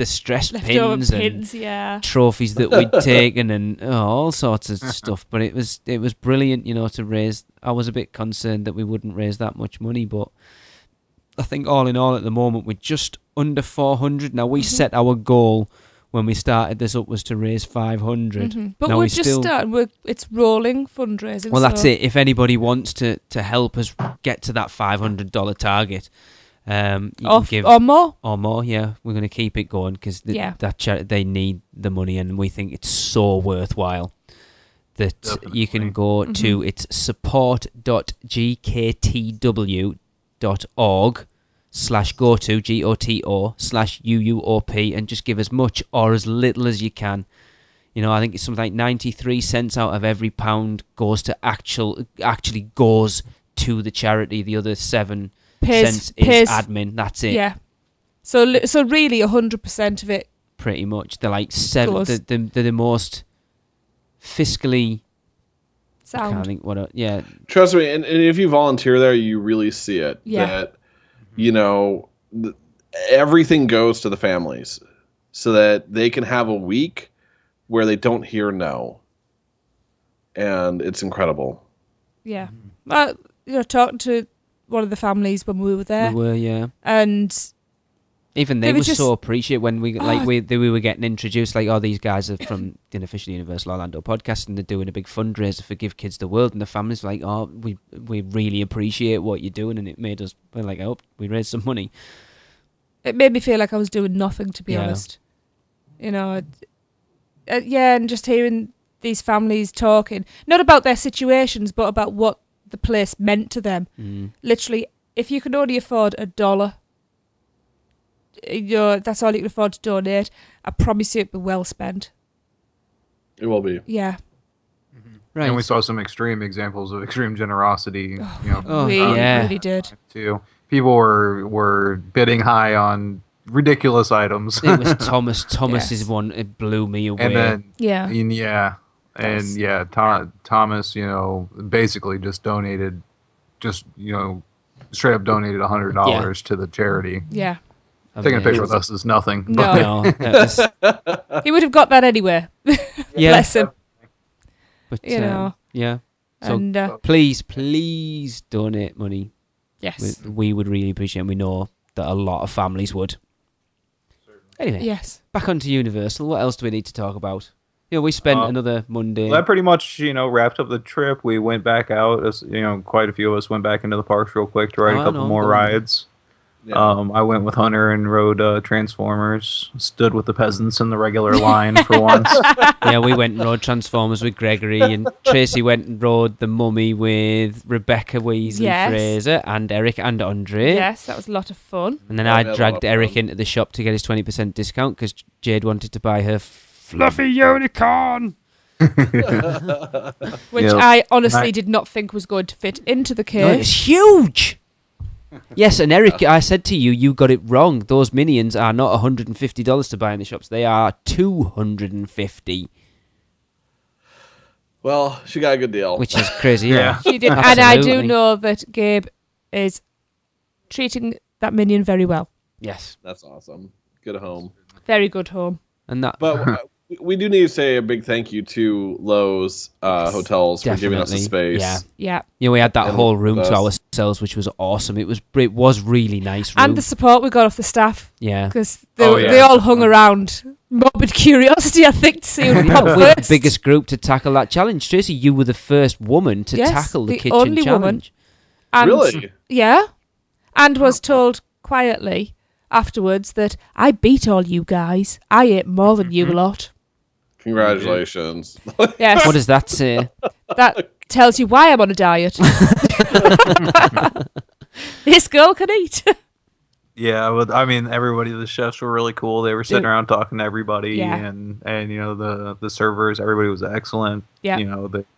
stress pins and trophies that we'd taken, and all sorts of stuff. But it was brilliant, to raise. I was a bit concerned that we wouldn't raise that much money, but I think all in all at the moment we're just under 400. Now we set our goal when we started this up was to raise 500. But now we're just starting. It's rolling fundraising. Well, that's it. If anybody wants to help us get to that $500 target, you can give or more. Or more, yeah. We're going to keep it going because that charity, they need the money, and we think it's so worthwhile that you can go to it's support.gktw.org/GOTO/UUOP and just give as much or as little as you can. I think it's something like 93 cents out of every pound goes to actually goes to the charity. The other 7 cents is admin. That's it. Yeah. So really 100% of it. Pretty much. They're like 7. They're the most fiscally sound. I can't think what. Yeah. Trust me, and if you volunteer there, you really see it. Yeah. That everything goes to the families so that they can have a week where they don't hear no. And it's incredible. Yeah. Well, talking to one of the families when we were there. We were, yeah. And even they were so appreciative when we were getting introduced, like, these guys are from the Unofficial Universal Orlando podcast, and they're doing a big fundraiser for Give Kids the World, and the families were like, we really appreciate what you're doing, and it made us, I hope we raised some money. It made me feel like I was doing nothing, to be honest. And just hearing these families talking, not about their situations, but about what the place meant to them. Literally, if you can only afford $1 that's all you can afford to donate, I promise you it'll be well spent. It will be. Yeah. Right. And we saw some extreme examples of extreme generosity. We really did. Too. People were bidding high on ridiculous items. It was Thomas. Thomas's one. It blew me away. And then Thomas, basically just donated, straight up donated $100 to the charity. Yeah. Taking a picture with us is nothing. No. He would have got that anyway. Bless him. But, yeah. So and, please donate money. Yes. We would really appreciate it. We know that a lot of families would. Anyway. Yes. Back onto Universal. What else do we need to talk about? We spent another Monday. That pretty much, wrapped up the trip. We went back out. Quite a few of us went back into the parks real quick to ride a couple more rides. Yeah. I went with Hunter and rode Transformers. Stood with the peasants in the regular line for once. Yeah, we went and rode Transformers with Gregory, and Tracy went and rode the Mummy with Rebecca, Weasley, Fraser, and Eric and Andre. Yes, that was a lot of fun. And then I dragged Eric into the shop to get his 20% discount because Jade wanted to buy her fluffy unicorn. Which I honestly did not think was going to fit into the case. No, it's huge. Yes, and Eric, I said to you, you got it wrong. Those minions are not $150 to buy in the shops. They are $250. Well, she got a good deal. Which is crazy, yeah. She did. And I do know that Gabe is treating that minion very well. Yes. That's awesome. Good home. Very good home. And that... But we do need to say a big thank you to Lowe's Hotels for giving us the space. Yeah. We had that whole room to ourselves, which was awesome. It was really nice room. And the support we got off the staff. Yeah. Because they all hung around. Morbid curiosity, I think, to see who would pop We're the first. biggest group to tackle that challenge. Tracy, you were the first woman to tackle the kitchen only challenge. Woman. And, really? Yeah. And was told quietly afterwards that I beat all you guys. I ate more than you lot. Congratulations. Yes. What does that say? That tells you why I'm on a diet. This girl can eat. Yeah, everybody, the chefs were really cool. They were sitting around talking to everybody, and the servers, everybody was excellent. Yeah.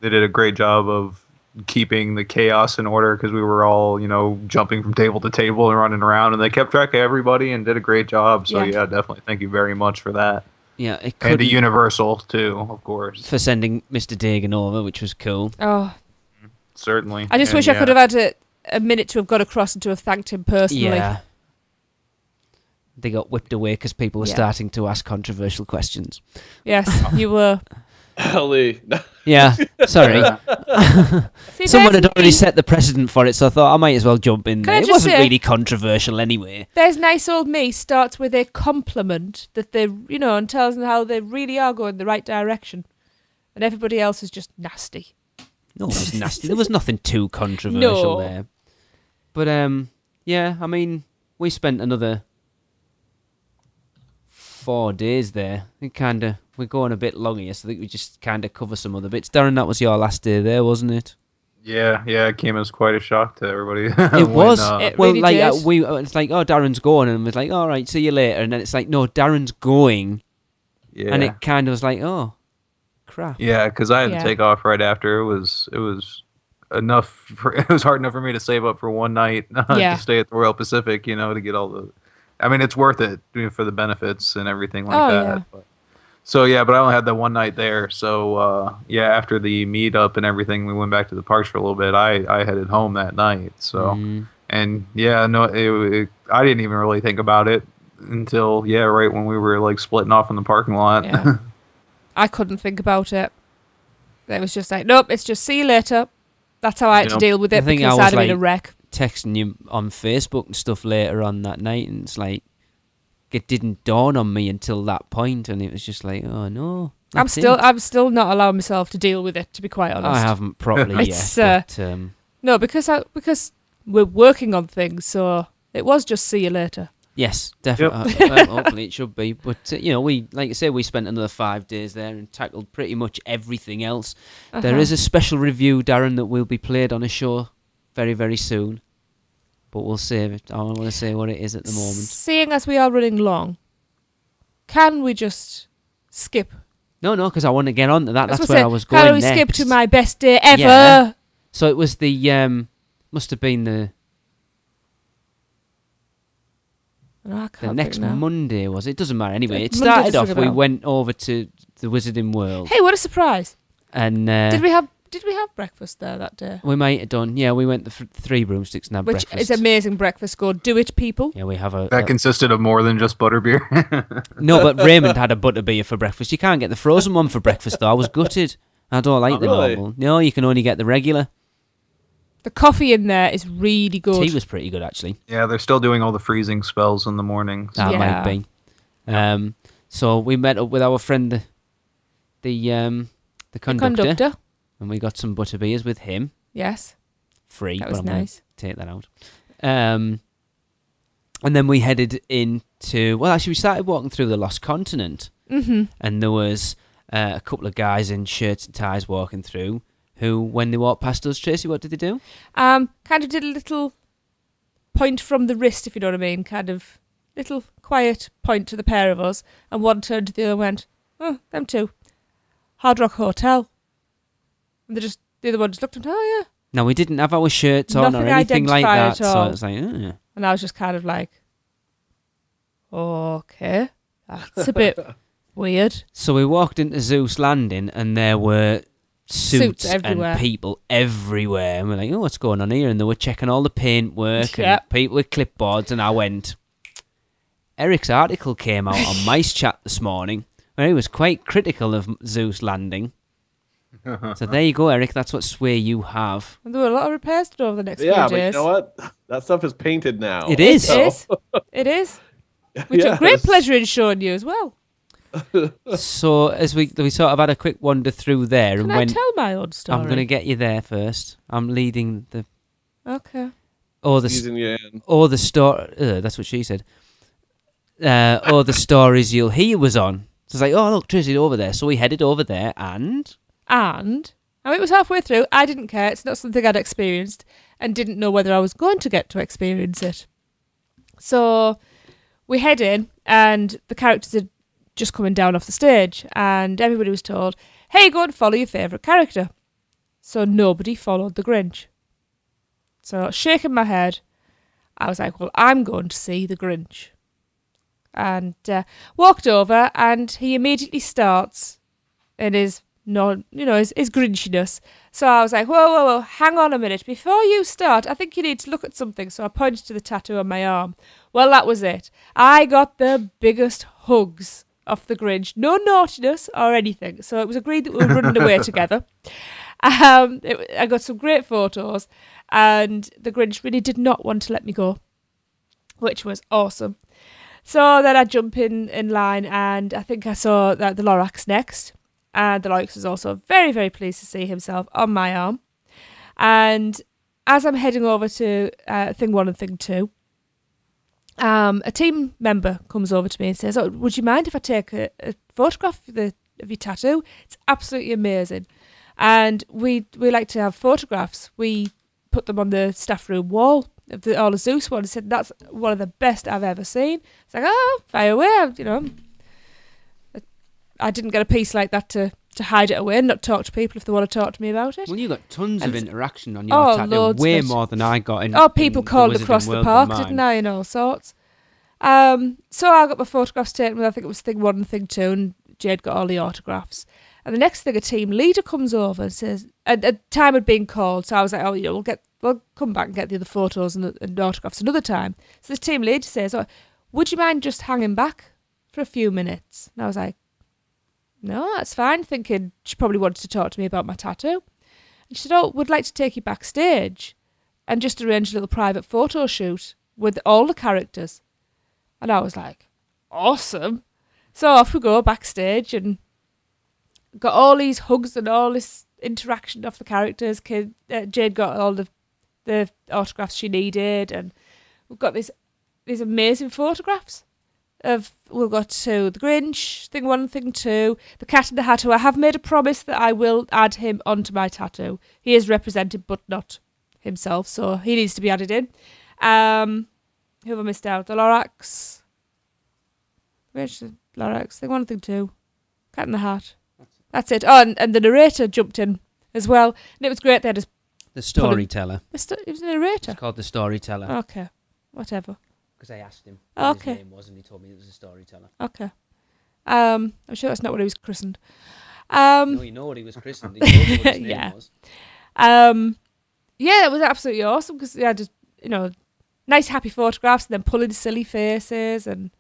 They did a great job of keeping the chaos in order because we were all, jumping from table to table and running around, and they kept track of everybody and did a great job. So yeah definitely thank you very much for that. Yeah, and to Universal too, of course, for sending Mr. Dagan over, which was cool. Oh, certainly. I just wish I could have had a minute to have got across and to have thanked him personally. Yeah. They got whipped away because people were starting to ask controversial questions. Yes, you were. Lee. Yeah, sorry. Someone had already set the precedent for it, so I thought I might as well jump in there. It wasn't really controversial anyway. There's nice old me starts with a compliment that they, and tells them how they really are going the right direction. And everybody else is just nasty. No, it was nasty. There was nothing too controversial there. But, we spent another 4 days there. We're going a bit long here, so I think we just kind of cover some other bits. Darren, that was your last day there, wasn't it? Yeah, it came as quite a shock to everybody. It was. It really did. It's like, oh, Darren's going, and it's like, all right, see you later. And then it's like, no, Darren's going. Yeah. And it kind of was like, oh, crap. Yeah, because I had to take off right after. It was enough. It was hard enough for me to save up for one night to stay at the Royal Pacific, to get all the. It's worth it for the benefits and everything like that. Yeah. But I only had that one night there. So, after the meetup and everything, we went back to the parks for a little bit. I headed home that night. So, I didn't even really think about it until, right when we were, splitting off in the parking lot. Yeah. I couldn't think about it. It was just like, nope, it's just see you later. That's how I had to deal with it because I'd been a wreck. Texting you on Facebook and stuff later on that night, and it's like it didn't dawn on me until that point, and it was just like, oh no, I'm still not allowing myself to deal with it, to be quite honest. I haven't properly yet. No, because we're working on things, so it was just see you later. Yes, definitely. Hopefully it should be, but we, like I say, we spent another 5 days there and tackled pretty much everything else. There is a special review, Darren, that will be played on a show very, very soon. but we'll save it. I don't want to say what it is at the moment. Seeing as we are running long, can we just skip? No, because I want to get on to that. That's where I was How do going we next. skip to my best day ever? Yeah. So it was the must have been the next Monday, was it? Doesn't matter. Anyway, it started off. We went over to the Wizarding World. Hey, what a surprise! And did we have breakfast there that day? We might have done. Yeah, we went the Three Broomsticks and had breakfast. Which is amazing breakfast. Go do it, people. Yeah, we have that consisted of more than just butterbeer. No, but Raymond had a butterbeer for breakfast. You can't get the frozen one for breakfast though. I was gutted. I don't like the normal. No, you can only get the regular. The coffee in there is really good. Tea was pretty good actually. Yeah, they're still doing all the freezing spells in the mornings. That might be. So we met up with our friend, the conductor. And we got some butterbeers with him. Yes. Free. That was I'm nice. Take that out. And then we headed into... Well, actually, we started walking through the Lost Continent. Mm-hmm. And there was a couple of guys in shirts and ties walking through who, when they walked past us, Tracey, what did they do? Kind of did a little point from the wrist, if you know what I mean. Kind of little quiet point to the pair of us. And one turned to the other and went, oh, them two. Hard Rock Hotel. And the other one just looked at him, oh yeah. No, we didn't have our shirts on or anything like that. So it was like, And I was just kind of like, okay, that's a bit weird. So we walked into Zeus Landing and there were suits everywhere. And people everywhere. And we're like, oh, what's going on here? And they were checking all the paintwork and people with clipboards. And I went, Eric's article came out on Mice Chat this morning where he was quite critical of Zeus Landing. So there you go, Eric. That's what sway you have. And there were a lot of repairs to do over the next few days. Yeah, but you know what? That stuff is painted now. It is. It is. We took great pleasure in showing you as well. So as we sort of had a quick wander through there, Can I tell my own story? I'm going to get you there first. I'm leading the. Okay. Or the story. That's what she said. Or the stories you'll hear was on. So it's like, oh look, Tracey over there. So we headed over there and it was halfway through. I didn't care. It's not something I'd experienced and didn't know whether I was going to get to experience it. So we head in and the characters are just coming down off the stage and everybody was told, hey, go and follow your favourite character. So nobody followed the Grinch. So shaking my head, I was like, well, I'm going to see the Grinch. And walked over and he immediately starts in his Grinchiness. So I was like, whoa, hang on a minute. Before you start, I think you need to look at something. So I pointed to the tattoo on my arm. Well, that was it. I got the biggest hugs off the Grinch. No naughtiness or anything. So it was agreed that we were running away together. I got some great photos and the Grinch really did not want to let me go, which was awesome. So then I jump in line and I think I saw that the Lorax next. And the Lorax was also very, very pleased to see himself on my arm. And as I'm heading over to Thing 1 and Thing 2, a team member comes over to me and says, oh, would you mind if I take a photograph of your tattoo? It's absolutely amazing. And we like to have photographs. We put them on the staff room wall of all the Zeus one and said, that's one of the best I've ever seen. It's like, oh, fire away, I didn't get a piece like that to hide it away and not talk to people if they want to talk to me about it. Well, you got tons of interaction on your tattoo, way more than I got in. People called across the park, didn't I, and all sorts. So I got my photographs taken with, I think it was Thing 1 and Thing 2, and Jade got all the autographs. And the next thing, a team leader comes over and says, at time had been called, so I was like, oh, we'll come back and get the other photos and autographs another time. So the team leader says, oh, would you mind just hanging back for a few minutes? And I was like, no, that's fine, thinking she probably wanted to talk to me about my tattoo. And she said, oh, would like to take you backstage and just arrange a little private photo shoot with all the characters. And I was like, awesome. So off we go backstage and got all these hugs and all this interaction of the characters. Jade got all the autographs she needed, and we've got these amazing photographs. We've got to the Grinch, Thing 1, Thing 2, the Cat in the Hat, who I have made a promise that I will add him onto my tattoo. He is represented, but not himself, so he needs to be added in. Who have I missed out? The Lorax. Where's the Lorax? Thing 1, thing 2. Cat in the Hat. That's it. Oh, and the narrator jumped in as well. And it was great. They had the storyteller. It was the narrator? It's called the storyteller. Okay. Whatever. Because I asked him what his name was and he told me it was a storyteller. Okay. I'm sure that's not what he was christened. No, you know what he was christened. He told me what his name was. Yeah, it was absolutely awesome because they had just, nice happy photographs and then pulling silly faces and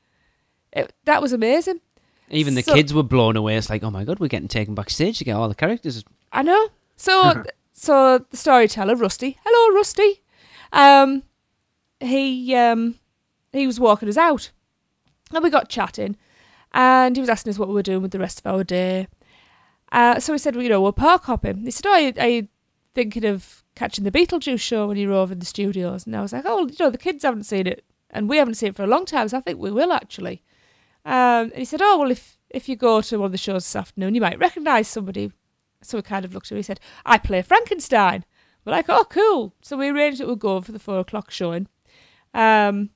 that was amazing. Even the kids were blown away. It's like, oh my God, we're getting taken backstage to get all the characters. I know. So the storyteller, Rusty. Hello, Rusty. He was walking us out and we got chatting and he was asking us what we were doing with the rest of our day. So we said, we're park hopping. He said, are you thinking of catching the Beetlejuice show when you're over in the studios? And I was like, the kids haven't seen it and we haven't seen it for a long time, so I think we will actually. And he said, if you go to one of the shows this afternoon, you might recognise somebody. So we kind of looked at him. He said, I play Frankenstein. We're like, oh, cool. So we arranged that we'd go for the 4:00 showing. And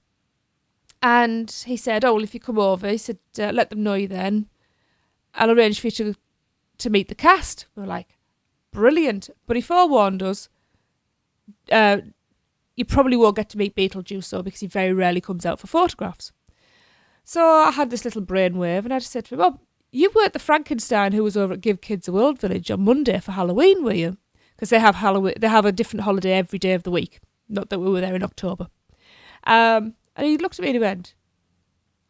he said, if you come over, he said, let them know you then. I'll arrange for you to meet the cast. We're like, brilliant. But he forewarned us, you probably won't get to meet Beetlejuice, though, because he very rarely comes out for photographs. So I had this little brainwave, and I just said to him, you weren't the Frankenstein who was over at Give Kids a World Village on Monday for Halloween, were you? Because they have a different holiday every day of the week. Not that we were there in October. And he looked at me and he went,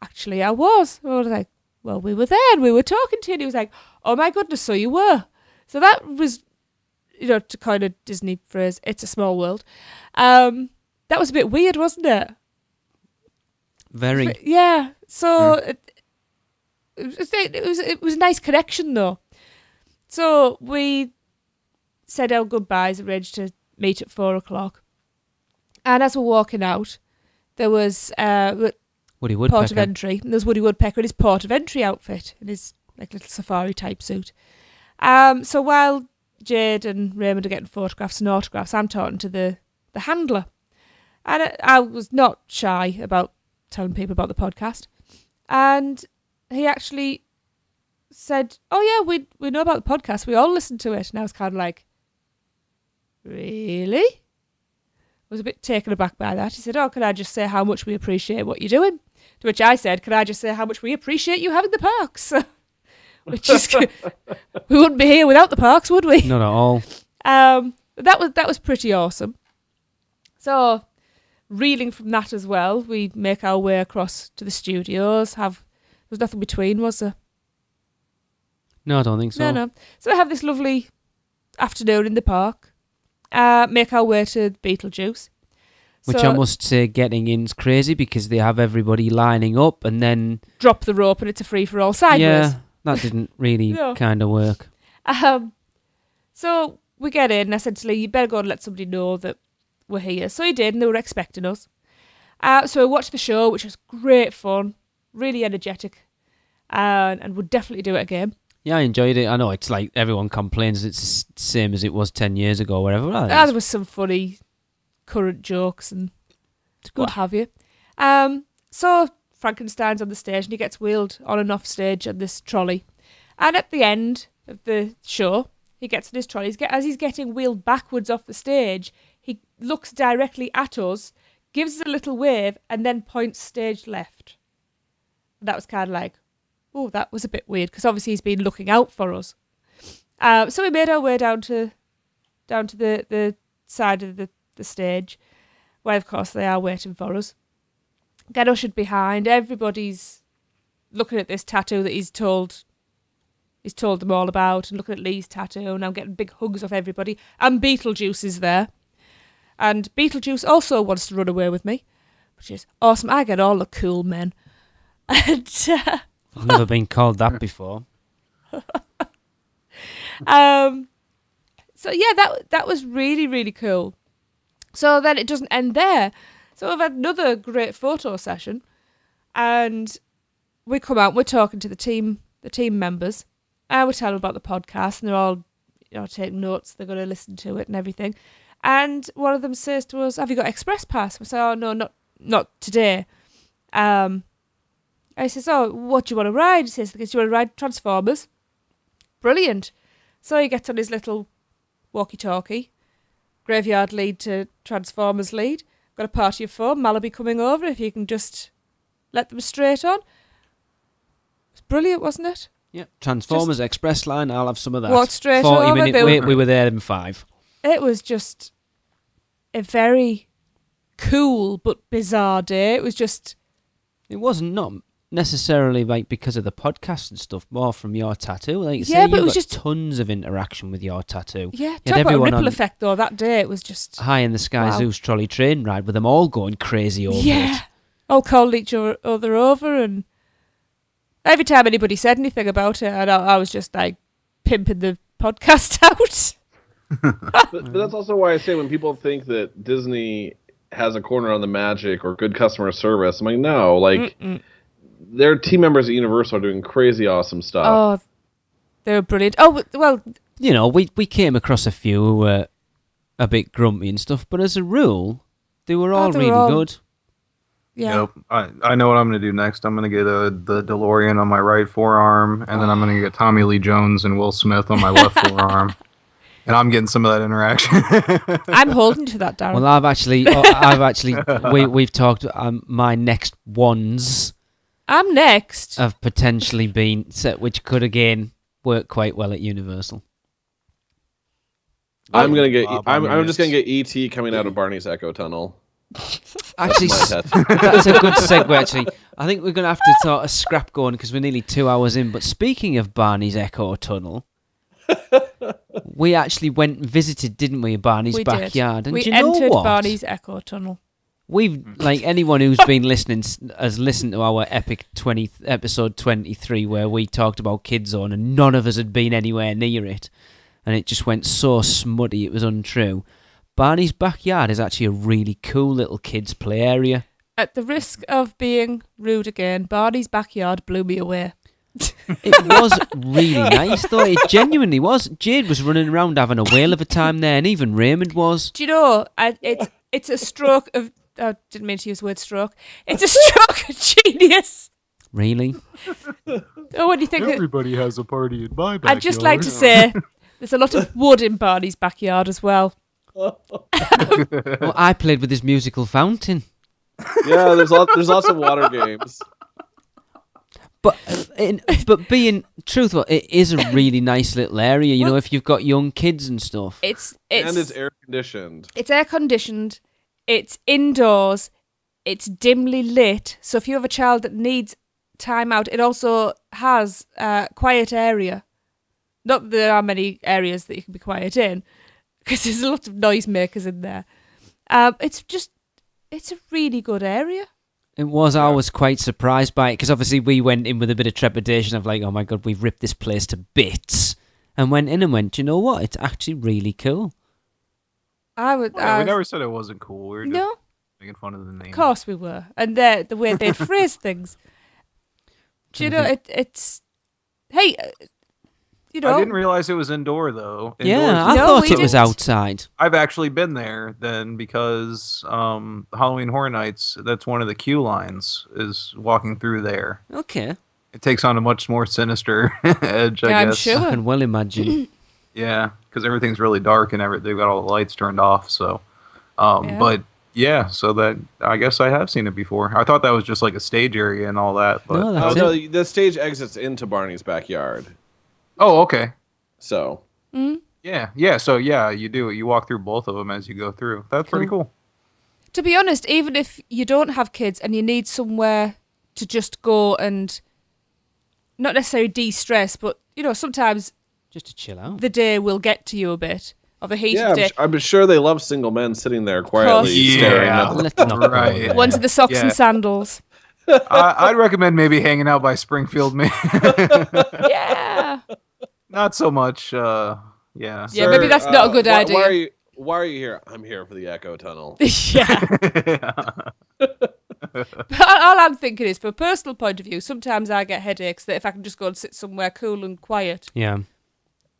actually, I was. I was like, well, we were there and we were talking to you. And he was like, oh my goodness, so you were. So that was, to kind of Disney phrase, it's a small world. That was a bit weird, wasn't it? Very. Yeah. So it was a nice connection, though. So we said our goodbyes, arranged to meet at 4:00. And as we're walking out, there was Woody Woodpecker. Port of Entry. And there's Woody Woodpecker in his Port of Entry outfit, in his little safari type suit. So while Jade and Raymond are getting photographs and autographs, I'm talking to the handler. And I was not shy about telling people about the podcast. And he actually said, oh yeah, we know about the podcast. We all listen to it. And I was kind of like, really? I was a bit taken aback by that. He said, can I just say how much we appreciate what you're doing? To which I said, can I just say how much we appreciate you having the parks? Which is, we wouldn't be here without the parks, would we? Not at all. That was pretty awesome. So, reeling from that as well, we make our way across to the studios. There was nothing between, was there? No, I don't think so. No. So we have this lovely afternoon in the park. Make our way to Beetlejuice. Which I must say, getting in's crazy because they have everybody lining up and then drop the rope and it's a free-for-all sideways. Yeah, that didn't really kind of work. So we get in and I said to Lee, you better go and let somebody know that we're here. So he did and they were expecting us. So we watched the show, which was great fun, really energetic, and would definitely do it again. Yeah, I enjoyed it. I know it's like everyone complains it's the same as it was 10 years ago or whatever. There was some funny current jokes and what have you. So Frankenstein's on the stage and he gets wheeled on and off stage on this trolley. And at the end of the show, he gets in his trolley. As he's getting wheeled backwards off the stage, he looks directly at us, gives us a little wave, and then points stage left. And that was kind of like, oh, that was a bit weird, because obviously he's been looking out for us. So we made our way down to the side of the stage, where of course they are waiting for us. Get ushered behind. Everybody's looking at this tattoo that he's told them all about, and looking at Lee's tattoo, and I'm getting big hugs off everybody. And Beetlejuice is there. And Beetlejuice also wants to run away with me, which is awesome. I get all the cool men. And I've never been called that before. So yeah, that was really, really cool. So then it doesn't end there. So we've had another great photo session, and we come out, we're talking to the team members, and we tell them about the podcast, and they're all, taking notes, they're going to listen to it and everything. And one of them says to us, "Have you got Express Pass?" I say, "Oh no, not today." I says, "Oh, what do you want to ride?" He says, "Do you want to ride Transformers?" Brilliant. So he gets on his little walkie-talkie, graveyard lead to Transformers lead. Got a party of 4, Malaby coming over, if you can just let them straight on. It's brilliant, wasn't it? Yeah, Transformers Express line, I'll have some of that. Walked straight 40 over. minute wait, we were there in 5. It was just a very cool but bizarre day. It was just... It wasn't not necessarily like because of the podcast and stuff, more from your tattoo. Like Yeah, say but you it was got just... tons of interaction with your tattoo. Yeah, You had talk about a everyone ripple on effect though. That day it was just... High in the Sky Wow. Zeus trolley train ride with them all going crazy over Yeah. it. All called each other over, and every time anybody said anything about it, I was just like pimping the podcast out. But that's also why I say when people think that Disney has a corner on the magic or good customer service, I'm like, no, like their team members at Universal are doing crazy awesome stuff. Oh, they were brilliant. Oh, well, You know, we came across a few who were a bit grumpy and stuff, but as a rule, they were all really good. Yeah. Yep. I know what I'm going to do next. I'm going to get the DeLorean on my right forearm, and then I'm going to get Tommy Lee Jones and Will Smith on my left forearm. And I'm getting some of that interaction. I'm holding to that, Darren. Well, we've talked. My next ones. I'm next. Have potentially been set, which could again work quite well at Universal. I'm just gonna get ET coming out of Barney's Echo Tunnel. Actually, that's a good segue. Actually, I think we're gonna have to sort of scrap going because we're nearly 2 hours in. But speaking of Barney's Echo Tunnel. We actually went and visited, didn't we, Barney's backyard? Did. And we do you know entered what? Barney's Echo Tunnel. We've anyone who's been listening has listened to our epic episode 23 where we talked about Kid Zone and none of us had been anywhere near it, and it just went so smutty it was untrue. Barney's backyard is actually a really cool little kids' play area. At the risk of being rude again, Barney's backyard blew me away. It was really nice, though. It genuinely was. Jade was running around having a whale of a time there, and even Raymond was. Do you know? It's a stroke of. I didn't mean to use the word stroke. It's a stroke of genius. Really? Oh, when you think everybody has a party in my backyard. I'd just like to say there's a lot of wood in Barney's backyard as well. Well, I played with his musical fountain. Yeah, there's lots of water games. But being truthful, it is a really nice little area. You know, if you've got young kids and stuff. And it's air conditioned. It's air conditioned. It's indoors. It's dimly lit. So if you have a child that needs time out, it also has a quiet area. Not that there are many areas that you can be quiet in, because there's a lot of noisemakers in there. It's a really good area. It was. I was quite surprised by it because obviously we went in with a bit of trepidation of like, oh my god, we've ripped this place to bits, and went in and went, you know what? It's actually really cool. We never said it wasn't cool. We were just making fun of the name. Of course we were, and the way they'd phrase things. Do you know it's? Hey, you know. I didn't realize it was indoor though. Yeah, I thought it was outside. I've actually been there then because Halloween Horror Nights, that's one of the queue lines, is walking through there. Okay. It takes on a much more sinister edge, I I'm guess. sure. I can well imagine. Yeah, because everything's really dark and they've got all the lights turned off. So, but yeah, so that I guess I have seen it before. I thought that was just like a stage area and all that. But No, the stage exits into Barney's backyard. Oh, okay. So. Yeah. So yeah, you do. You walk through both of them as you go through. That's pretty cool. To be honest, even if you don't have kids and you need somewhere to just go and not necessarily de-stress, but you know, sometimes just to chill out, the day will get to you a bit of a heated day. I'm sure they love single men sitting there quietly staring at them. Right. Ones with the socks and sandals. I'd recommend maybe hanging out by Springfield. Yeah. Not so much. Yeah. Yeah, maybe that's not a good idea. Why are you here? I'm here for the Echo Tunnel. Yeah. But all I'm thinking is, from a personal point of view, sometimes I get headaches that if I can just go and sit somewhere cool and quiet. Yeah.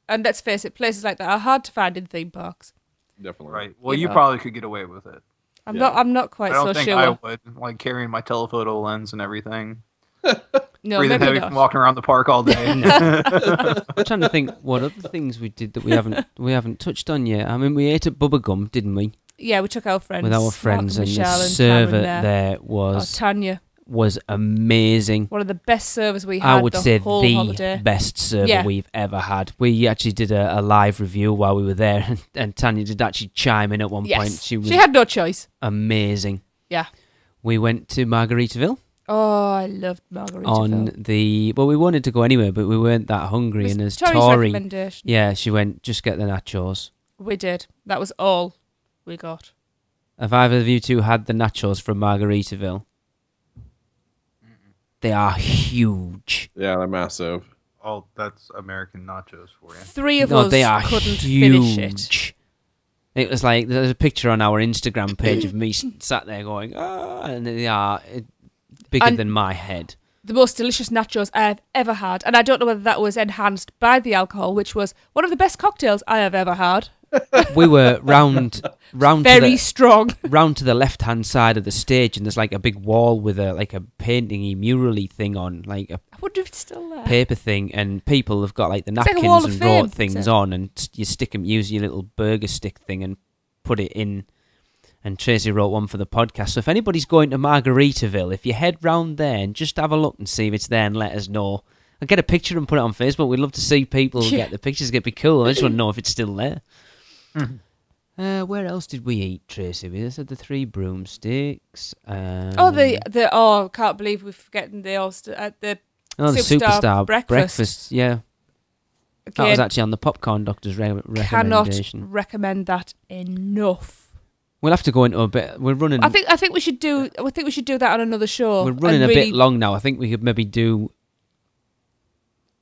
And let's face it, places like that are hard to find in theme parks. Definitely. Right. Well, you probably could get away with it. I'm not quite I don't so think sure. I would, like carrying my telephoto lens and everything. No, breathing maybe heavy not. from walking around the park all day. I'm trying to think what other things we did that we haven't touched on yet. I mean, we ate at Bubba Gum, didn't we? Yeah, we took our friends. With our Mark friends, and Michelle the and server Cameron there was Tanya. Was amazing. One of the best servers we had. I would say whole the holiday. best server we've ever had. We actually did a live review while we were there, and Tanya did actually chime in at one point. She had no choice. Amazing. Yeah. We went to Margaritaville. Oh, I loved Margaritaville. We wanted to go anywhere, but we weren't that hungry. And as Tori's Tori, recommendation. yeah, she went, just get the nachos. We did. That was all we got. Have either of you two had the nachos from Margaritaville? They are huge. Yeah, they're massive. Oh, that's American nachos for you. Three of us they are couldn't huge. finish it. It was like, there's a picture on our Instagram page of me sat there going, and they are bigger than my head. The most delicious nachos I have ever had. And I don't know whether that was enhanced by the alcohol, which was one of the best cocktails I have ever had. We were round very strong. Round to the left-hand side of the stage, and there's like a big wall with a painting-y, mural-y thing on, like a I wonder if it's still there. paper thing, and people have got like the It's like a napkins wall of and fame, wrote things isn't it? on, and you stick them, use your little burger stick thing and put it in. And Tracy wrote one for the podcast. So if anybody's going to Margaritaville, if you head round there and just have a look and see if it's there and let us know. I'll get a picture and put it on Facebook. We'd love to see people get the pictures. It'd be cool. I just want to know if it's still there. Where else did we eat, Tracy? We just had the 3 broomsticks. I can't believe we're forgetting the Superstar breakfast. Yeah. Again, that was actually on the Popcorn Doctor's recommendation. Cannot recommend that enough. We'll have to go into a bit. We're running. I think we should do that on another show. We're running a bit long now. I think we could maybe do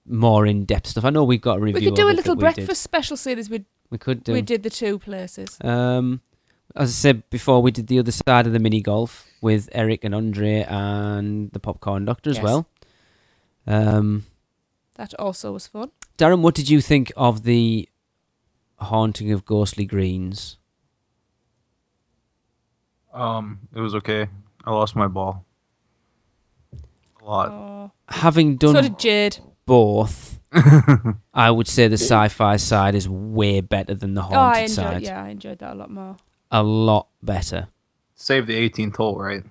more in-depth stuff. I know we've got a review. We could do of a it little that breakfast special series. We could do. We did the 2 places. As I said before, we did the other side of the mini golf with Eric and Andre and the Popcorn Doctor as well. That also was fun. Darren, what did you think of the Haunting of Ghostly Greens? It was okay. I lost my ball. A lot. Oh. Having done So did Jade. both, I would say the sci-fi side is way better than the haunted side. Yeah, I enjoyed that a lot more. A lot better. Save the 18th hole, right?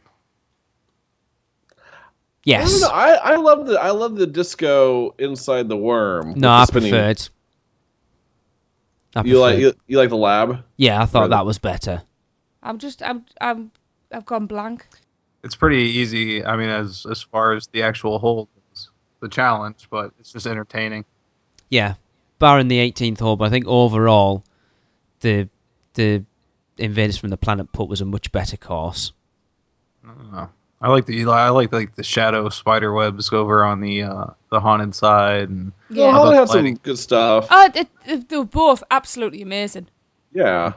Yes. I love the disco inside the worm. No, I preferred. You like the lab? Yeah, I thought that was better. I've gone blank. It's pretty easy. I mean, as far as the actual hole is, the challenge, but it's just entertaining. Yeah, barring the 18th hole, but I think overall, the Invaders from the Planet Put was a much better course. I don't know. I like the shadow spider webs over on the haunted side, and Haunted had some good stuff. They were both absolutely amazing. Yeah.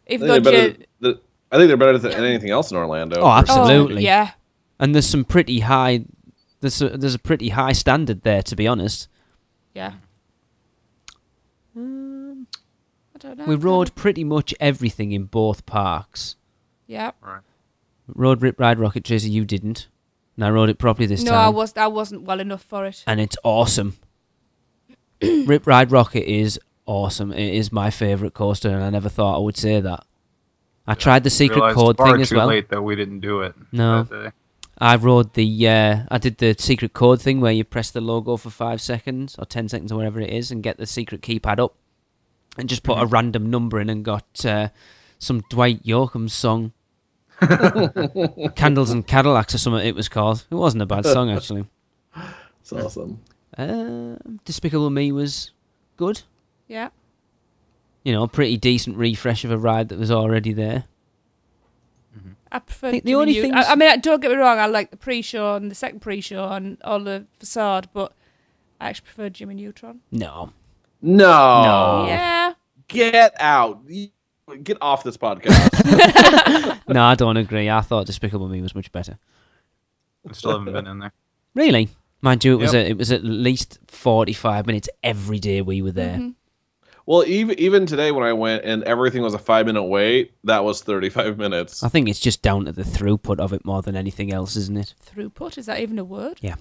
Even though I think they're better than anything else in Orlando. Oh, absolutely. Yeah. And there's some pretty high. There's a pretty high standard there, to be honest. Yeah. I don't know. We rode pretty much everything in both parks. Yeah. Right. Rode Rip Ride Rocket, Tracy, you didn't. And I rode it properly this time. No, I wasn't well enough for it. And it's awesome. Rip Ride Rocket is awesome. It is my favourite coaster, and I never thought I would say that. I tried the secret code thing as well. Too late that we didn't do it. No. That day. I rode I did the secret code thing where you press the logo for 5 seconds or 10 seconds or whatever it is and get the secret keypad up and just put a random number in and got some Dwight Yoakam song. Candles and Cadillacs or something it was called. It wasn't a bad song, actually. It's awesome. Despicable Me was good. Yeah. You know, pretty decent refresh of a ride that was already there. I prefer the only thing. I mean, don't get me wrong. I like the pre-show and the second pre-show and all the facade, but I actually prefer Jimmy Neutron. No. Yeah. Get out. Get off this podcast. No, I don't agree. I thought Despicable Me was much better. I still haven't been in there. Really? Mind you, it was at least 45 minutes every day we were there. Mm-hmm. Well, even today when I went and everything was a 5-minute wait, that was 35 minutes. I think it's just down to the throughput of it more than anything else, isn't it? Throughput? Is that even a word? Yeah.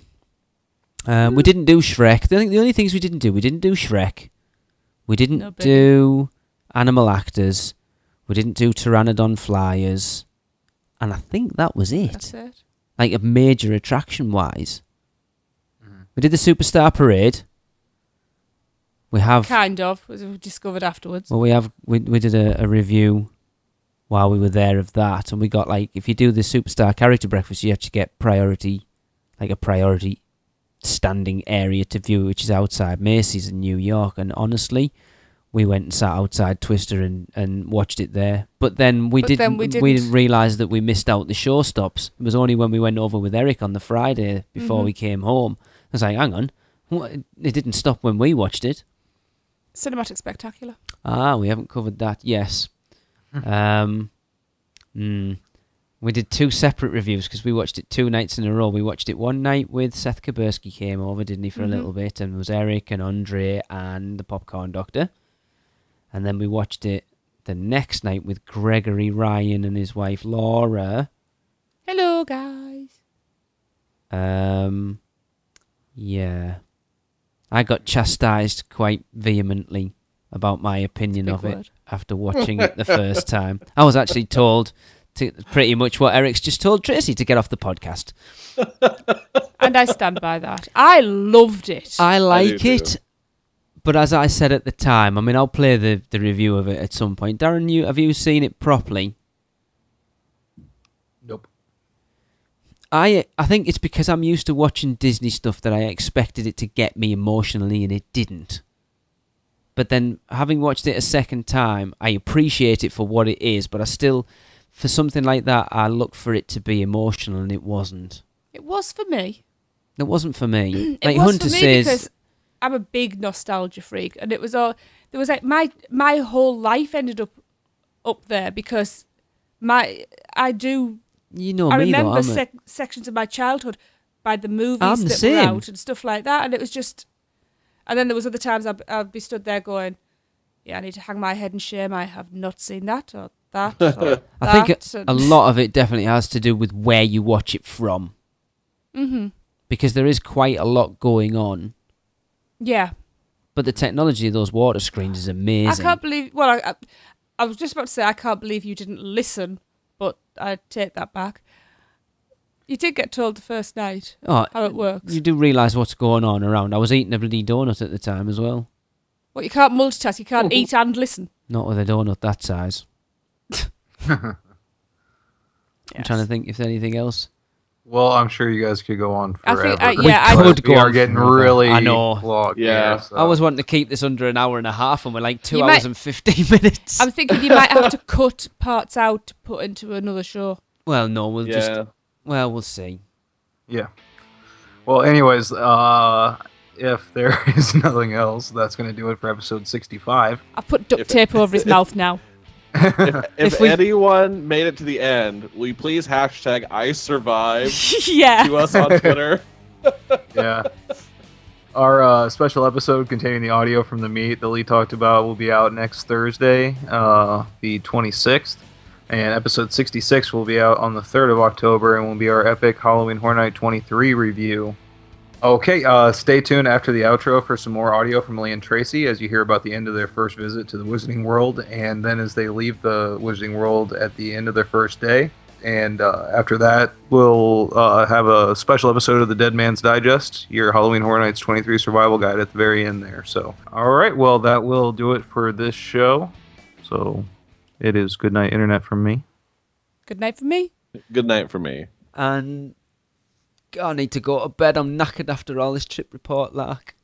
We didn't do Shrek. The only things we didn't do Shrek. We didn't do Animal Actors. We didn't do Pteranodon Flyers. And I think that was it. That's it. Like a major attraction-wise. We did the Superstar Parade. We have kind of, as we discovered afterwards. Well, we did a review while we were there of that, and we got like if you do the Superstar Character Breakfast, you have to get priority standing area to view, which is outside Macy's in New York. And honestly, we went and sat outside Twister and watched it there. But then we didn't realise that we missed out the show stops. It was only when we went over with Eric on the Friday before we came home. I was like, hang on, it didn't stop when we watched it. Cinematic Spectacular. We haven't covered that. Yes. We did 2 separate reviews because we watched it 2 nights in a row. We watched it one night with Seth Kabursky came over, didn't he, for a little bit, and it was Eric and Andre and the Popcorn Doctor. And then we watched it the next night with Gregory Ryan and his wife Laura. Hello, guys. Yeah. I got chastised quite vehemently about my opinion of it after watching it the first time. I was actually told to pretty much what Eric's just told Tracy, to get off the podcast. And I stand by that. I loved it. I like it, but as I said at the time, I mean, I'll play the review of it at some point. Darren, have you seen it properly? Nope. I think it's because I'm used to watching Disney stuff that I expected it to get me emotionally, and it didn't. But then, having watched it a second time, I appreciate it for what it is, but I still, for something like that, I look for it to be emotional, and it wasn't. It was for me. It wasn't for me. It was for me because I'm a big nostalgia freak, and it was all there was like my whole life ended up there because I remember sections of my childhood by the movies that were out and stuff like that, and it was just. And then there was other times I'd be stood there going, "Yeah, I need to hang my head in shame. I have not seen that or that." Or I think a lot of it definitely has to do with where you watch it from. Mm-hmm. Because there is quite a lot going on. Yeah. But the technology of those water screens is amazing. I can't believe. Well, I was just about to say I can't believe you didn't listen, but I take that back. You did get told the first night how it works. You do realise what's going on around. I was eating a bloody donut at the time as well. Well, you can't multitask. You can't eat and listen. Not with a donut that size. I'm trying to think if there's anything else. Well, I'm sure you guys could go on forever. We could go on getting forever. really I know. long. Yeah. So. I was wanting to keep this under an hour and a half, and we're like 2 hours and 15 minutes. I'm thinking you might have to cut parts out to put into another show. Well, no, we'll see. Yeah. Well, anyways, if there is nothing else, that's going to do it for episode 65. I've put duct tape over his mouth now. If anyone made it to the end, will you please hashtag I survived to us on Twitter? Yeah. Our special episode containing the audio from the meet that Lee talked about will be out next Thursday, the 26th. And episode 66 will be out on the 3rd of October and will be our epic Halloween Horror Night 23 review. Okay, stay tuned after the outro for some more audio from Lee and Tracey as you hear about the end of their first visit to the Wizarding World, and then as they leave the Wizarding World at the end of their first day. And after that, we'll have a special episode of the Dead Man's Digest, your Halloween Horror Nights 23 survival guide at the very end there. So, all right, well, that will do it for this show. So, it is good night, Internet, from me. Good night from me. Good night from me. And I need to go to bed. I'm knackered after all this trip report, lark.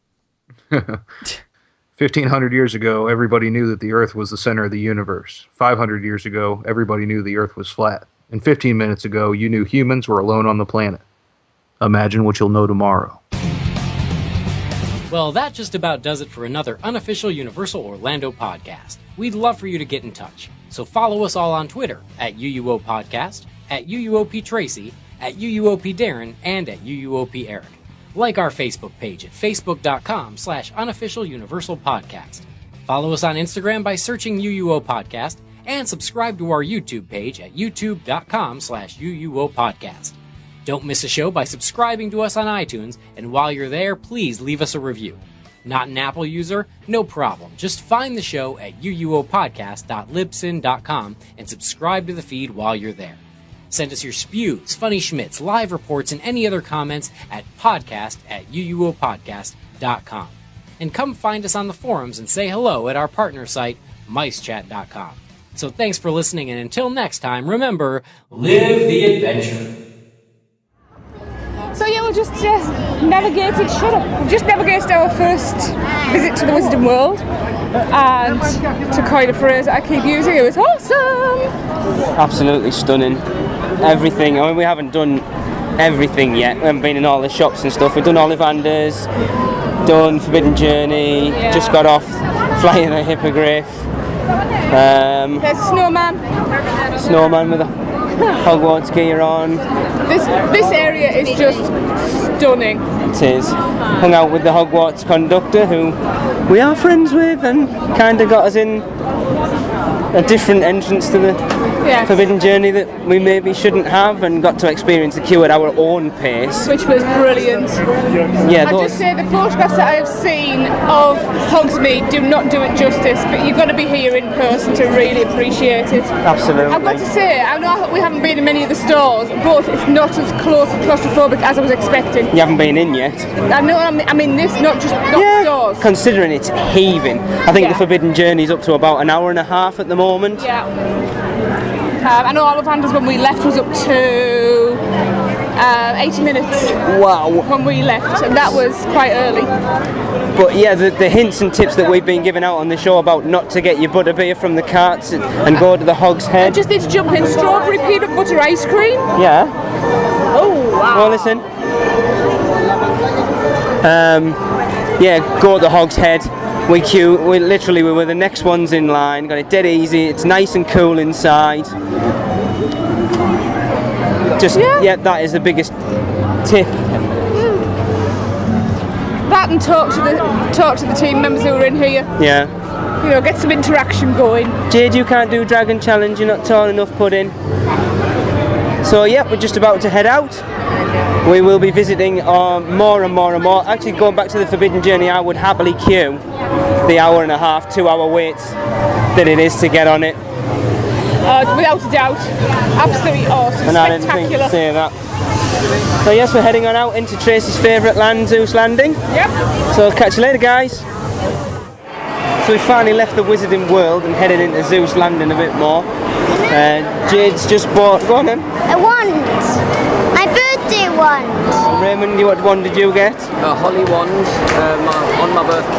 1,500 years ago, everybody knew that the Earth was the center of the universe. 500 years ago, everybody knew the Earth was flat. And 15 minutes ago, you knew humans were alone on the planet. Imagine what you'll know tomorrow. Well, that just about does it for another unofficial Universal Orlando podcast. We'd love for you to get in touch. So follow us all on Twitter at UUO Podcast, at UUOP Tracey, at UUOP Darren, and at UUOP Eric. Like our Facebook page at facebook.com/unofficial Universal Podcast. Follow us on Instagram by searching UUO Podcast, and subscribe to our YouTube page at youtube.com/UUO Podcast. Don't miss a show by subscribing to us on iTunes, and while you're there, please leave us a review. Not an Apple user? No problem. Just find the show at uuopodcast.libsyn.com and subscribe to the feed while you're there. Send us your spews, funny schmits, live reports, and any other comments at podcast@uuopodcast.com. And come find us on the forums and say hello at our partner site, micechat.com. So thanks for listening, and until next time, remember, live the adventure. So yeah, we just navigated. Shut up. We just navigated our first visit to the Wizarding World, and to coin a phrase I keep using, it was awesome. Absolutely stunning. Everything. I mean, we haven't done everything yet. We haven't been in all the shops and stuff. We've done Ollivanders, done Forbidden Journey. Yeah. Just got off flying a hippogriff. There's a snowman with a Hogwarts gear on. This area is just stunning. It is. Hung out with the Hogwarts conductor, who we are friends with, and kind of got us in a different entrance to the Forbidden Journey that we maybe shouldn't have, and got to experience the queue at our own pace, which was brilliant. Yeah, I just say the photographs that I have seen of Hogsmeade do not do it justice, but you've got to be here in person to really appreciate it. Absolutely. I've got to say, I know we haven't been in many of the stores, but it's not as close and claustrophobic as I was expecting. You haven't been in yet? I know, I mean this, not stores. Considering it's heaving. I think the Forbidden Journey's up to about an hour and a half at the moment. Yeah. I know Ollivanders when we left was up to 80 minutes. Wow. When we left, and that was quite early. But yeah, the hints and tips that we've been giving out on the show about not to get your butterbeer from the carts and go to the Hog's Head. I just need to jump in. Strawberry peanut butter ice cream. Yeah. Oh wow. Well, listen. Yeah, go to the Hog's Head. We were the next ones in line. Got it dead easy. It's nice and cool inside. That is the biggest tip. That and talk to the team members who are in here. Yeah. You know, get some interaction going. Jade, you can't do Dragon Challenge. You're not tall enough, pudding. So we're just about to head out. We will be visiting more and more and more. Actually, going back to the Forbidden Journey, I would happily queue the hour and a half, 2 hour waits that it is to get on it. Without a doubt. Absolutely awesome. And I didn't think to say that. So yes, we're heading on out into Tracy's favourite land, Zeus Landing. Yep. So catch you later, guys. So we finally left the Wizarding World and headed into Zeus Landing a bit more. Jade's just bought... Go on then. A wand. My birthday wand. Raymond, what wand did you get? A holly wand on my birthday.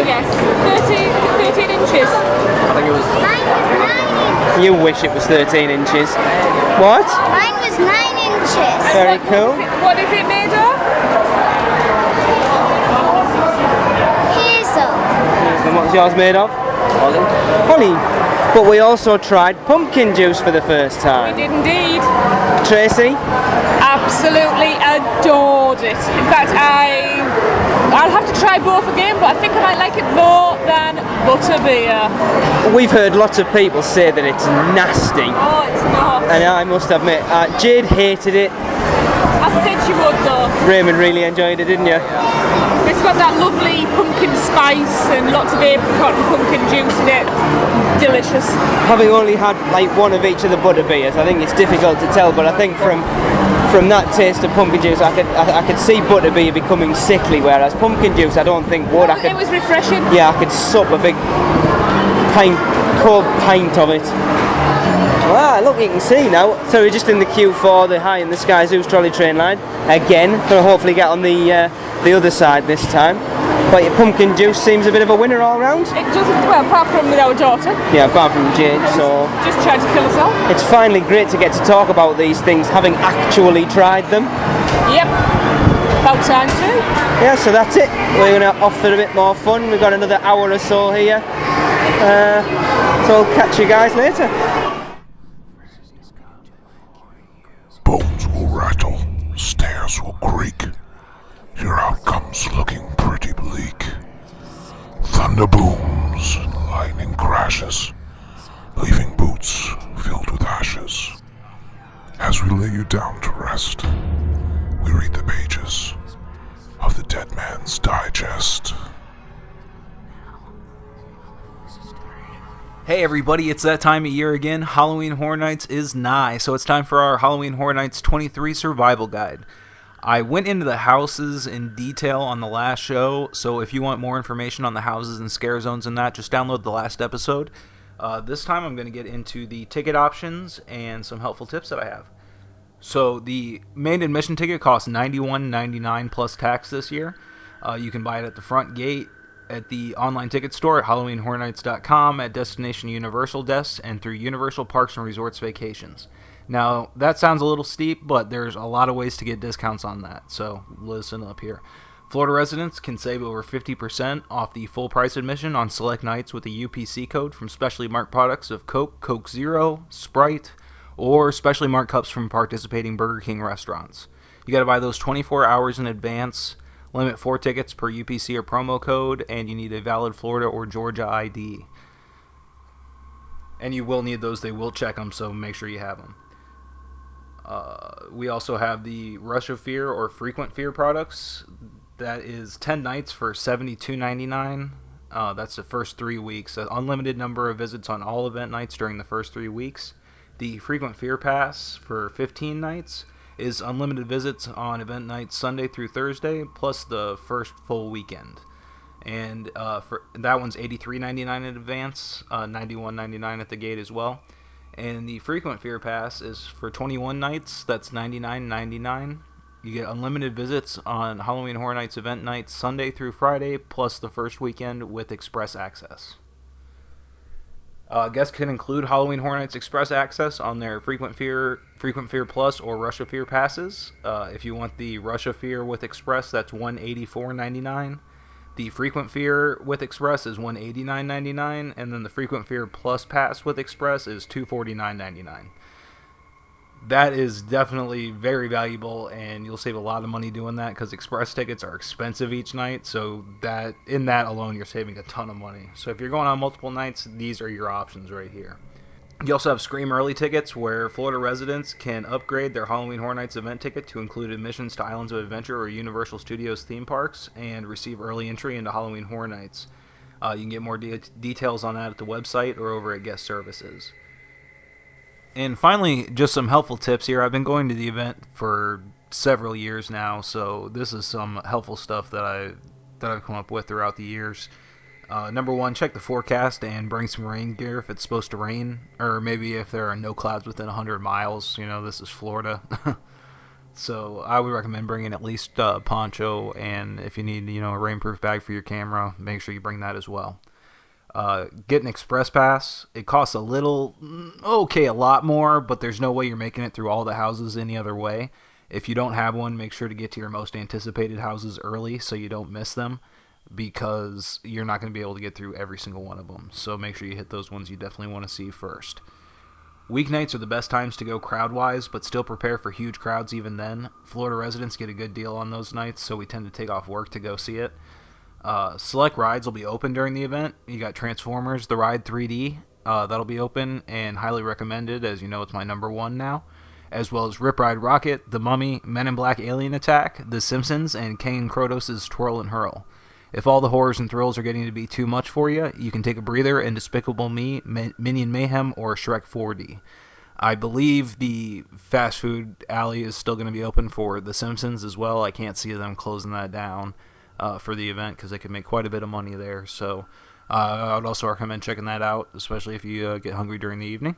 Yes, 13 inches. I think it was... Mine was 9 inches. You wish it was 13 inches. What? Mine was 9 inches. Very cool. What is it made of? Hazel. And what's yours made of? Holly. But we also tried pumpkin juice for the first time. We did indeed. Tracy? Absolutely adored it. In fact, I'll have to try both again, but I think I might like it more than butterbeer. We've heard lots of people say that it's nasty. Oh, it's not. And I must admit, Jade hated it. I said she would though. Raymond really enjoyed it, didn't you? It's got that lovely pumpkin spice and lots of apricot and pumpkin juice in it. Delicious. Having only had like one of each of the butterbeers, I think it's difficult to tell, but I think from that taste of pumpkin juice, I could see butterbeer becoming sickly, whereas pumpkin juice I don't think would. It was refreshing. Yeah, I could sup a big cold pint of it. Ah, look, you can see now. So we're just in the queue for the High in the Sky Zeus trolley train line again. Gonna hopefully get on the other side this time. But your pumpkin juice seems a bit of a winner all round. It doesn't, well, apart from with our daughter. Yeah, apart from Jade, so... Just tried to kill us all. It's finally great to get to talk about these things, having actually tried them. Yep. About time too. Yeah, so that's it. We're going to offer a bit more fun. We've got another hour or so here. So I'll catch you guys later. Bones will rattle, stairs will creak. Your outcome's looking pretty bleak. Thunder Thunder booms, lightning crashes, leaving boots filled with ashes. As we lay you down to rest, we read the pages of the Dead Man's Digest. Hey everybody, it's that time of year again. Halloween Horror Nights is nigh, so it's time for our Halloween Horror Nights 23 Survival Guide. I went into the houses in detail on the last show, so if you want more information on the houses and scare zones and that, just download the last episode. This time I'm going to get into the ticket options and some helpful tips that I have. So the main admission ticket costs $91.99 plus tax this year. You can buy it at the front gate, at the online ticket store at HalloweenHorrorNights.com, at Destination Universal desks, and through Universal Parks and Resorts Vacations. Now, that sounds a little steep, but there's a lot of ways to get discounts on that, so listen up here. Florida residents can save over 50% off the full price admission on select nights with a UPC code from specially marked products of Coke, Coke Zero, Sprite, or specially marked cups from participating Burger King restaurants. You gotta buy those 24 hours in advance, limit 4 tickets per UPC or promo code, and you need a valid Florida or Georgia ID. And you will need those, they will check them, so make sure you have them. We also have the Rush of Fear or Frequent Fear products. That is 10 nights for $72.99. That's the first 3 weeks. An unlimited number of visits on all event nights during the first 3 weeks. The Frequent Fear Pass for 15 nights is unlimited visits on event nights Sunday through Thursday, plus the first full weekend. And for that one's $83.99 in advance, $91.99 at the gate as well. And the Frequent Fear Pass is for 21 nights, that's $99.99. You get unlimited visits on Halloween Horror Nights event nights Sunday through Friday, plus the first weekend with express access. Guests can include Halloween Horror Nights Express access on their Frequent Fear Plus, or Rush of Fear passes. If you want the Rush of Fear with Express, that's $184.99. The Frequent Fear with Express is $189.99, and then the Frequent Fear Plus Pass with Express is $249.99. That is definitely very valuable, and you'll save a lot of money doing that because Express tickets are expensive each night, so that in that alone you're saving a ton of money. So if you're going on multiple nights, these are your options right here. You also have Scream Early tickets, where Florida residents can upgrade their Halloween Horror Nights event ticket to include admissions to Islands of Adventure or Universal Studios theme parks and receive early entry into Halloween Horror Nights. You can get more details on that at the website or over at Guest Services. And finally, just some helpful tips here. I've been going to the event for several years now, so this is some helpful stuff that I've come up with throughout the years. Number one, check the forecast and bring some rain gear if it's supposed to rain, or maybe if there are no clouds within 100 miles. You know, this is Florida. So I would recommend bringing at least a poncho, and if you need, a rainproof bag for your camera, make sure you bring that as well. Get an express pass. It costs a lot more, but there's no way you're making it through all the houses any other way. If you don't have one, make sure to get to your most anticipated houses early so you don't miss them, because you're not going to be able to get through every single one of them. So make sure you hit those ones you definitely want to see first. Weeknights are the best times to go crowd-wise, but still prepare for huge crowds even then. Florida residents get a good deal on those nights, so we tend to take off work to go see it. Select rides will be open during the event. You got Transformers, the ride 3D, that'll be open and highly recommended, as you know it's my number one now. As well as Rip Ride Rocket, The Mummy, Men in Black Alien Attack, The Simpsons, and King Kratos' Twirl and Hurl. If all the horrors and thrills are getting to be too much for you, you can take a breather in Despicable Me, Minion Mayhem, or Shrek 4D. I believe the fast food alley is still going to be open for The Simpsons as well. I can't see them closing that down for the event because they could make quite a bit of money there. So I would also recommend checking that out, especially if you get hungry during the evening.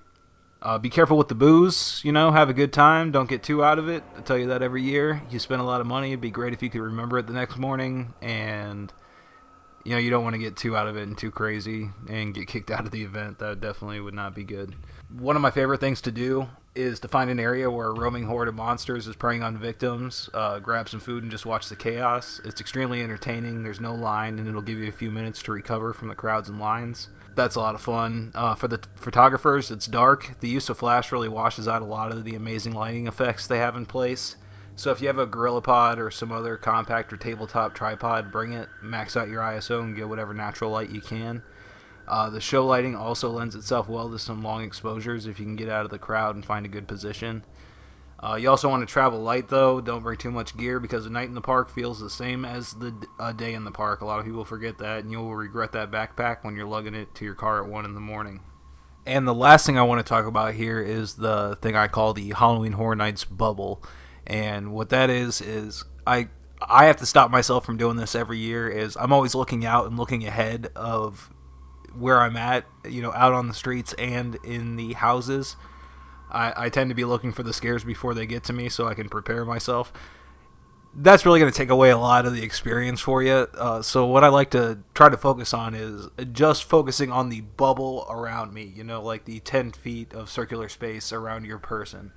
Be careful with the booze, have a good time. Don't get too out of it. I tell you that every year. You spend a lot of money. It'd be great if you could remember it the next morning, and you don't want to get too out of it and too crazy and get kicked out of the event. That definitely would not be good. One of my favorite things to do is to find an area where a roaming horde of monsters is preying on victims, grab some food and just watch the chaos. It's extremely entertaining. There's no line, and it'll give you a few minutes to recover from the crowds and lines. That's a lot of fun. For the photographers, it's dark. The use of flash really washes out a lot of the amazing lighting effects they have in place. So if you have a GorillaPod or some other compact or tabletop tripod, bring it, max out your ISO, and get whatever natural light you can. The show lighting also lends itself well to some long exposures if you can get out of the crowd and find a good position. You also want to travel light, though. Don't bring too much gear, because a night in the park feels the same as the day in the park. A lot of people forget that, and you'll regret that backpack when you're lugging it to your car at 1 in the morning. And the last thing I want to talk about here is the thing I call the Halloween Horror Nights bubble. And what that is I have to stop myself from doing this every year. Is I'm always looking out and looking ahead of where I'm at, out on the streets and in the houses. I tend to be looking for the scares before they get to me so I can prepare myself. That's really going to take away a lot of the experience for you. So what I like to try to focus on is just focusing on the bubble around me, like the 10 feet of circular space around your person.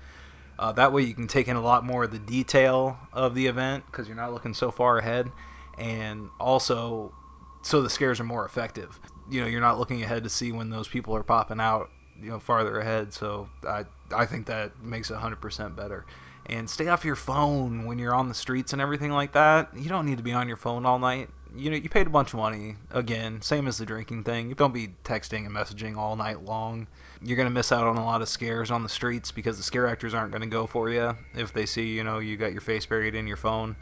That way you can take in a lot more of the detail of the event because you're not looking so far ahead. And also, so the scares are more effective. You're not looking ahead to see when those people are popping out, farther ahead. So I think that makes it 100% better. And stay off your phone when you're on the streets and everything like that. You don't need to be on your phone all night. You paid a bunch of money. Again, same as the drinking thing. You don't be texting and messaging all night long. You're going to miss out on a lot of scares on the streets because the scare actors aren't going to go for you if they see, you got your face buried in your phone.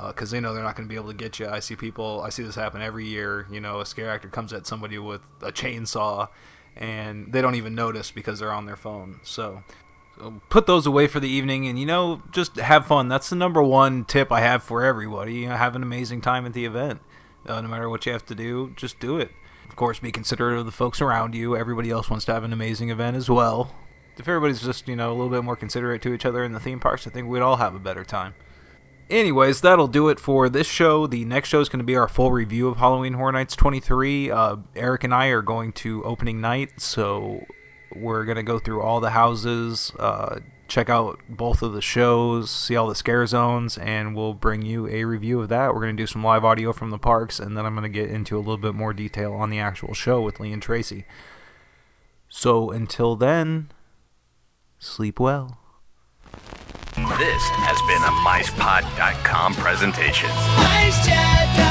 Because they know they're not going to be able to get you. I see this happen every year. A scare actor comes at somebody with a chainsaw and they don't even notice because they're on their phone. So put those away for the evening and, just have fun. That's the number one tip I have for everybody. Have an amazing time at the event. No matter what you have to do, just do it. Of course, be considerate of the folks around you. Everybody else wants to have an amazing event as well. If everybody's just, a little bit more considerate to each other in the theme parks, I think we'd all have a better time. Anyways, that'll do it for this show. The next show is going to be our full review of Halloween Horror Nights 23. Eric and I are going to opening night, so we're going to go through all the houses, check out both of the shows, see all the scare zones, and we'll bring you a review of that. We're going to do some live audio from the parks, and then I'm going to get into a little bit more detail on the actual show with Lee and Tracey. So until then, sleep well. This has been a MicePod.com presentation. Mice Chat.